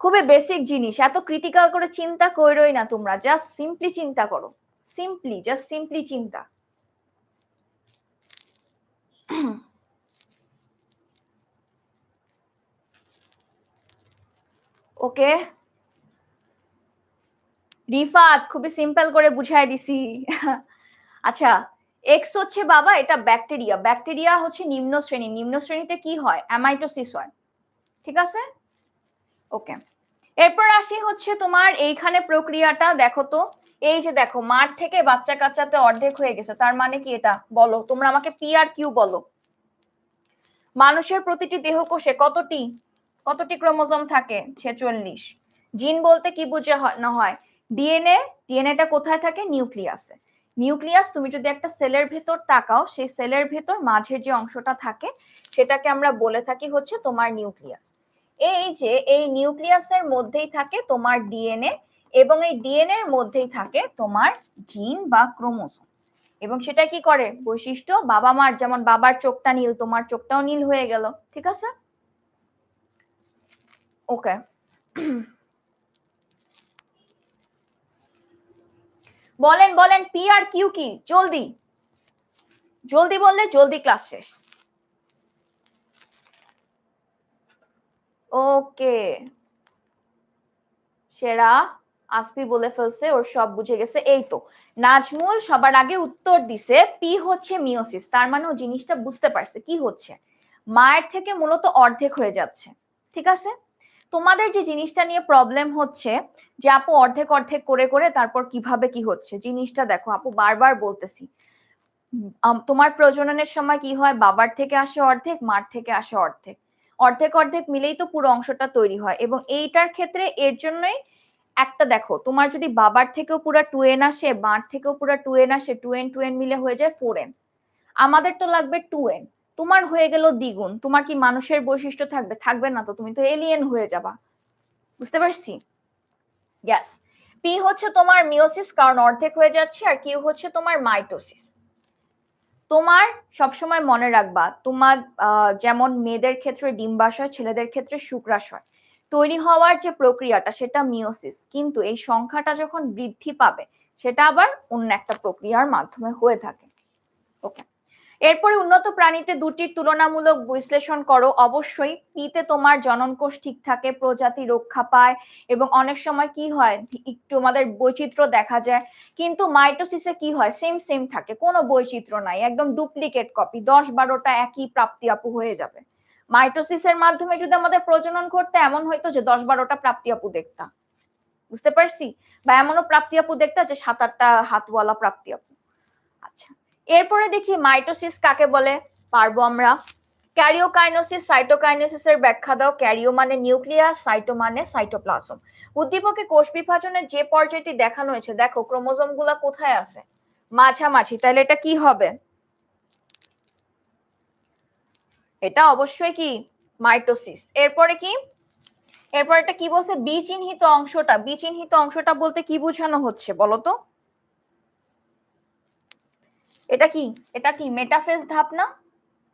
খুবই বেসিক জিনিস, এত ক্রিটিক্যাল করে চিন্তা করোই না তোমরা, জাস্ট সিম্পলি চিন্তা করো। সিম্পলি, জাস্ট সিম্পলি চিন্তা। ওকে রিফাত, খুবই সিম্পল করে বুঝাই দিছি। আচ্ছা, এক্স হচ্ছে বাবা, এটা ব্যাকটেরিয়া। ব্যাকটেরিয়া হচ্ছে নিম্ন শ্রেণী, নিম্ন শ্রেণীতে কি হয়? অ্যামাইটোসিস হয়। ঠিক আছে, ওকে। এরপর আসি হচ্ছে তোমার এইখানে প্রক্রিয়াটা দেখো তো। এই যে দেখো, মাঠ থেকে বাচ্চা কাচ্চাতে অর্ধেক হয়ে গেছে, তার মানে কি এটা? বলো তোমরা আমাকে, পি আর কিউ বলো। মানুষের প্রতিটি দেহকোষে কতটি ক্রোমোজোম থাকে? 46। জিন বলতে কি বুঝে না হয়? ডিএনএ। ডিএনএটা কোথায় থাকে? নিউক্লিয়াসে। নিউক্লিয়াস, তুমি যদি একটা সেলের ভেতর তাকাও, সেই সেলের ভেতর মাঝের যে অংশটা থাকে সেটাকে আমরা বলে থাকি হচ্ছে তোমার নিউক্লিয়াস। এই যে এই নিউক্লিয়াসের মধ্যেই থাকে তোমার ডিএনএ, এবং এই ডিএনএ এর মধ্যেই থাকে তোমার জিন বা ক্রোমোজোম। এবং সেটা কি করে? বৈশিষ্ট্য, বাবা মার যেমন বাবার চোখটা নীল, তোমার চোখটাও নীল হয়ে গেল। ঠিক আছে, ওকে। বলেন বলেন, পি আর কিউ কি? জলদি জলদি বললে জলদি ক্লাস শেষ। ওকে, সেরা আসপি বলে ফেলছে, ওর সব বুঝে গেছে। এই তো নাজমুল সবার আগে উত্তর দিছে, পি হচ্ছে মিওসিস। তার মানে ও জিনিসটা বুঝতে পারছে কি হচ্ছে, মায়ের থেকে মূলত অর্ধেক হয়ে যাচ্ছে। ঠিক আছে, তোমাদের যে জিনিসটা নিয়ে প্রবলেম হচ্ছে যে আপু অর্ধেক অর্ধেক করে করে তারপর কিভাবে কি হচ্ছে, জিনিসটা দেখো আপু বারবার বলতেছি, তোমার প্রজননের সময় কি হয়? বাবার থেকে আসে অর্ধেক, মার থেকে আসে অর্ধেক, অর্ধেক অর্ধেক মিলেই তো পুরো অংশটা তৈরি হয়। এবং এইটার ক্ষেত্রে এর জন্যই একটা দেখো, তোমার যদি বাবার থেকেও পুরো 2n আসে, মার থেকেও পুরো 2n আসে, 2n 2n মিলে হয়ে যায় 4n। আমাদের তো লাগবে 2n, তোমার হয়ে গেল দ্বিগুণ। তোমার কি মানুষের বৈশিষ্ট্য থাকবে? থাকবে না তো, তুমি তো এলিয়েন হয়ে যাবা। বুঝতে পারছি? ইয়েস, পি হচ্ছে তোমার মিওসিস, কারণ অর্ধেক হয়ে যাচ্ছে, আর কিউ হচ্ছে তোমার মাইটোসিস। তোমার সবসময় মনে রাখবা, তোমার যেমন মেয়েদের ক্ষেত্রে ডিম্বাশয়, ছেলেদের ক্ষেত্রে শুক্রাশয় তৈরি হওয়ার যে প্রক্রিয়াটা সেটা মিওসিস, কিন্তু এই সংখ্যাটা যখন বৃদ্ধি পাবে সেটা আবার অন্য একটা প্রক্রিয়ার মাধ্যমে হয়ে থাকে। ওকে, এরপরে উন্নত প্রাণীতে দুটির তুলনামূলক বিশ্লেষণ করো। অবশ্যই পিতে তোমার জননকোষ ঠিক থাকে, প্রজাতি রক্ষা পায়, এবং অনেক সময় কি হয় একটু আমাদের বৈচিত্র্য দেখা যায়। কিন্তু মাইটোসিসে কি হয়? সেম সেম থাকে, কোনো বৈচিত্র্য নাই, একদম ডুপ্লিকেট কপি, 10-12টা একই প্রাপ্তি আপু হয়ে যাবে। মাইটোসিসের মাধ্যমে যদি আমাদের প্রজনন ঘটতে, এমন হয়তো যে 10-12টা প্রাপ্তি আপু দেখতা। বুঝতে পারছি? বা এমনও প্রাপ্তি আপু দেখতা যে 7-8টা হাতওয়ালা প্রাপ্তি আপু। আচ্ছা, এরপরে দেখি মাইটোসিস কাকে বলে। পারবো আমরা। ক্যারিওকাইনোসিস, সাইটোকাইনেসিসের ব্যাখ্যা দাও। ক্যারিও মানে নিউক্লিয়াস, সাইটো মানে সাইটোপ্লাজম। উদ্দীপকে কোষ বিভাজনের যে পর্যায়টি দেখানো হয়েছে, দেখো ক্রোমোজোম গুলা কোথায় আছে? মাঝামাঝি। তাহলে এটা কি হবে? এটা অবশ্যই কি? মাইটোসিস। এরপরে কি? এরপর এটা কি বলছে? বিচিহ্নিত অংশটা। বিচিহ্নিত অংশটা বলতে কি বোঝানো হচ্ছে বলো তো? এটা কি? এটা কি মেটাফেজ ধাপ না?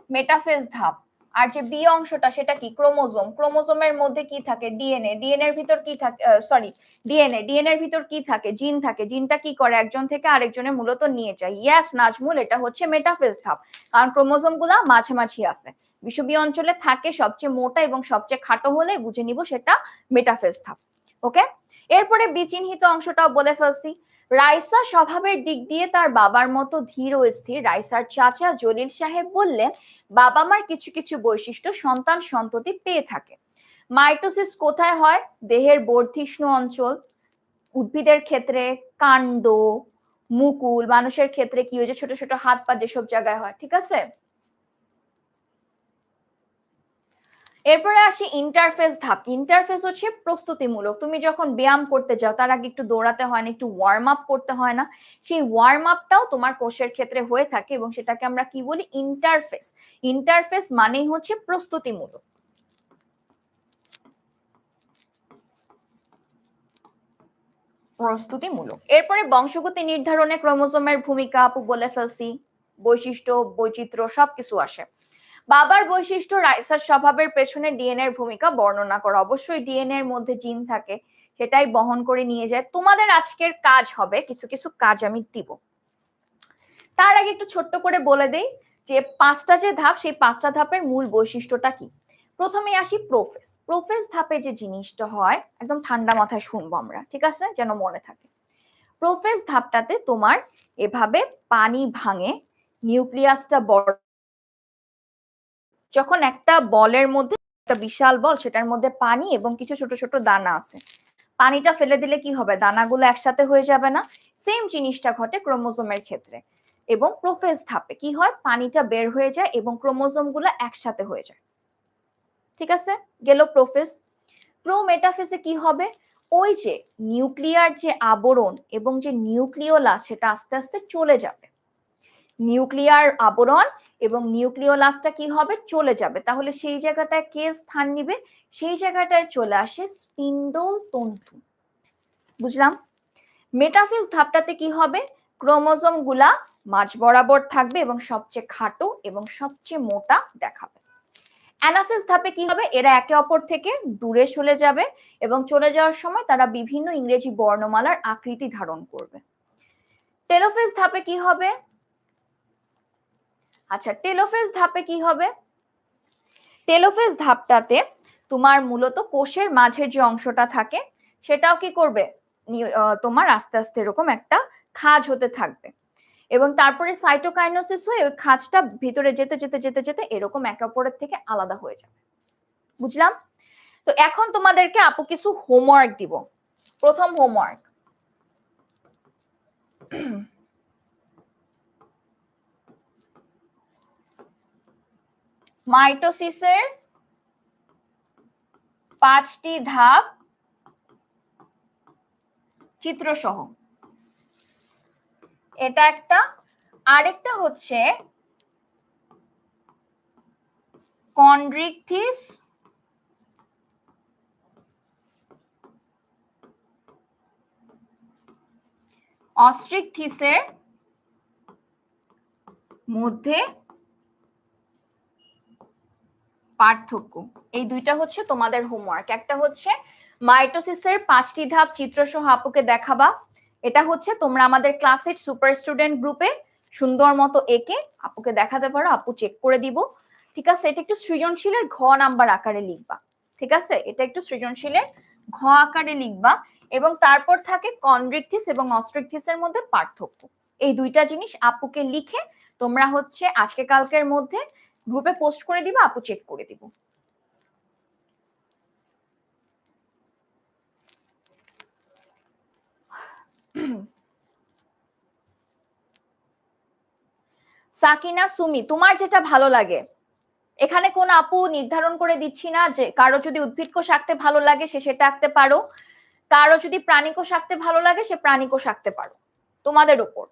মেটাফেজ ধাপ। আর যে বি অংশটা সেটা কি? ক্রোমোজোম। ক্রোমোজোমের মধ্যে কি থাকে? ডিএনএ। ডিএনএ এর ভিতর কি থাকে? Sorry, DNA. ডিএনএ এর ভিতর কি থাকে? জিন থাকে। জিনটা কি করে? একজন থেকে আরেকজনে মূলত নিয়ে যায়। ইয়েস নাজমুল, এটা হচ্ছে মেটাফেজ ধাপ, কারণ ক্রোমোজোম গুলা মাঝামাঝি আছে। বিষুবীয় অঞ্চলে থাকে সবচেয়ে মোটা এবং সবচেয়ে খাটো হলে বুঝে নিব সেটা মেটাফেজ ধাপ। ওকে, এরপরে বিচিহ্নিত অংশটাও বলে ফেলছি। রাইসা স্বভাবের দিক দিয়ে তার বাবার মতো ধীর ও স্থির। রাইসার চাচা জলিল সাহেব বললেন বাবা মার কিছু কিছু বৈশিষ্ট্য সন্তান সন্ততি পেয়ে থাকে। মাইটোসিস কোথায় হয়? দেহের বর্ধিষ্ণু অঞ্চল। উদ্ভিদের ক্ষেত্রে কাণ্ড, মুকুল। মানুষের ক্ষেত্রে কি হয়? যে ছোট ছোট হাত পা যেসব জায়গায় হয়। ঠিক আছে, এরপরে আসি ইন্টারফেস ধাপ। ইন্টারফেস হচ্ছে প্রস্তুতিমূলক। তুমি যখন ব্যায়াম করতে যাও তার আগে একটু দৌড়াতে হয় না, একটু ওয়ার্ম আপ করতে হয় না? সেই ওয়ার্ম আপটাও তোমার কোষের ক্ষেত্রে হয়ে থাকে, এবং সেটাকে আমরা কি বলি? ইন্টারফেস। ইন্টারফেস মানেই হচ্ছে প্রস্তুতিমূলক। প্রস্তুতিমূলক। এরপরে বংশগতি নির্ধারণে ক্রোমোজোমের ভূমিকা আপু বলে ফেলছি। বৈশিষ্ট্য, বৈচিত্র্য সবকিছু আসে। বাবার বৈশিষ্ট্য, রাইসার স্বভাবের পেছনে ডিএনএ এর ভূমিকা বর্ণনা করো। অবশ্যই ডিএনএ এর মধ্যে জিন থাকে, সেটাই বহন করে নিয়ে যায়। তোমাদের আজকের কাজ হবে কিছু কিছু কাজ আমি দিব। তার আগে একটু ছোট্ট করে বলে দেই যে 5টা যে ধাপ, সেই 5টা ধাপের মূল বৈশিষ্ট্যটা কি? প্রথমে আসি প্রোফেজ। প্রোফেজ ধাপে যে জিনিসটা হয় একদম ঠান্ডা মাথায় শুনবো আমরা, ঠিক আছে, যেন মনে থাকে। প্রোফেজ ধাপটাতে তোমার এভাবে পানি ভাঙে, নিউক্লিয়াসটা বড়, যখন একটা বলের মধ্যে, একটা বিশাল বল, সেটার মধ্যে পানি এবং কিছু ছোট ছোট দানা আছে, পানিটা ফেলে দিলে কি হবে? দানাগুলো একসাথে হয়ে যাবে না? সেম জিনিসটা ঘটে ক্রোমোজোমের ক্ষেত্রে। এবং প্রোফেজ ধাপে কি হয়? পানিটা বের হয়ে যায় এবং ক্রোমোজোম গুলো একসাথে হয়ে যায়। ঠিক আছে, গেল প্রোফেজ। প্রোমেটাফেজে কি হবে? ওই যে নিউক্লিয়ার যে আবরণ এবং যে নিউক্লিওলাস, সেটা আস্তে আস্তে চলে যাবে। নিউক্লিয়ার আবরণ এবং নিউক্লিওলাসটা কি হবে? চলে যাবে। তাহলে সেই জায়গাটায় কে স্থান নিবে? সেই জায়গাটায় চলে আসে স্পিন্ডল তন্তু। বুঝলাম? মেটাফেজ ধাপটাতে কি হবে? ক্রোমোজোম গুলা মাঝ বরাবর থাকবে এবং সবচেয়ে খাটো এবং সবচেয়ে মোটা দেখাবে। অ্যানাফেজ ধাপে কি হবে? এরা একে অপর থেকে দূরে চলে যাবে এবং চলে যাওয়ার সময় তারা বিভিন্ন ইংরেজি বর্ণমালার আকৃতি ধারণ করবে। টেলোফেজ ধাপে কি হবে? আচ্ছা, টেলোফেজ ধাপে কি হবে? টেলোফেজ ধাপটাতে তোমার মূলত কোষের মাঝের যে অংশটা থাকে সেটাও কি করবে? তোমার আস্তে আস্তে এরকম একটা খাঁজ হতে থাকবে এবং তারপরে সাইটোকাইনোসিস হয়ে ওই খাঁজটা ভিতরে যেতে যেতে যেতে যেতে এরকম একে অপরের থেকে আলাদা হয়ে যাবে। বুঝলাম? তো এখন তোমাদেরকে আপু কিছু হোমওয়ার্ক দিব। প্রথম হোমওয়ার্ক, মাইটোসিসের 5টি ধাপ চিত্রসহ, এটা একটা। আরেকটা হচ্ছে কন্ড্রিকথিস অস্ট্রিকথিসের মধ্যে পার্থক্য। এই দুইটা হচ্ছে তোমাদের হোমওয়ার্ক। একটা হচ্ছে মাইটোসিসের 5টি ধাপ চিত্রসহ আপুকে দেখাবা। এটা হচ্ছে তোমরা আমাদের ক্লাসের সুপার স্টুডেন্ট গ্রুপে সুন্দর মতো এঁকে আপুকে দেখাতে পারো, আপু চেক করে দিব। ঠিক আছে, এটা একটু সৃজনশীলের ঘ নাম্বার আকারে লিখবা। ঠিক আছে, এটা একটু সৃজনশীলের ঘ আকারে লিখবা। এবং তারপর থাকে কন্ড্রিকথিস এবং অস্ট্রিকথিসের মধ্যে পার্থক্য। এই দুইটা জিনিস আপুকে লিখে তোমরা হচ্ছে আজকে কালকের মধ্যে গ্রুপে পোস্ট করে দিবা, আপু চেক করে দিব। সাকিনা সুমি, তোমার যেটা ভালো লাগে, এখানে কোন আপু নির্ধারণ করে দিচ্ছি না, যে কারো যদি উদ্ভিদ কোষ আঁকতে ভালো লাগে সে সেটা আঁকতে পারো, কারো যদি প্রাণী কোষ আঁকতে ভালো লাগে সে প্রাণী কোষ আঁকতে পারো, তোমাদের উপর।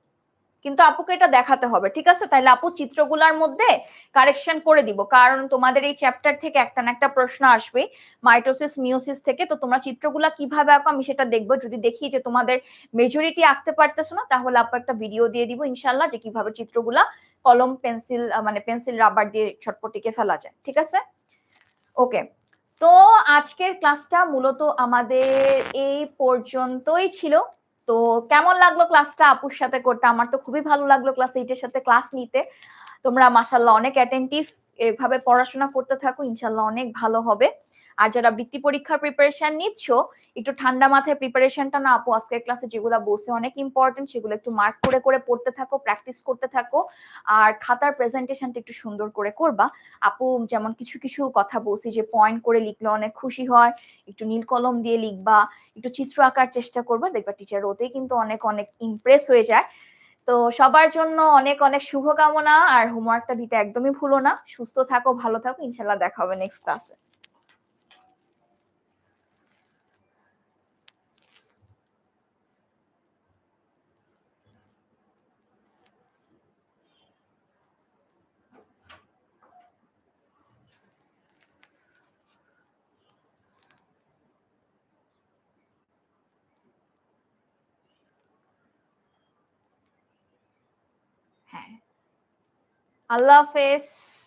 কিন্তু আপুকে এটা দেখাতে হবে, ঠিক আছে? তাইলে আপু চিত্রগুলার মধ্যে কারেকশন করে দিব, কারণ তোমাদের এই চ্যাপ্টার থেকে একটা না একটা প্রশ্ন আসবে মাইটোসিস মিওসিস থেকে। তো তোমরা চিত্রগুলা কিভাবে আঁকো আমি সেটা দেখবো। যদি দেখি যে তোমাদের মেজরিটি আঁকতে পারতেছো না, তাহলে আপু একটা ভিডিও দিয়ে দিব ইনশাল্লাহ, যে কিভাবে চিত্রগুলা কলম পেন্সিল মানে পেন্সিল রাবার দিয়ে ছটপটিকে ফেলা যায়। ঠিক আছে, ওকে। তো আজকের ক্লাসটা মূলত আমাদের এই পর্যন্তই ছিল। তো কেমন লাগলো ক্লাসটা আপুর সাথে করতে? আমার তো খুবই ভালো লাগলো ক্লাস 8 এর সাথে ক্লাস নিতে। তোমরা মাশাআল্লাহ অনেক অ্যাটেনটিভ, এভাবে পড়াশোনা করতে থাকো, ইনশাআল্লাহ অনেক ভালো হবে। আর যারা বৃত্তি পরীক্ষার প্রিপারেশন নিচ্ছ, একটু ঠান্ডা মাথায় প্রিপারেশনটা না আপু, আজকের ক্লাসে যেগুলো বলছে অনেক ইম্পর্টেন্ট, সেগুলো একটু মার্ক করে করে পড়তে থাকো, প্র্যাকটিস করতে থাকো। আর খাতার প্রেজেন্টেশনটা একটু সুন্দর করে করবা। আপু যেমন কিছু কিছু কথা বলছি যে পয়েন্ট করে লিখলে অনেক খুশি হয়, একটু নীল কলম দিয়ে লিখবা, একটু চিত্র আঁকার চেষ্টা করবা, দেখবা টিচার ওতেই কিন্তু অনেক অনেক ইমপ্রেস হয়ে যায়। তো সবার জন্য অনেক অনেক শুভকামনা। আর হোমওয়ার্কটা দিতে একদমই ভুলো না। সুস্থ থাকো, ভালো থাকো, ইনশাল্লাহ দেখা হবে নেক্সট ক্লাসে। হ্যাঁ, আল্লাহ হাফেজ।